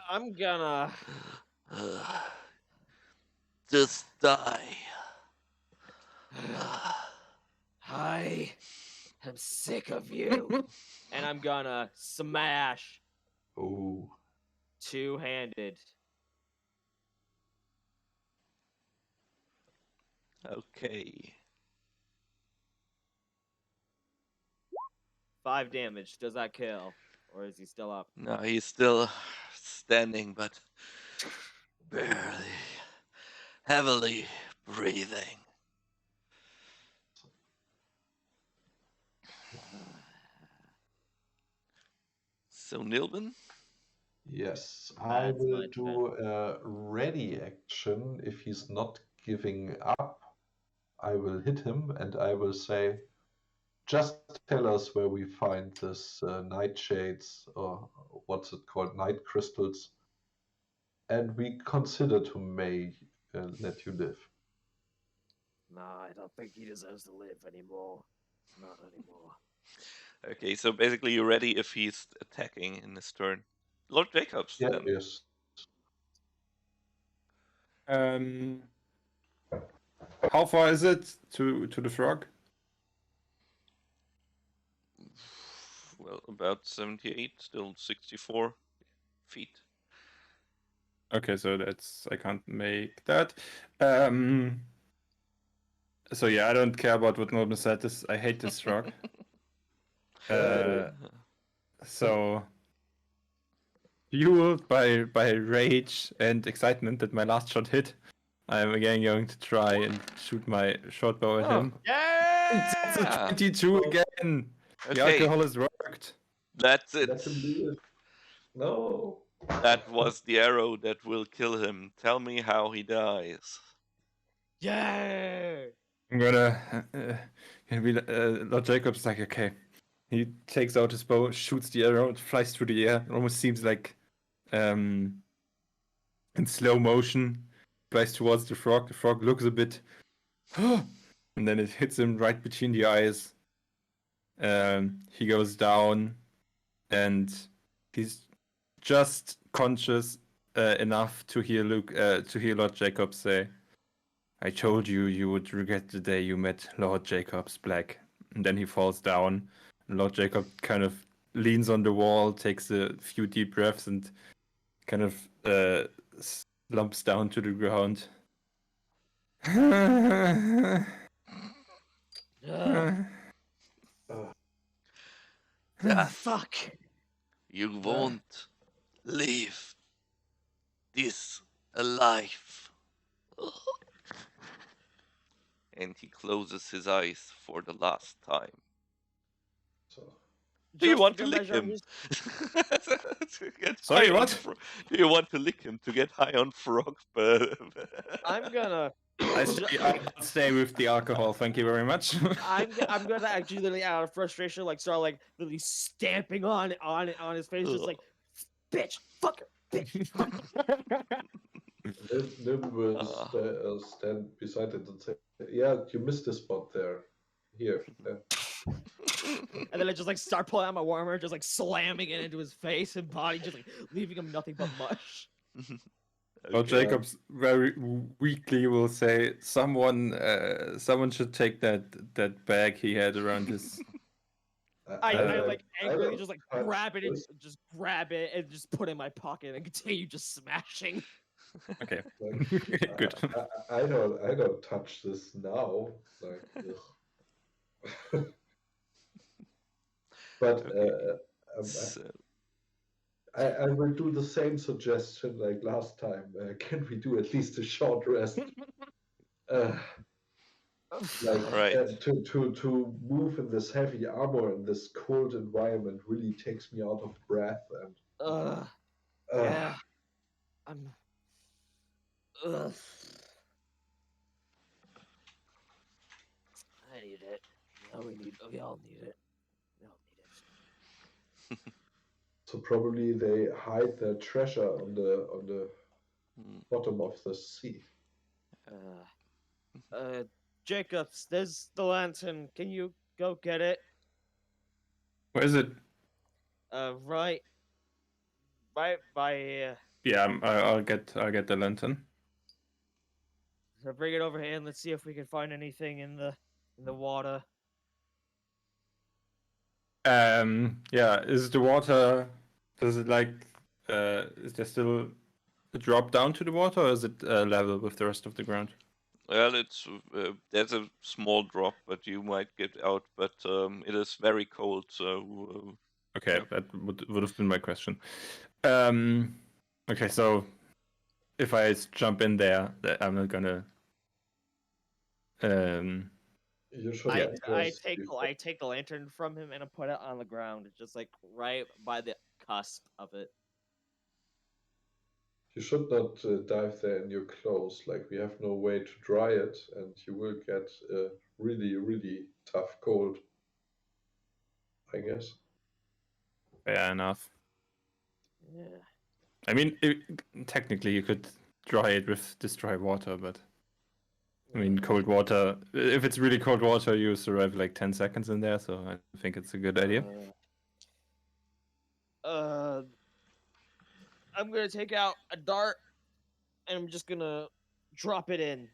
I'm gonna. Just die. I am sick of you. And I'm gonna smash Oh, two-handed. Okay. 5 damage. Does that kill? Or is he still up? No, he's still standing, but barely, heavily breathing. So, Nilben? Yes, I That's will much better. do a ready action. If he's not giving up, I will hit him and I will say, just tell us where we find this nightshades, or what's it called, night crystals, and we consider to may let you live. Nah, I don't think he deserves to live anymore. Not anymore. Okay, so basically you're ready if he's attacking in his turn. Lord Jacobs, Yeah, then. yes. How far is it to the frog? Well, about 78, still 64 feet. Okay, so that's I can't make that. So yeah, I don't care about what Nilben said. I hate this frog. So fueled by rage and excitement that my last shot hit, I'm again going to try and shoot my short bow at him. It's a Yeah! 22 again. The Okay, alcohol has worked. that's it. Let him live. No. That was the arrow that will kill him. Tell me how he dies. Yeah! I'm gonna be Lord Jacob's like, okay. He takes out his bow, shoots the arrow, it flies through the air. It almost seems like in slow motion, flies towards the frog. The frog looks a bit, and then it hits him right between the eyes. He goes down, and he's just conscious enough to hear Lord Jacobs say, "I told you you would regret the day you met Lord Jacobs Black." And then he falls down. And Lord Jacob kind of leans on the wall, takes a few deep breaths, and kind of slumps down to the ground. Ugh, Death, fuck! you won't leave this alive. And he closes his eyes for the last time. So, Do you Just want for to good lick measure, I'm him? just- To get Sorry, high on what? do you want to lick him to get high on frog? I'm gonna. I'll stay with the alcohol, thank you very much. I'm gonna actually literally out of frustration, like start like literally stamping on his face, just Ugh. like, bitch, fucker, bitch. Nim will Ah, stand beside it and say, yeah, you missed a spot there. Here. And then I just like start pulling out my warmer, just like slamming it into his face and body, just like leaving him nothing but mush. Well, okay. Jacobs very weakly will say, someone should take that bag he had around his. I like angrily don't just like touch grab it and this. just grab it and just put it in my pocket and continue just smashing. Okay, Like, good. I don't touch this now. Like, ugh. But Okay. um, So, I will do the same suggestion like last time. Can we do at least a short rest? Uh, like right. to move in this heavy armor in this cold environment really takes me out of breath and Ugh, uh, yeah. I'm. Ugh. I need it. We all need it. We all need it. so probably they hide their treasure on the Mm, bottom of the sea. Jacobs, there's the lantern. Can you go get it? Where is it? Right by. Yeah, I'll get the lantern. So bring it over here and let's see if we can find anything in the water. Yeah, is the water? Does it like? Is there still a drop down to the water, or is it level with the rest of the ground? well, it's there's a small drop, but you might get out. But it is very cold, so Okay, yeah. that would have been my question. Okay, so if I jump in there, I'm not gonna. You should Yeah. I take the lantern from him and I put it on the ground, just like right by the cusp of it. You should not dive there in your clothes. Like, we have no way to dry it, and you will get a really, really tough cold, I guess. Fair enough. Yeah. I mean, technically you could dry it with this dry water, but I mean, cold water. If it's really cold water, you survive like 10 seconds in there, so I think it's a good idea. I'm gonna take out a dart and I'm just gonna drop it in.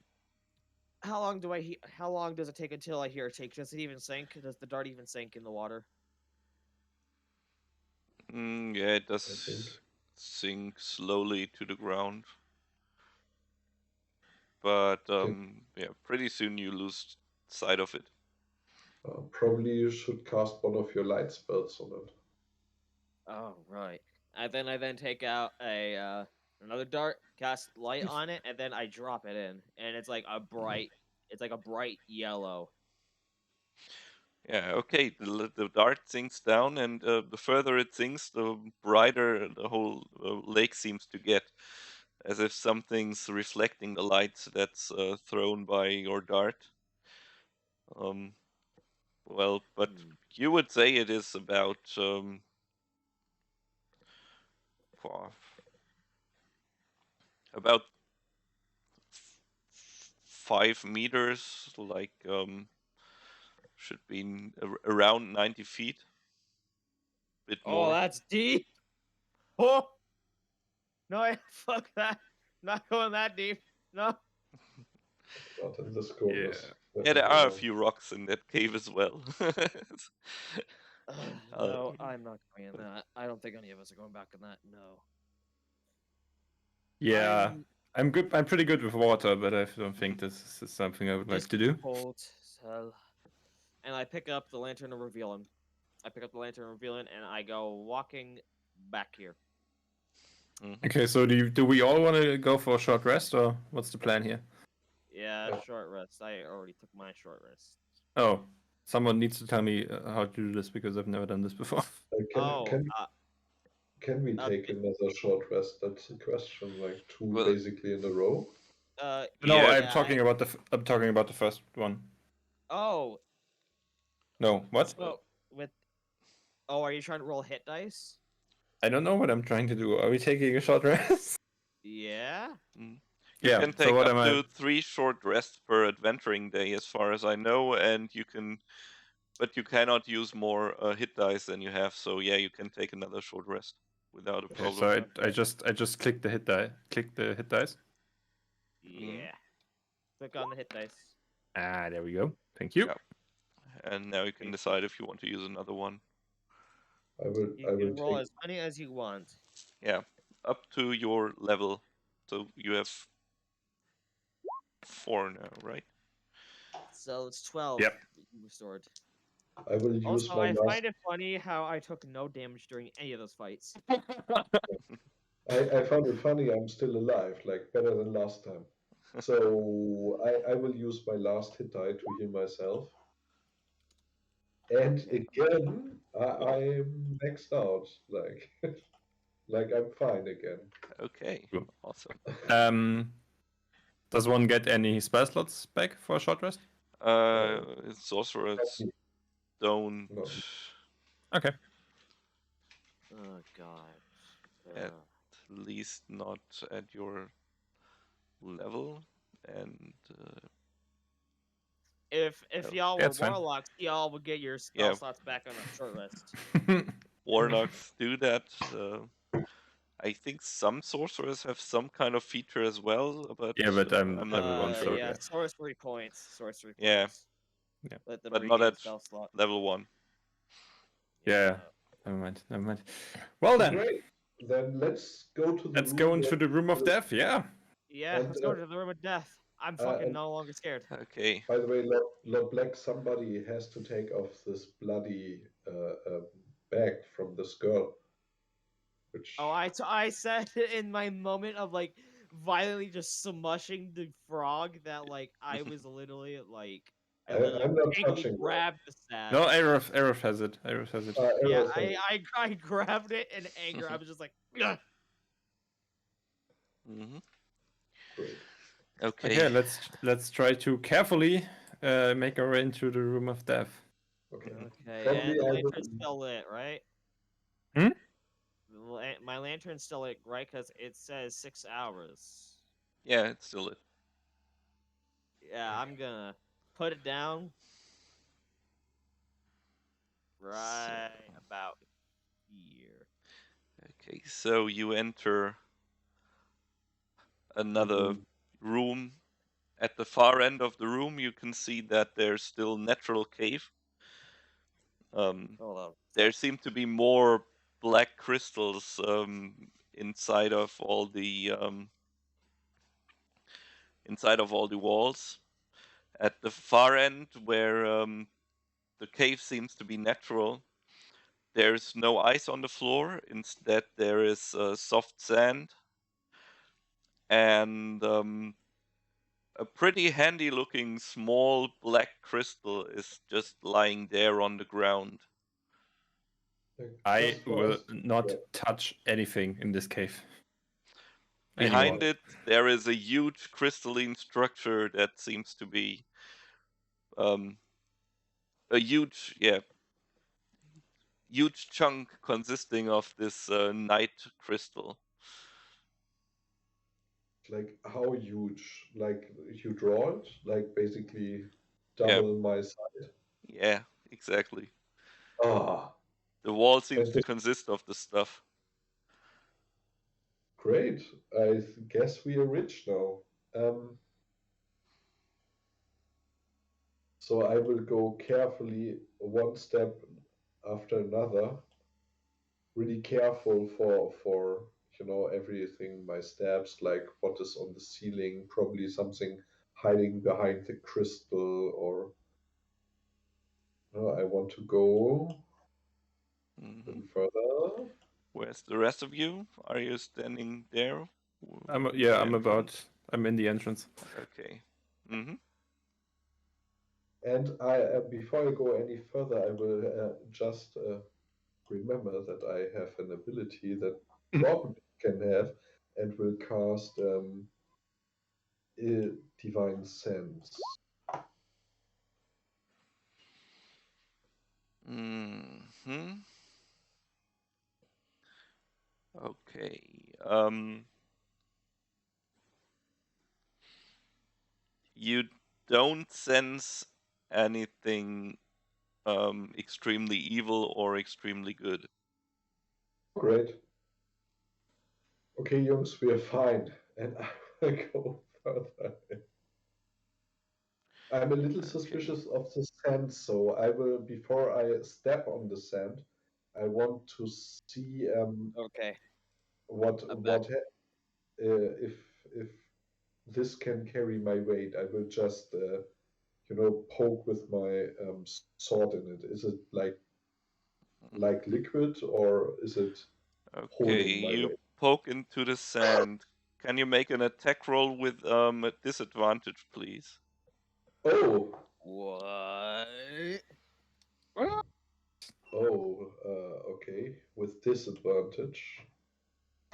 How long how long does it take until I hear it take? Does it even sink? Does the dart even sink in the water? Yeah, it I think. does sink slowly to the ground. But yeah, pretty soon you lose sight of it. Probably you should cast one of your light spells on it. Oh right. And I then take out a another dart, cast light on it, and then I drop it in, and it's like a bright yellow. Yeah, okay. The dart sinks down, and the further it sinks, the brighter the whole lake seems to get, as if something's reflecting the light that's thrown by your dart. Well, but you would say it is about for- about 5 meters, like should be around 90 feet. Bit Oh, more. that's deep. Oh no, fuck that. Not going that deep. No. Not in this coldness. Yeah, there are a few rocks in that cave as well. No, I'm not going in that. I don't think any of us are going back in that. No. Yeah, I'm good. I'm pretty good with water, but I don't think this is something I would like Just to do. cold. So... And I pick up the lantern and reveal him. And I go walking back here. Okay, so do we all want to go for a short rest, or what's the plan here? Yeah, short rest. I already took my short rest. Oh, someone needs to tell me how to do this because I've never done this before. Can we take another short rest? That's the question. Like two basically in a row. No, I'm talking about the first one. Oh. No, what? So are you trying to roll hit dice? I don't know what I'm trying to do. Are we taking a short rest? Yeah. You can take up to 3 short rests per adventuring day, as far as I know, and but you cannot use more hit dice than you have. So yeah, you can take another short rest without a problem. So I just click the hit die. Click the hit dice. Yeah. Click on the hit dice. Ah, there we go. Thank you. Yeah. And now you can decide if you want to use another one. I will roll as many as you want. Yeah, up to your level. So you have 4 now, right? So it's 12. Yep. Restored. I will use also, my I last... find it funny how I took no damage during any of those fights. I found it funny I'm still alive, like better than last time. So I will use my last hit die to heal myself. And again, I'm maxed out. Like, like I'm fine again. Okay, awesome. Does one get any spell slots back for a short rest? Sorcerers don't. No. Okay. Oh god. At least not at your level, and if y'all were warlocks, y'all would get your spell slots back on a short rest. Warlocks do that. I think some sorcerers have some kind of feature as well, but I'm not sure. Yeah, sorcery points. Yeah. Let them but not at spell slot. level 1. Yeah. Never mind. Well then. Great. Then let's go to the go into the room of death. Yeah. Yeah, let's go to the room of death. I'm fucking no longer scared. Okay. By the way, Lord Black, somebody has to take off this bloody bag from this girl. Which... Oh, I said in my moment of like violently just smushing the frog that like I was literally like I'm not touching grabbed the sack. No, Airoth has it. Yeah, I grabbed it in anger. I was just like, ugh. Mm-hmm. Great. Okay. Okay, let's try to carefully make our way into the room of death. Okay. Okay, Probably and the I lantern's will. still lit, right? Hmm? My lantern's still lit, right? Because it says 6 hours. Yeah, it's still it. Yeah, I'm gonna put it down right about here. Okay, so you enter another Mhm. room. At the far end of the room, you can see that there's still natural cave. Hold on. There seem to be more black crystals inside of all the walls. At the far end, where the cave seems to be natural, there's no ice on the floor. Instead, there is soft sand and a pretty handy-looking small black crystal is just lying there on the ground. Like, I just for will us to not grab. touch anything in this cave. Behind Anymore. it, there is a huge crystalline structure that seems to be um, a huge chunk consisting of this night crystal. Like how huge? Like you draw it? Like basically Yeah, double my size? yeah, exactly. Ah, The wall seems and to that's consist of the stuff. great. I guess we are rich now. Um, so I will go carefully one step after another, really careful for everything, my steps, like what is on the ceiling, probably something hiding behind the crystal, or I want to go a Hmm. little further. Where's the rest of you? Are you standing there? Yeah, The I'm entrance? I'm in the entrance. Okay. Mm-hmm. And I, before I go any further, I will just remember that I have an ability that probably can have, and will cast Divine Sense. Mm-hmm. Okay. You don't sense anything extremely evil or extremely good. Great. Okay, Jungs, we are fine. And I will go further. I'm a little Okay. suspicious of the sand, so I will, before I step on the sand, I want to see Okay, what I'm back. if this can carry my weight. I will just poke with my sword in it. Is it like Mhm. liquid, or is it Okay, holding my you weight? poke into the sand. Can you make an attack roll with a disadvantage, please? Oh, What? okay. With disadvantage.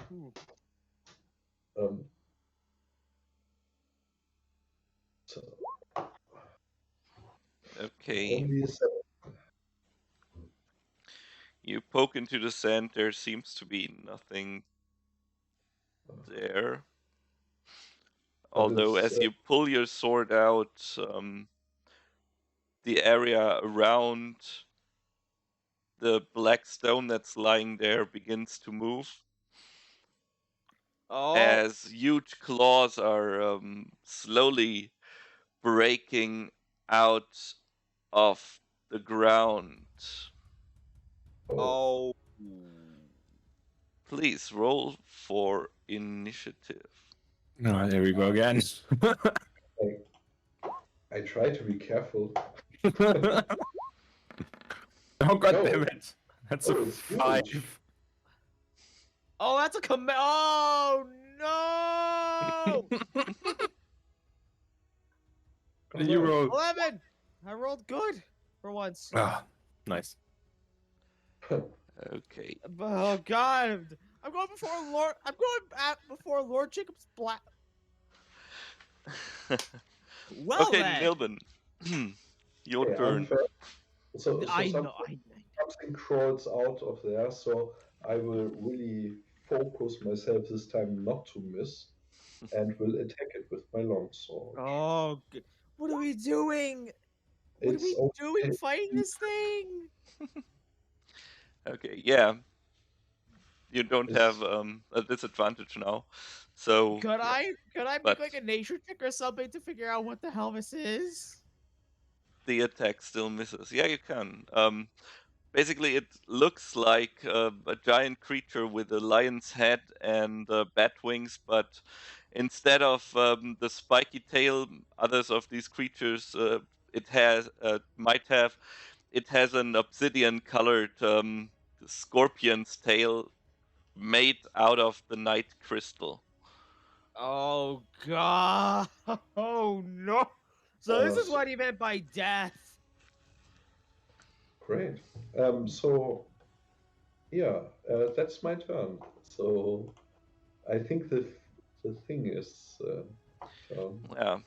Hmm. Um, so Okay, only a seven. you poke into the sand. There seems to be nothing there. But Although, it's as you pull your sword out, the area around the black stone that's lying there begins to move Oh, as huge claws are slowly breaking out of the ground. oh, oh. Please roll for initiative. Oh, there we go again. I try to be careful. Oh god No, damn it! That's a it's huge. 5. Oh, that's a command. Oh no! What did you roll? 11. I rolled good for once. Ah, nice. Okay. Oh god, I'm going before Lord Jacob's black. Well Okay, then, Nilben. Your Okay, I'm turn. first. So I something, know. something crawls out of there, so I will really focus myself this time not to miss, and will attack it with my longsword. Oh, what are we doing? What are It's we doing okay. fighting this thing? Okay, yeah. You don't have It's a disadvantage now. So Could yeah, I make but like a nature check or something to figure out what the hell this is? the attack still misses. Yeah, you can. Basically, it looks like a giant creature with a lion's head and bat wings, but instead of the spiky tail others of these creatures might have, it has an obsidian-colored scorpion's tail made out of the night crystal. Oh god! Oh no! So this is so what he meant by death. great. So yeah, that's my turn. So I think the thing is turn. Yeah,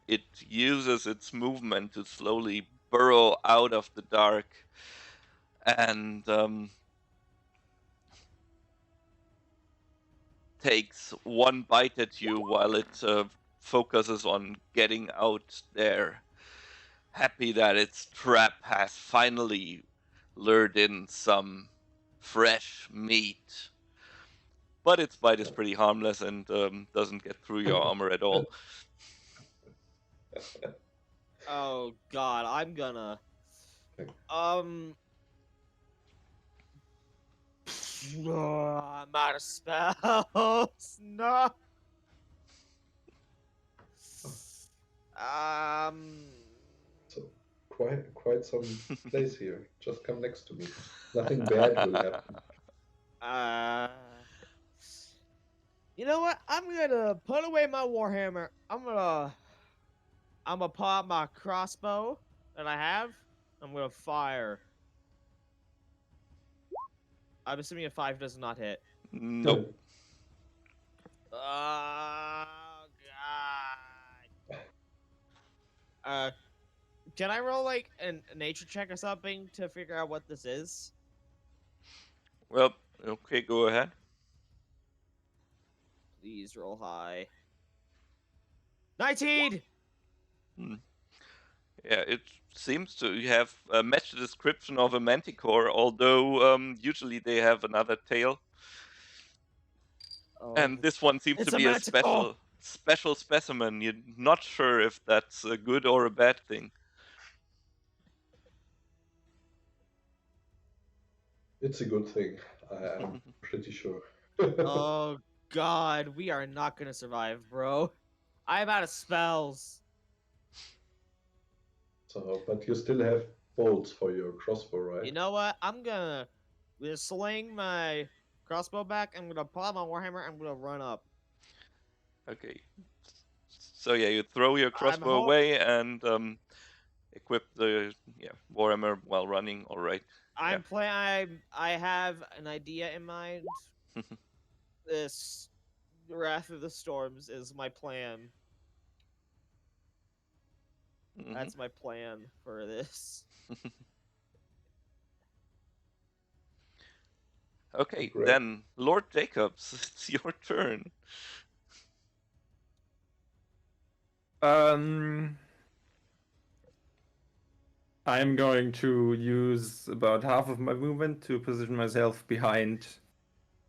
it uses its movement to slowly burrow out of the dark and takes one bite at you while it focuses on getting out there. Happy that its trap has finally lured in some fresh meat. But its bite is pretty harmless and doesn't get through your armor at all. Oh god, I'm gonna Okay. I'm out of spells. No. Um. So quite some place here. Just come next to me. Nothing bad will happen. You know what? I'm gonna put away my warhammer. I'm gonna pull out my crossbow that I have. I'm gonna fire. I'm assuming a 5 does not hit. Nope. Oh god. Can I roll like a nature check or something to figure out what this is? Well, okay, go ahead. Please roll high. 19. Hmm. Yeah, it seems to have matched the description of a manticore, although usually they have another tail. Oh, And this one seems it's to a be a manticore. special specimen. You're not sure if that's a good or a bad thing. It's a good thing. I'm pretty sure. Oh god, we are not gonna survive, bro. I'm out of spells. So, but you still have bolts for your crossbow, right? You know what? I'm gonna sling my crossbow back. I'm gonna pull out my warhammer. I'm gonna run up. Okay. So yeah, you throw your crossbow away and equip the warhammer while running. All right. I have an idea in mind. This Wrath of the Storms is my plan. Mhm. That's my plan for this. Okay, Great. then Lord Jacobs, it's your turn. I'm going to use about half of my movement to position myself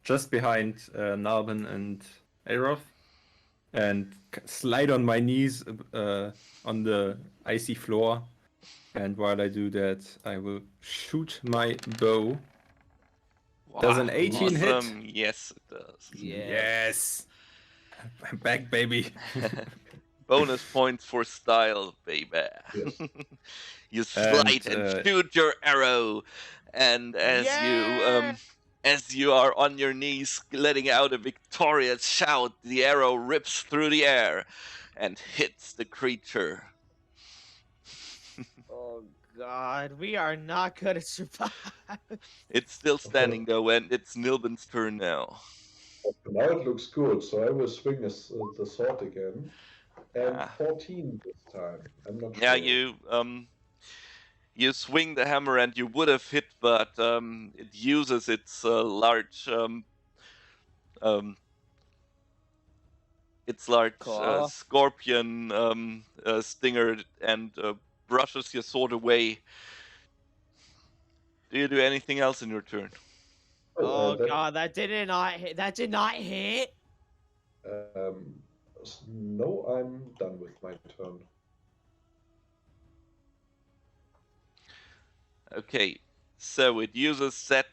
just behind Nalben and Airoth, and slide on my knees on the icy floor. And while I do that, I will shoot my bow. Does an 18 hit? Awesome. Yes, it does. Yes. I'm back, baby. Bonus points for style, baby. Yes. You slide and shoot your arrow, and as you are on your knees, letting out a victorious shout, the arrow rips through the air and hits the creature. Oh God, we are not gonna survive. It's still standing though, and it's Nilben's turn now. Now it looks good, so I will swing the sword again. And Ah. 14 this time. I'm not Yeah, sure. you swing the hammer and you would have hit, but it uses its large Claw. scorpion stinger and brushes your sword away. Do you do anything else in your turn? Oh that, God, that did not hit. That did not hit. no, I'm done with my turn. Okay, so it uses that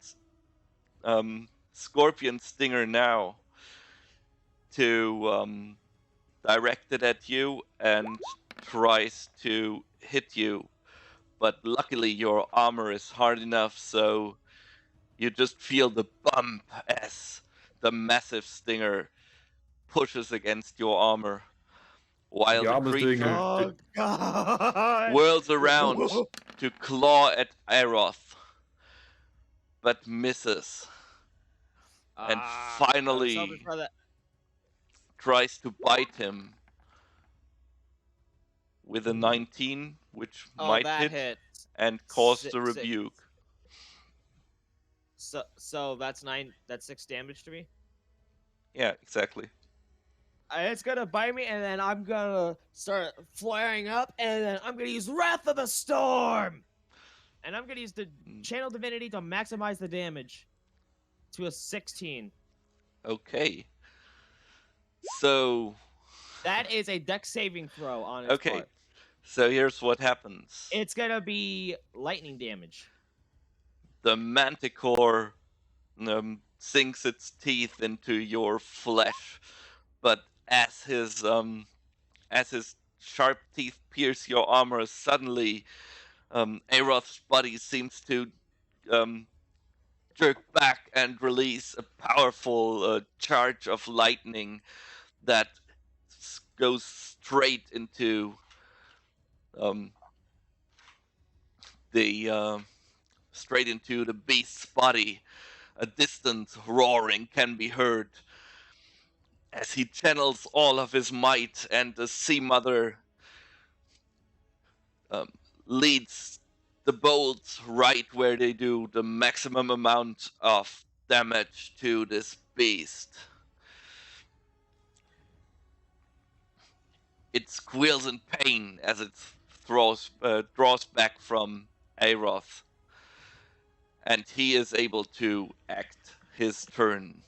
scorpion stinger now to direct it at you and tries to hit you. But luckily your armor is hard enough, so you just feel the bump as the massive stinger pushes against your armor, while The the armor's doing creature Oh God. whirls around to claw at Airoth, but misses, and I was hoping finally for that. tries to bite him with a 19, which Oh, might that hit hit. and cause the Six. rebuke. So that's 9. That's 6 damage to me. Yeah, exactly. It's gonna bite me, and then I'm gonna start flaring up, and then I'm gonna use Wrath of the Storm, and I'm gonna use the Channel Divinity to maximize the damage to a 16. Okay. So. That is a Dex saving throw on its Okay. part. So here's what happens. It's gonna be lightning damage. The manticore sinks its teeth into your flesh, but as his sharp teeth pierce your armor, suddenly Airoth's body seems to jerk back and release a powerful charge of lightning that goes straight into the beast's body. A distant roaring can be heard as he channels all of his might, and the Seamother leads the bolts right where they do the maximum amount of damage to this beast. It squeals in pain as it draws back from Airoth, and he is able to act his turn.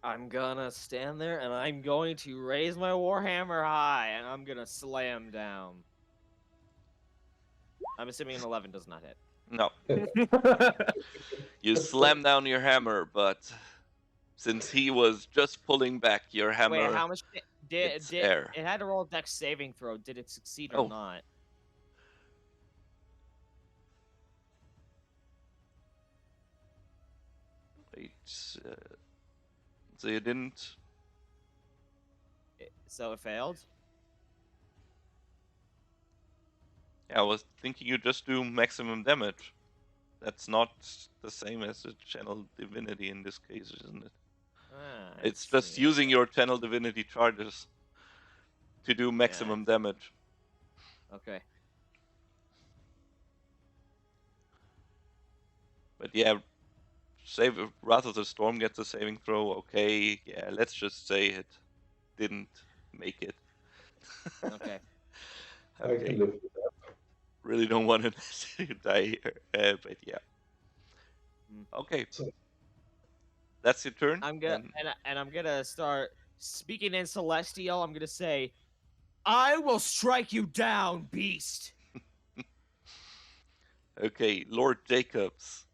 I'm gonna stand there, and I'm going to raise my Warhammer high, and I'm gonna slam down. I'm assuming an 11 does not hit. No. You slam down your hammer, but since he was just pulling back your hammer, Wait, how much did it's air. it had to roll a Dex saving throw? Did it succeed or not? Wait, so you didn't. So it failed. Yeah, I was thinking you just do maximum damage. That's not the same as the channel divinity in this case, isn't it? It's just using your channel divinity charges to do maximum damage. Okay. But yeah, Wrath of the Storm gets a saving throw. Okay, yeah, let's just say it didn't make it. Okay. I can live with that. Really don't want to die here, but yeah. Okay. That's your turn. I'm gonna and I'm gonna start speaking in Celestial. I'm gonna say, "I will strike you down, beast." Okay, Lord Jacobs.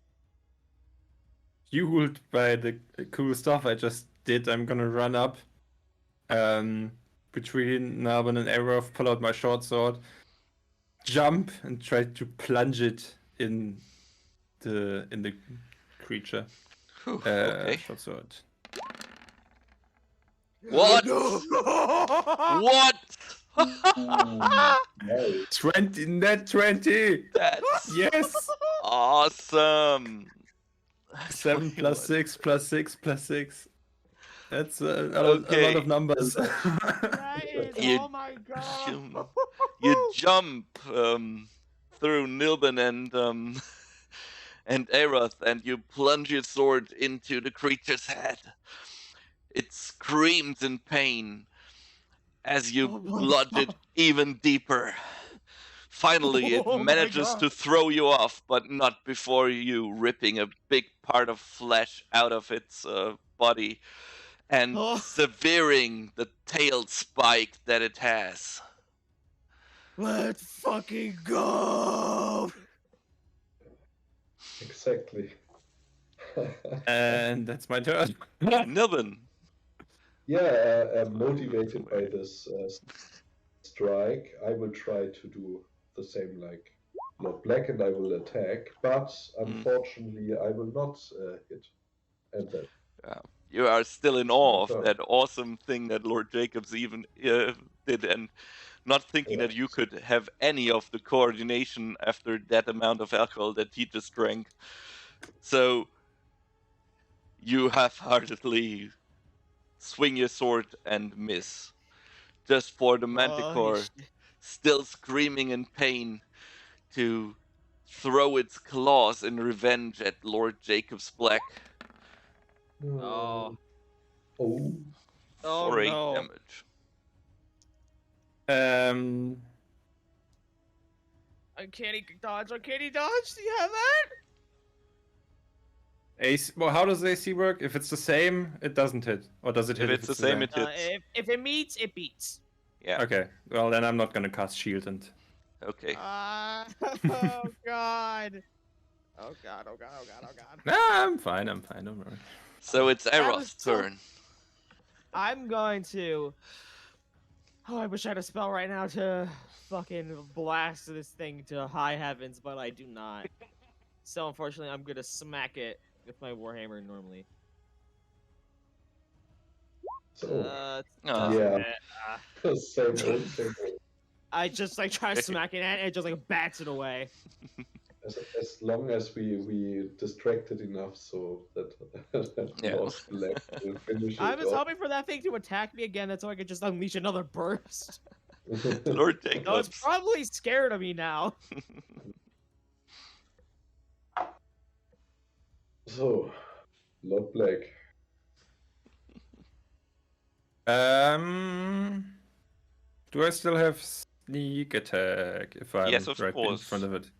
Fueled by the cool stuff I just did, I'm gonna run up between Nilben and Airoth, pull out my short sword, jump, and try to plunge it in the creature. Okay. Short sword. What? What? Nice. 20, net 20! That's Yes! awesome. 7 plus 21. 6 plus 6 plus 6. That's a lot Okay. of numbers. That is, You oh my god. you jump through Nilben and Airoth, and you plunge your sword into the creature's head. It screams in pain as you Oh my lodge it God. even deeper. Finally, it Oh my manages God. to throw you off, but not before you ripping a big part of flesh out of its body and Oh. severing the tail spike that it has. Let's fucking go. Exactly. And that's my turn. Nilben. Yeah, motivated by this strike, I will try to do the same like Lord Black, and I will attack, but unfortunately I will not hit. And that You are still in awe of turn. that awesome thing that Lord Jacobs even did, and not thinking that you could have any of the coordination after that amount of alcohol that he just drank. So you half-heartedly swing your sword and miss, just for the Manticore, still screaming in pain, to throw its claws in revenge at Lord Jacobs Black Oh. Oh. Oh for 8 no. damage. Uncanny dodge. Do you have that? AC, well, how does AC work? If it's the same, it doesn't hit. Or does it If hit it's the same, it hits. If it meets, it beats. Yeah. Okay, well then I'm not gonna cast shield and... Okay. Oh god. Oh god. Nah, I'm fine, don't worry. So it's was Airoth's so- turn. I'm going to. Oh, I wish I had a spell right now to fucking blast this thing to high heavens, but I do not. So unfortunately, I'm gonna smack it with my warhammer normally. So Yeah. same old. I just like try smacking at it, and it just like bats it away. As long as we distracted enough so that Yeah. Lord Black will finish it I was off. hoping for that thing to attack me again, that's so I could just unleash another burst. Lord No, it's Jacobs. probably scared of me now. So, Lord Black. Do I still have sneak attack if I'm Yes, of right in course. front of it?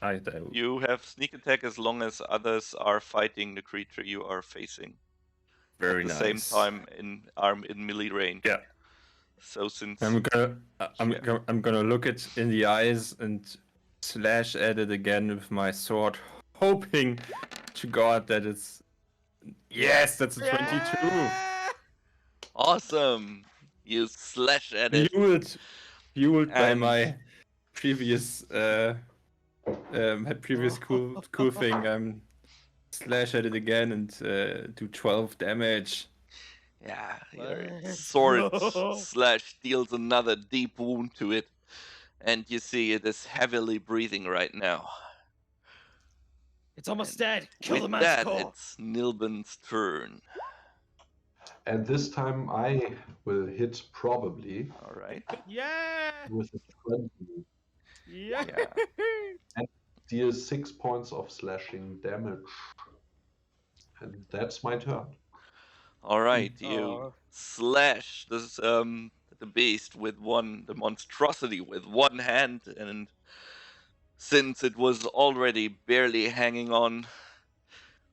I do. You have sneak attack as long as others are fighting the creature you are facing. Very At the nice. same time in melee range. Yeah. So since I'm gonna look it in the eyes and slash at it again with my sword, hoping to God that it's... Yes, that's a 22! awesome, you slash at it. Fueled by And- my previous cool thing. Slash at it again and do 12 damage. Yeah, your Let's sword go. slash deals another deep wound to it, and you see it is heavily breathing right now. It's almost dead. Kill the With that, Manticore. it's Nilben's turn. And this time I will hit probably All right. Yeah. with a 20. Yeah. Deal 6 points of slashing damage. And that's my turn. All right. You Oh. slash this the beast with the monstrosity with one hand, and since it was already barely hanging on,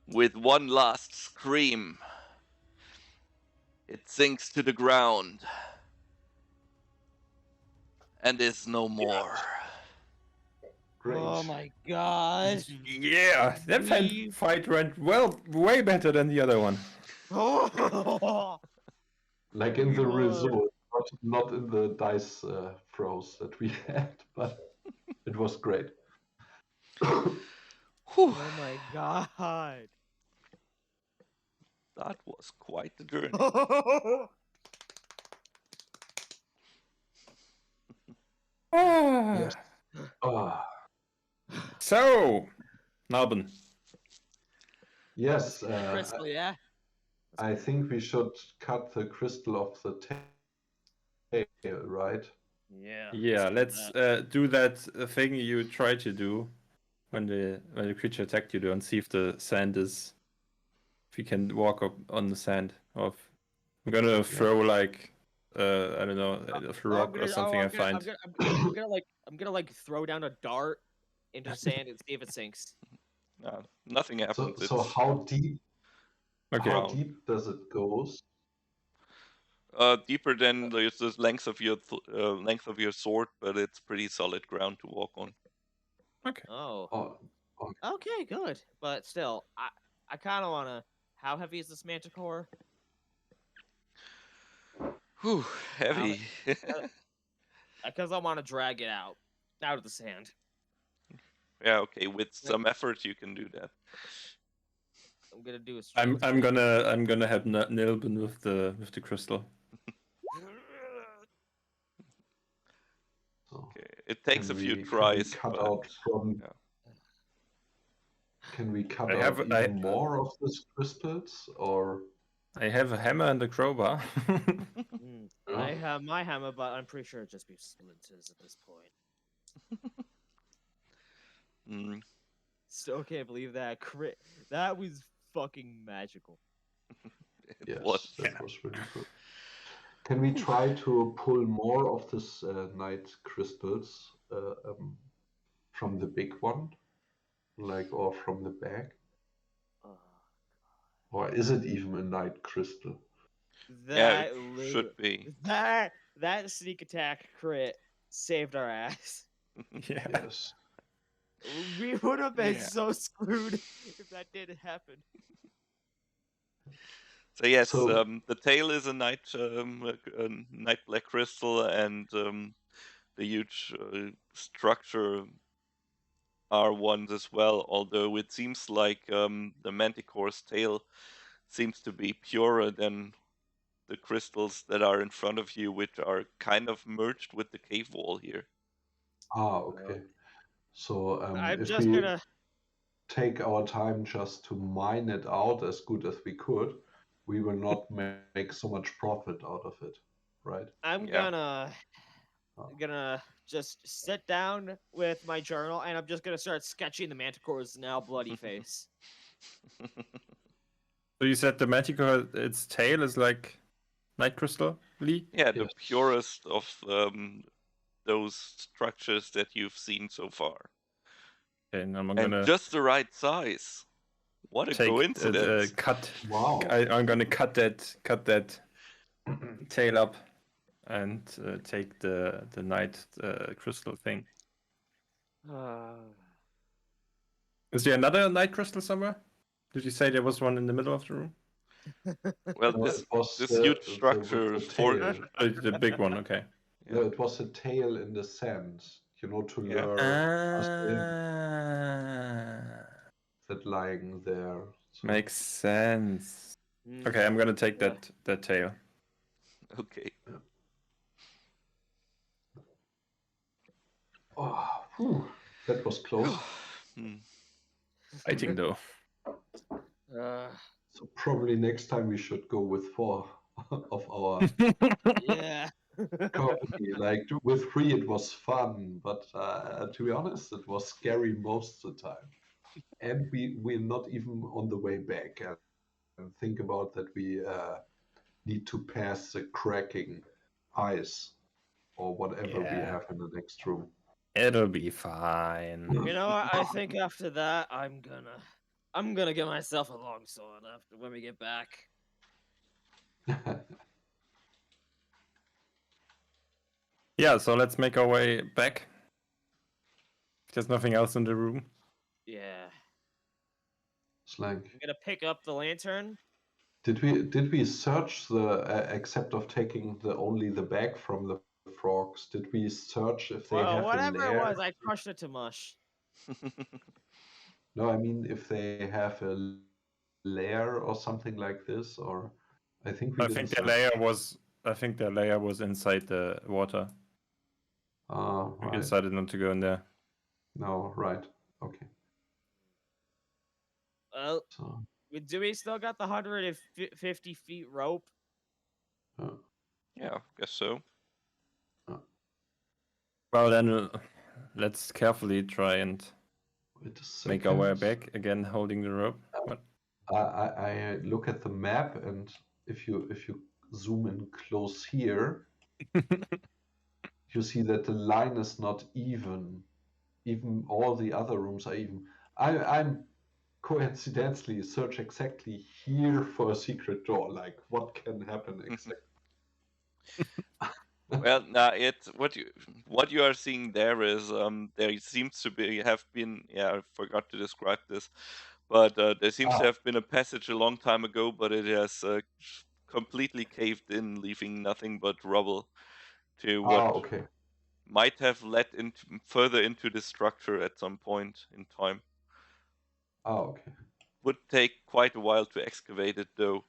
with one last scream, it sinks to the ground and is no more. Great. Oh my god. Yeah, that We- fight went way better than the other one. Oh. Like in the Lord. result, not in the dice throws that we had, but it was great. Whew, Oh my god. that was quite the journey. Yes. Ah, So, Nalben. yes. Crystal, yeah. I think we should cut the crystal off the tail, right? Yeah. Yeah, let's let's do do that thing you tried to do when the creature attacked you to, and see if the sand is, if you can walk up on the sand. Or if, I'm gonna throw like I don't know, a rock or something I find. I'm gonna like throw down a dart into the sand and see if it sinks. Nothing happens. So It's how deep Okay. how ground. deep does it goes? Deeper than the length of your sword, but it's pretty solid ground to walk on. Okay. Oh. Oh, Okay, good. But still, I kind of wanna. How heavy is this manticore? Whew, heavy. Because I want to drag it out of the sand. Yeah, okay. With some effort, you can do that. I'm gonna do a. I'm gonna help Nilben with the crystal. so Okay. It takes a few can we tries, cut but out from? yeah. Can we cut I out have- even more of these crystals, or? I have a hammer and a crowbar. I have my hammer, but I'm pretty sure it'd just be splinters at this point. Mm, Still can't believe that crit. That was fucking magical. Yes, was. that was really good. Can we try to pull more of this night crystals from the big one, or from the bag? Or is it even a night crystal? Yeah, That it should be. that sneak attack crit saved our ass. Yeah. Yes. We would have been Yeah. so screwed if that didn't happen. So yes, So- the tail is a night black crystal, and the huge structure are ones as well. Although it seems like the manticore's tail seems to be purer than the crystals that are in front of you, which are kind of merged with the cave wall here. Okay. So I'm if just we gonna. take our time just to mine it out as good as we could, we will not make so much profit out of it, right? I'm Yeah. gonna just sit down with my journal and I'm just gonna start sketching the manticore's now bloody face. So you said the manticore, its tail is like night crystal, Lee? Yeah, the Yes. purest of those structures that you've seen so far. Okay, and I'm And gonna just the right size. What a take coincidence. cut. Wow. I'm gonna cut that tail up and take the night crystal thing. Is there another night crystal somewhere? Did you say there was one in the middle of the room? Well, No, this it was this the- huge the- structure the for tail. The big one, okay. No, it was a tail in the sand, to Yeah. lure us in, Ah, that lying there. So, makes sense. Mm. Okay, I'm gonna take that tail. Okay. whew, that was close. Hmm. Fighting though. So probably next time we should go with 4 of our Yeah. company. Like with 3 it was fun, but to be honest, it was scary most of the time. And we're not even on the way back. And think about that we need to pass the cracking ice or whatever we Yeah. have in the next room. It'll be fine. You know what? I think after that, I'm gonna get myself a longsword after when we get back. Yeah, so let's make our way back. There's nothing else in the room. Yeah. Slank. I'm gonna pick up the lantern. Did we search the except of taking only the bag from the frogs? Did we search if they Well, have a whatever it lair? was, I crushed it to mush. No, I mean if they have a lair or something like this, or I think we I didn't think search. their layer was inside the water. We Right. decided not to go in there. No, right. Okay. Well, So, do we still got the 150 feet rope? uh, Yeah, guess so. Well, then let's carefully try and wait a make our way second. back again, holding the rope. What? I look at the map, and if you zoom in close here, you see that the line is not even. Even all the other rooms are even. I'm coincidentally search exactly here for a secret door. Like, what can happen exactly? Well, nah, what you are seeing there is there seems to be have been, yeah, I forgot to describe this, but there seems to Ah, have been a passage a long time ago, but it has completely caved in, leaving nothing but rubble to what okay. might have led into further into the structure at some point in time. Okay. Would take quite a while to excavate it, though.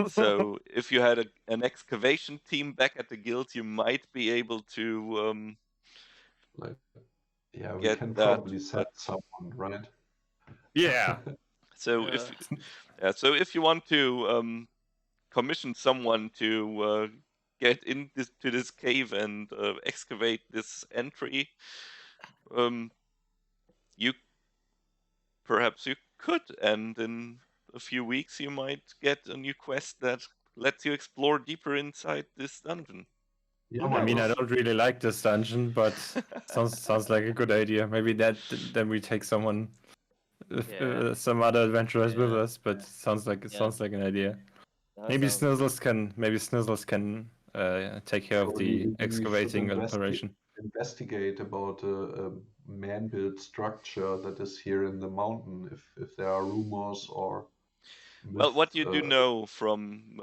So if you had an excavation team back at the guild, you might be able to Like, yeah, we get can that. probably send But someone, right? Yeah. so Uh, if you want to commission someone to get to this cave and excavate this entry, um, you perhaps you could, and in a few weeks you might get a new quest that lets you explore deeper inside this dungeon. Yeah, Who why I mean, I knows? not? don't really like this dungeon, but sounds like a good idea. Maybe then we take someone, yeah. some other adventurers with Yeah. us. But it Yeah. sounds like an idea. That sounds good. Maybe Snizzles can take care of Probably the we should excavating operation. investigate about a man-built structure that is here in the mountain. If there are rumors or Well, what myths. you do know from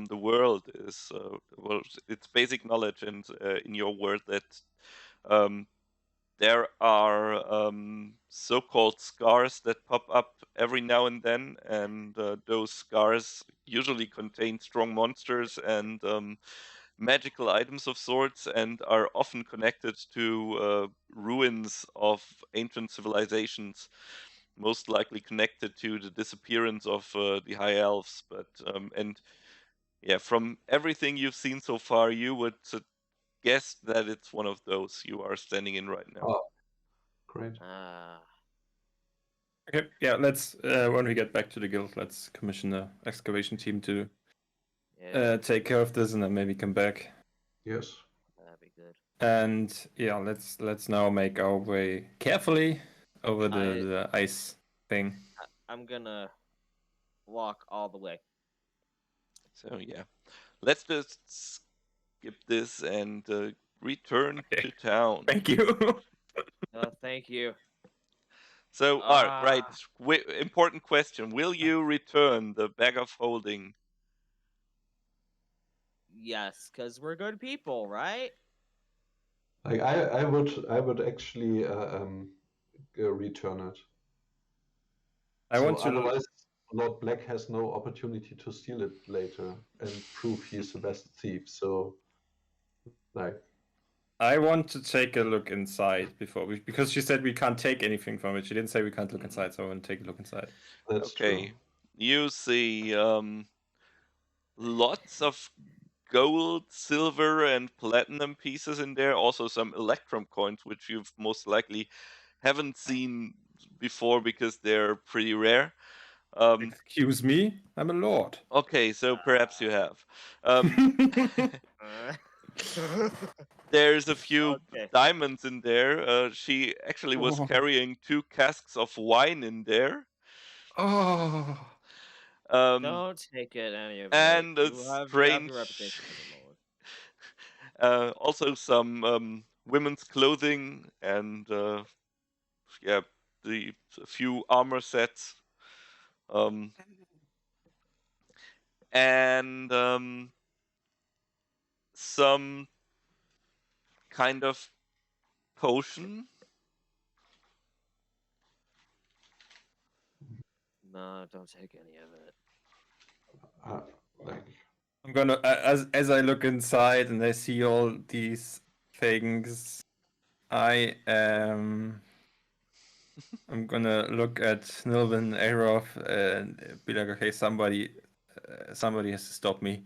the world is well, it's basic knowledge, and in your world that um, there are so-called scars that pop up every now and then, and those scars usually contain strong monsters and magical items of sorts, and are often connected to ruins of ancient civilizations, most likely connected to the disappearance of the high elves. But and yeah, from everything you've seen so far, you would guess that it's one of those you are standing in right now. Oh, great. Ah. Okay, yeah. Let's when we get back to the guild, let's commission the excavation team to Yeah. take care of this, and then maybe come back. Yes. That'd be good. And yeah, let's now make our way carefully over the ice thing. I'm gonna walk all the way. So yeah, let's just skip this and return Okay. to town. Thank you. Thank you. So, right, important question: will you return the bag of holding? Yes, because we're good people, right? Like I would actually return it. I So want to. otherwise, Lord Black has no opportunity to steal it later and prove he's the best thief. So, like, I want to take a look inside because she said we can't take anything from it. She didn't say we can't look inside, so I want to take a look inside. that's Okay, true. you see lots of gold, silver, and platinum pieces in there. Also, some electrum coins, which you've most likely haven't seen before because they're pretty rare. Excuse me, I'm a lord. Okay, so perhaps you have. Uh, There's a few okay. diamonds in there. She actually was Oh. carrying 2 casks of wine in there. Oh. Don't take it, any of it. And a You have strange, your reputation as a lord. also some women's clothing and yeah, a few armor sets. Um, and some kind of potion. No, don't take any of it. Like, I'm gonna as I look inside and I see all these things. I'm gonna look at Nilben Airoth and be like, okay, somebody has to stop me.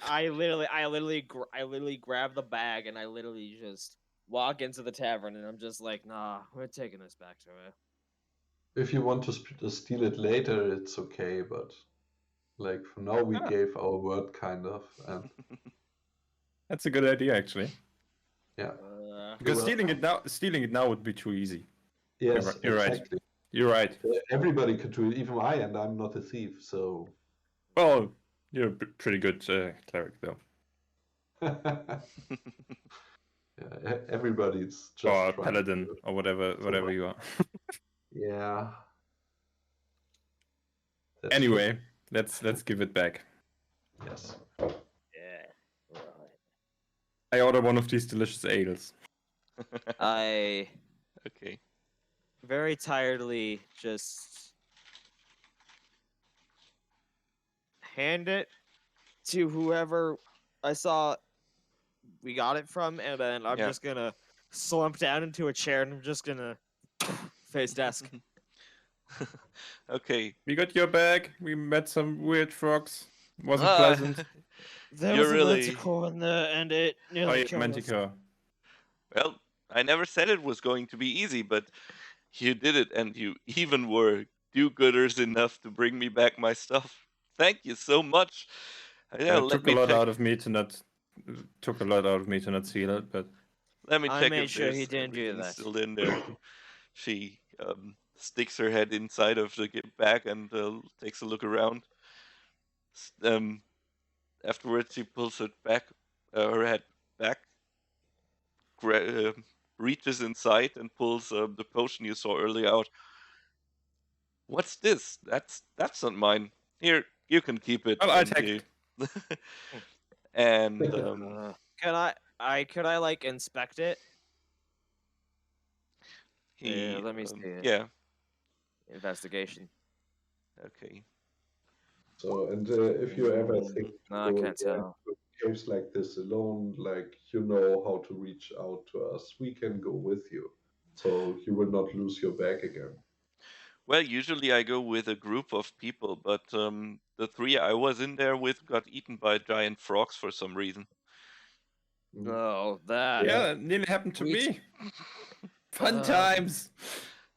I literally grab the bag and I literally just walk into the tavern and I'm just like, nah, we're taking this back to it. If you want to steal it later, it's okay, but like for now, we gave our word kind of, and That's a good idea, actually. yeah. Because You're stealing it now would be too easy. Yes, You're right. exactly. You're right. Everybody could do it, even I, and I'm not a thief, so. Well, you're a pretty good cleric, though. Yeah, everybody's just Or trying paladin, to. or whatever you are. Yeah. That's Anyway, let's give it back. true. Yes. Yeah. Right. I order one of these delicious ales. I Okay. very tiredly just hand it to whoever I saw we got it from, and then I'm Yeah. just gonna slump down into a chair and I'm just gonna face desk. Okay. We got your bag. We met some weird frogs. Was it Ah, pleasant? There You're was a really- manticore in there, and it Oh, nearly yeah, killed us. Manticore. Well, I never said it was going to be easy, but you did it, and you even were do-gooders enough to bring me back my stuff. Thank you so much. Yeah, It let took me a lot check. out of me to not steal it, but Let me I check made if sure he there's didn't do everything that. still in there. She sticks her head inside of the bag and takes a look around. Afterwards, she pulls it back, her head back, reaches inside and pulls the potion you saw earlier out. What's this? That's not mine. Here, you can keep it. well, I and take you- and Could I like inspect it? he, Yeah, let me see it. yeah, Investigation. okay. So, and if you ever think to No, I go can't again tell. to caves like this alone, like you know how to reach out to us, we can go with you. So you will not lose your bag again. Well, usually I go with a group of people, but the three I was in there with got eaten by giant frogs for some reason. Oh, that. yeah, that nearly happened to We me. Fun Uh, times.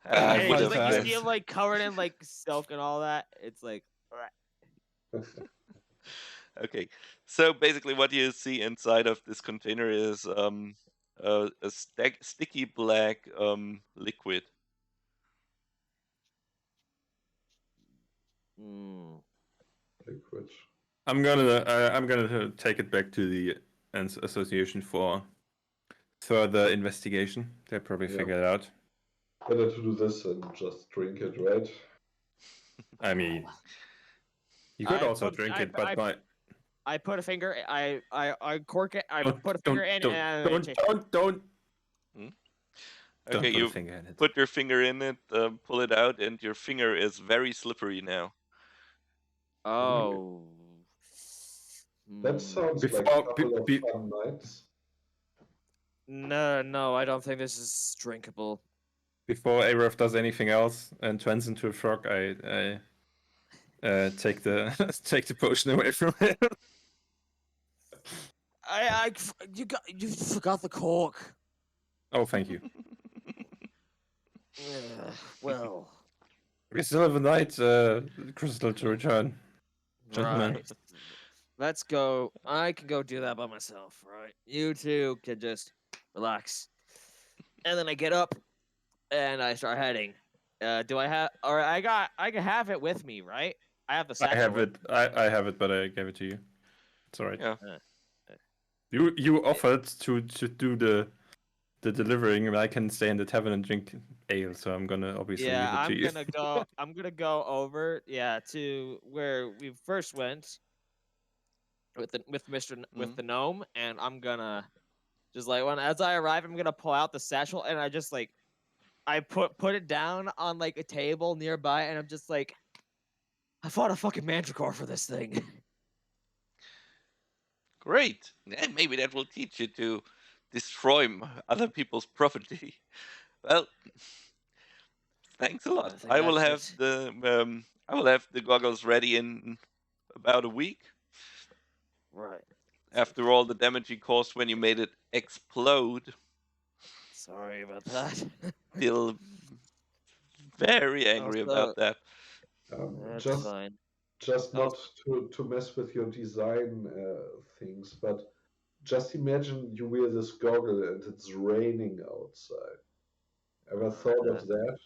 I And would it's have. like you times. see him like covered in like silk and all that. It's like, Okay, so basically, what you see inside of this container is a sticky black liquid. Liquid. I'm gonna take it back to the association for further investigation. They'll probably Yeah. figure it out. Better to do this and just drink it, right? I mean, you could I also put- drink I- it, but my I put a finger. I cork it. I put a finger in. and don't Okay, put a you finger in it. put your finger in it, pull it out, and your finger is very slippery now. Oh. That sounds like a Before- couple of be- fun nights. No, I don't think this is drinkable. Before Airoth does anything else and turns into a frog, I take the take the potion away from him. You forgot the cork. Oh, thank you. Well, We still have a night crystal to return. Gentlemen. right. Let's go. I can go do that by myself, right? You two can just relax. And then I get up and I start heading. Do I have? Or I can have it with me, right? I have the satchel. I have it. I have it, but I gave it to you. It's alright. Yeah. You offered to do the delivering, and I can stay in the tavern and drink ale. So I'm gonna obviously Yeah, leave it to I'm you. gonna go. I'm gonna go over, to where we first went with the gnome, and I'm gonna just like as I arrive, I'm gonna pull out the satchel, and I just like I put it down on like a table nearby, and I'm just like, I fought a fucking manticore for this thing. Great. Maybe that will teach you to destroy other people's property. Well, thanks a lot. I think that's it. I will have the goggles ready in about a week. Right. After all the damage you caused when you made it explode, Sorry about that. still very angry Also, about that. that's Just fine. not to mess with your design things, but just imagine you wear this goggle and it's raining outside. Ever thought of that?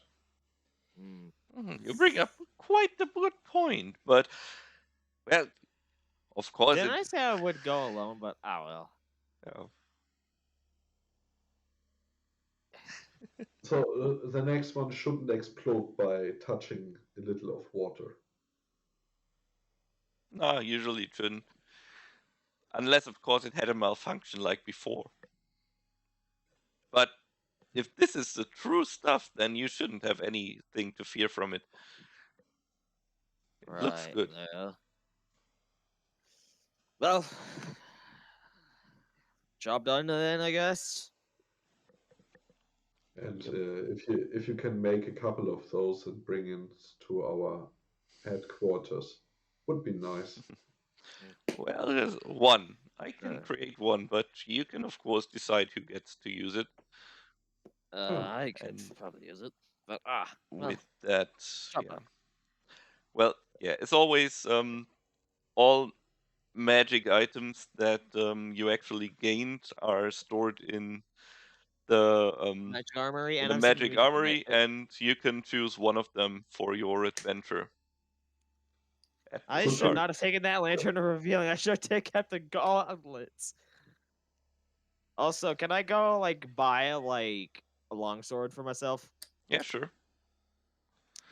You bring up quite a good point, but well, of course Didn't I say I would go alone? But well. uh, So the next one shouldn't explode by touching a little of water. no, usually it shouldn't, unless of course it had a malfunction like before. But if this is the true stuff, then you shouldn't have anything to fear from it. It looks good. Yeah. Well, job done then, I guess. And if you can make a couple of those and bring it to our headquarters, would be nice. Well, there's one. I can create one, but you can of course decide who gets to use it. I could and probably use it, but well, With that, job yeah. done. Well, yeah, it's always all magic items that you actually gained are stored in the Magic armory, in and the I'm magic assuming armory, and you can choose one of them for your adventure. At the I Could should start. not have taken that lantern of revealing. I should have kept the gauntlets. Also, can I go buy a longsword for myself? Yeah, sure.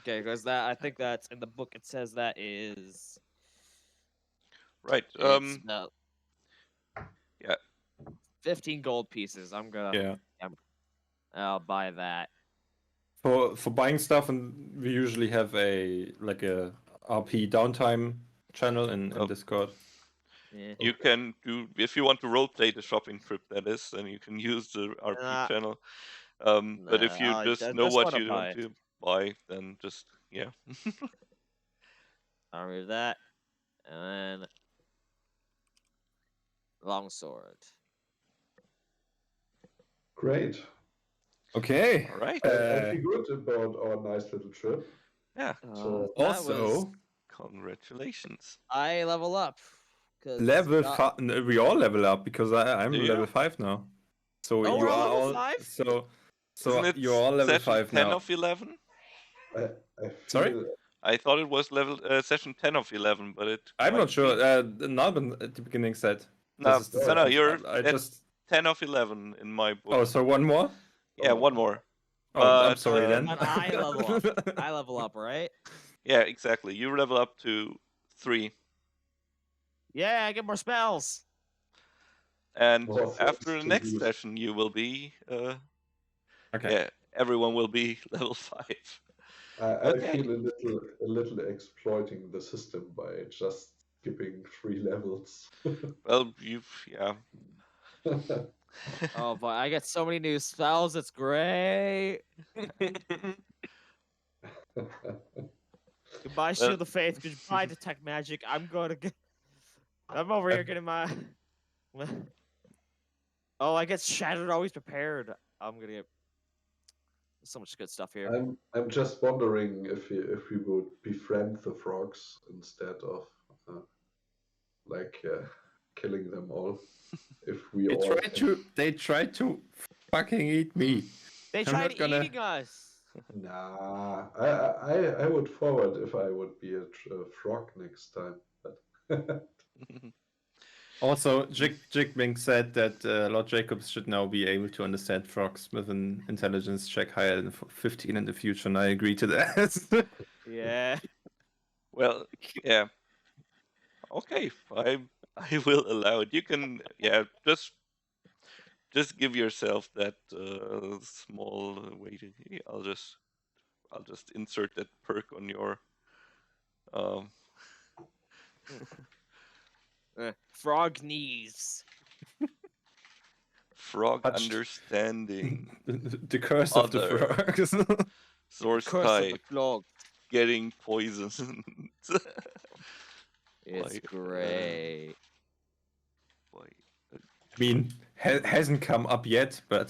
Okay, because I think that's in the book. It says that is Right. it's about Yeah. 15 gold pieces. Yeah. I'll buy that. For buying stuff, and we usually have a RP downtime channel in Oh. Discord. Yeah. You can do, if you want to roleplay the shopping trip, that is, then you can use the RP channel. But if you just know what you want to buy, then just yeah. I'll remove that, and then longsword. Great. Okay. All right. I feel good about our nice little trip. Yeah. So Also, Congratulations. I level up. level 5. We all level up because I'm Do you? level 5 now. So Oh, you we're are level all 5? so Isn't it you're all level session 5 10 now. of 11? I feel Sorry? I thought it was session 10 of 11, but it. I'm might not sure. be- Nalben at the beginning said. No, This is the no, second. you're I at just 10 of 11 in my book. Oh, so one more? Yeah, one more. Oh, I'm But, sorry then. But I level up. I level up, right? Yeah, exactly. You level up to 3. Yeah, I get more spells. And More things after the to next use. session, you will be. Okay. Yeah, everyone will be level 5. I Okay. feel a little exploiting the system by just skipping 3 levels. Well, yeah. Oh, but I get so many new spells. It's great. Goodbye, Shield of Faith. Goodbye, Detect Magic. I'm over here getting my. Oh, I get Shattered, Always Prepared. I'm gonna get so much good stuff here. I'm just wondering if we would befriend the frogs instead of killing them all. If we all They tried to fucking eat me. They tried eating us. Nah, I would forward if I would be a frog next time. But Also, Jigbink said that Lord Jacobs should now be able to understand frogs with an intelligence check higher than 15 in the future, and I agree to that. Yeah. Well, yeah. Okay, I will allow it. You can, yeah, just give yourself that small wait. I'll just insert that perk on your Frog knees. frog Touched. understanding. The curse of the Other. frogs. Source Curse of the type. frog. Getting poisoned. It's Why, great. why, I mean, hasn't come up yet, but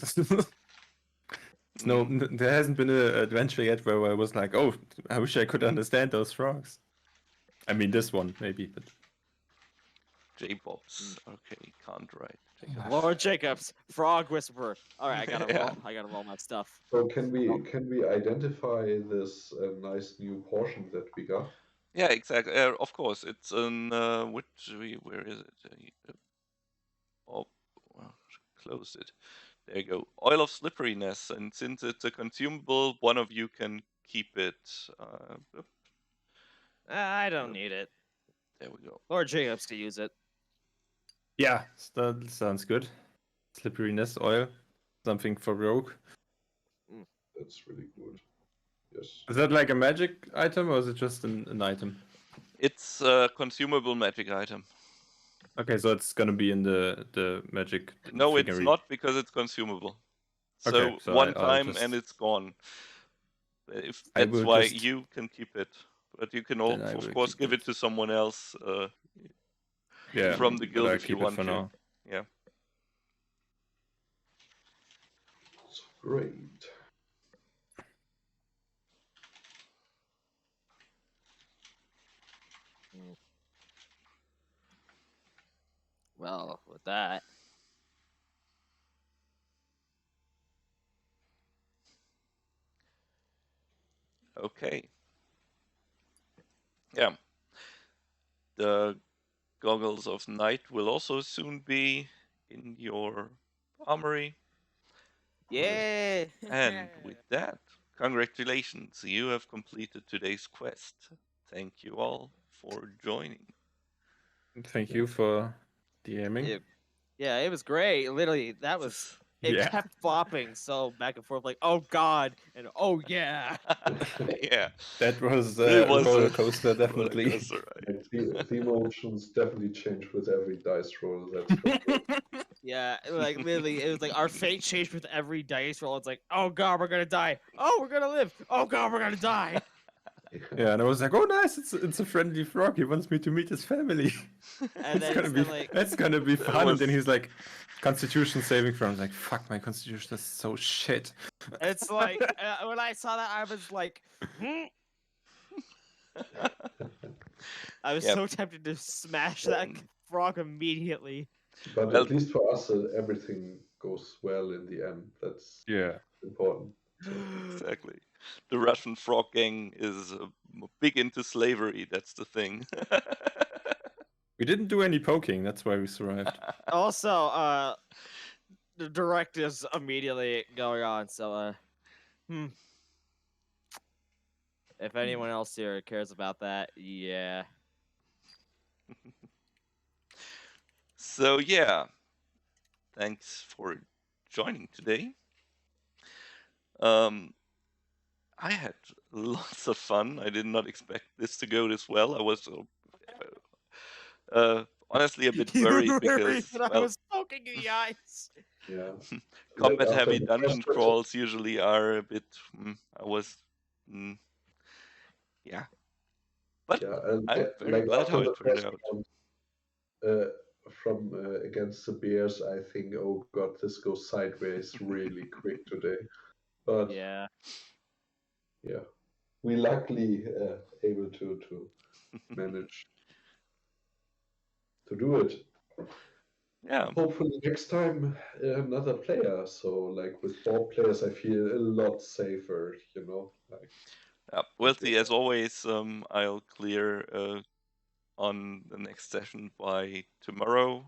there hasn't been an adventure yet where I was like, oh, I wish I could understand those frogs. I mean, this one maybe, but J-Bobs. Okay, can't write. Lord Jacobs, frog whisperer. All right, I gotta Yeah. roll. I gotta roll my stuff. So can we identify this nice new portion that we got? Yeah, exactly. Of course, it's in where is it? Oh, well, close it. There you go. Oil of slipperiness, and since it's a consumable, one of you can keep it. Oop, I don't need it. there we go. Lord Jacobs can use it. yeah, that sounds good. Slipperiness oil, something for rogue. That's really good. Yes. Is that like a magic item or is it just an item? It's a consumable magic item. Okay, so it's gonna be in the magic. No, it's thingery. not because it's consumable. So, Okay, so one I'll time just- and it's gone. If I that's will why just- you can keep it, but you can Then I of will course keep give it to someone else. Yeah, from the but guild I'll if you keep it want for to. now. Yeah. Great. Well, with that, Okay. Yeah. The goggles of night will also soon be in your armory. yeah. And with that, congratulations, you have completed today's quest. Thank you all for joining. Thank you for DMing. Yeah, it was great. Literally, that was. It Yeah. kept flopping so back and forth, like, oh god, and oh yeah. Yeah, That was it a was roller a coaster, definitely. roller coaster ride. Like, the emotions definitely change with every dice roll. That's for sure. Yeah, like literally, it was like our fate changed with every dice roll. It's like, oh god, we're gonna die. Oh, we're gonna live. Oh god, we're gonna die. Yeah, and I was like, oh nice, it's a friendly frog. He wants me to meet his family. And It's then, gonna be like, it's gonna be fun. was- And then he's like, Constitution saving throw. I was like, fuck, my Constitution is so shit. it's like when I saw that, I was like, hmm? I was Yep. so tempted to smash that frog immediately. But Well- at least for us, everything goes well in the end. That's Yeah. important. Exactly. The Russian frog gang is big into slavery. That's the thing. We didn't do any poking. That's why we survived. Also, the direct is immediately going on. So, if anyone else here cares about that, yeah. So yeah, thanks for joining today. I had lots of fun. I did not expect this to go this well. I was honestly a bit You worried were because that I well, was poking in the eyes. Yeah. combat After heavy the dungeon first crawls usually are a bit. I was, yeah, but Yeah, I'm very glad after how the it turned first out. round, from against the Bears, I think, oh god, this goes sideways really quick today. But Yeah. yeah, we luckily able to manage to do it. Yeah, Hopefully next time another player. So like with 4 players, I feel a lot safer. You know, like we'll see. As always, I'll clear on the next session by tomorrow,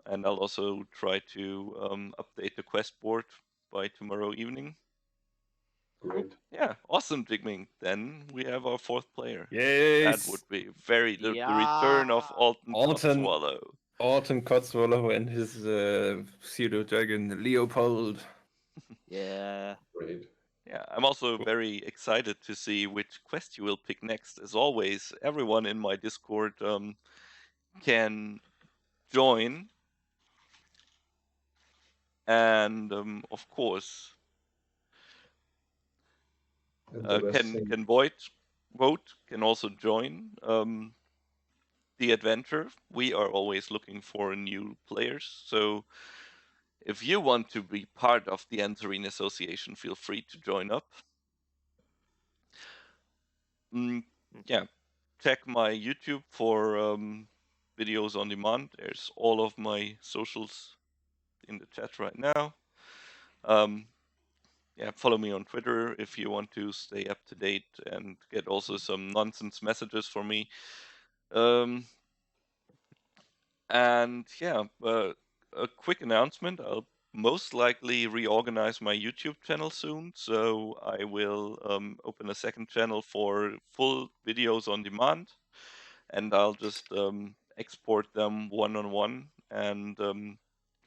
and I'll also try to update the quest board by tomorrow evening. great. Yeah, awesome, Jigming. Then we have our 4th player. Yes. That would be the return of Alton Alton. Cotswallow. Alton Cotswallow and his pseudo dragon Leopold. Yeah. Great. Yeah, I'm also very excited to see which quest you will pick next. As always, everyone in my Discord can join and of course, And the best can thing, vote, can also join the adventure. We are always looking for new players, so if you want to be part of the Anserine Association, feel free to join up. Yeah, check my YouTube for videos on demand. There's all of my socials in the chat right now. Yeah, follow me on Twitter if you want to stay up to date and get also some nonsense messages from me. And yeah, a quick announcement. I'll most likely reorganize my YouTube channel soon. So I will open a second channel for full videos on demand. And I'll just export them one-on-one and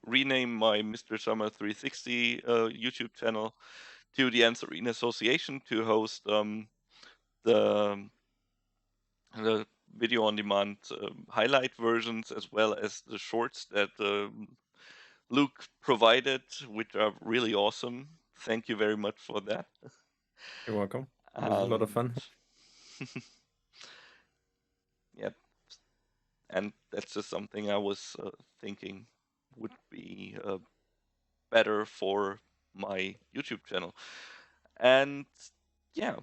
rename my Mr. Summer 360 YouTube channel to the Anserine Association to host the the video on demand highlight versions as well as the shorts that Luke provided, which are really awesome. Thank you very much for that. You're welcome. It was a lot of fun. Yep. And that's just something I was thinking would be better for my YouTube channel. And yeah,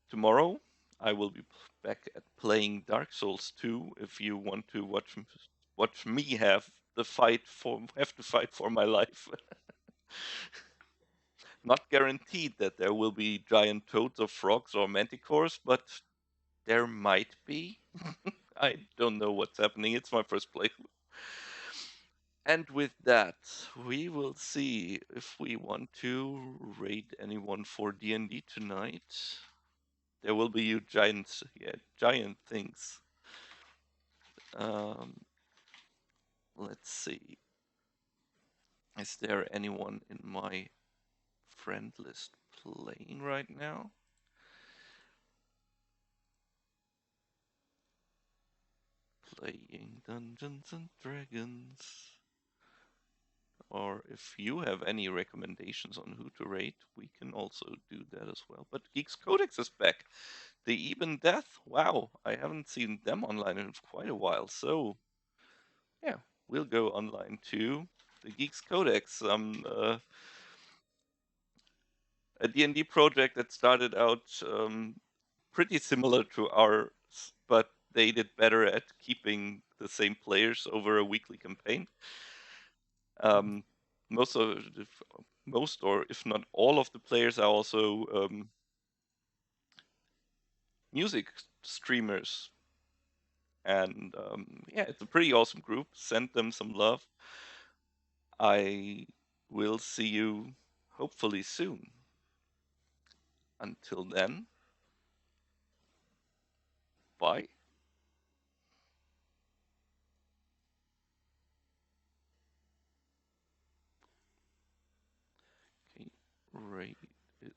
tomorrow I will be back at playing Dark Souls 2. If you want to watch me have to fight for my life. Not guaranteed that there will be giant toads or frogs or manticores, but there might be. I don't know what's happening. It's my first playthrough. And with that, we will see if we want to raid anyone for D&D tonight. There will be giant things. Let's see. Is there anyone in my friend list playing right now? Playing Dungeons and Dragons. Or if you have any recommendations on who to raid, we can also do that as well. But Geeks Codex is back. The Even Death, wow, I haven't seen them online in quite a while. So, yeah, we'll go online to the Geeks Codex. A D&D project that started out pretty similar to ours, but they did better at keeping the same players over a weekly campaign. Most or if not all of the players are also music streamers, and yeah, it's a pretty awesome group. Send them some love. I will see you hopefully soon. Until then, bye. Okay, Ray is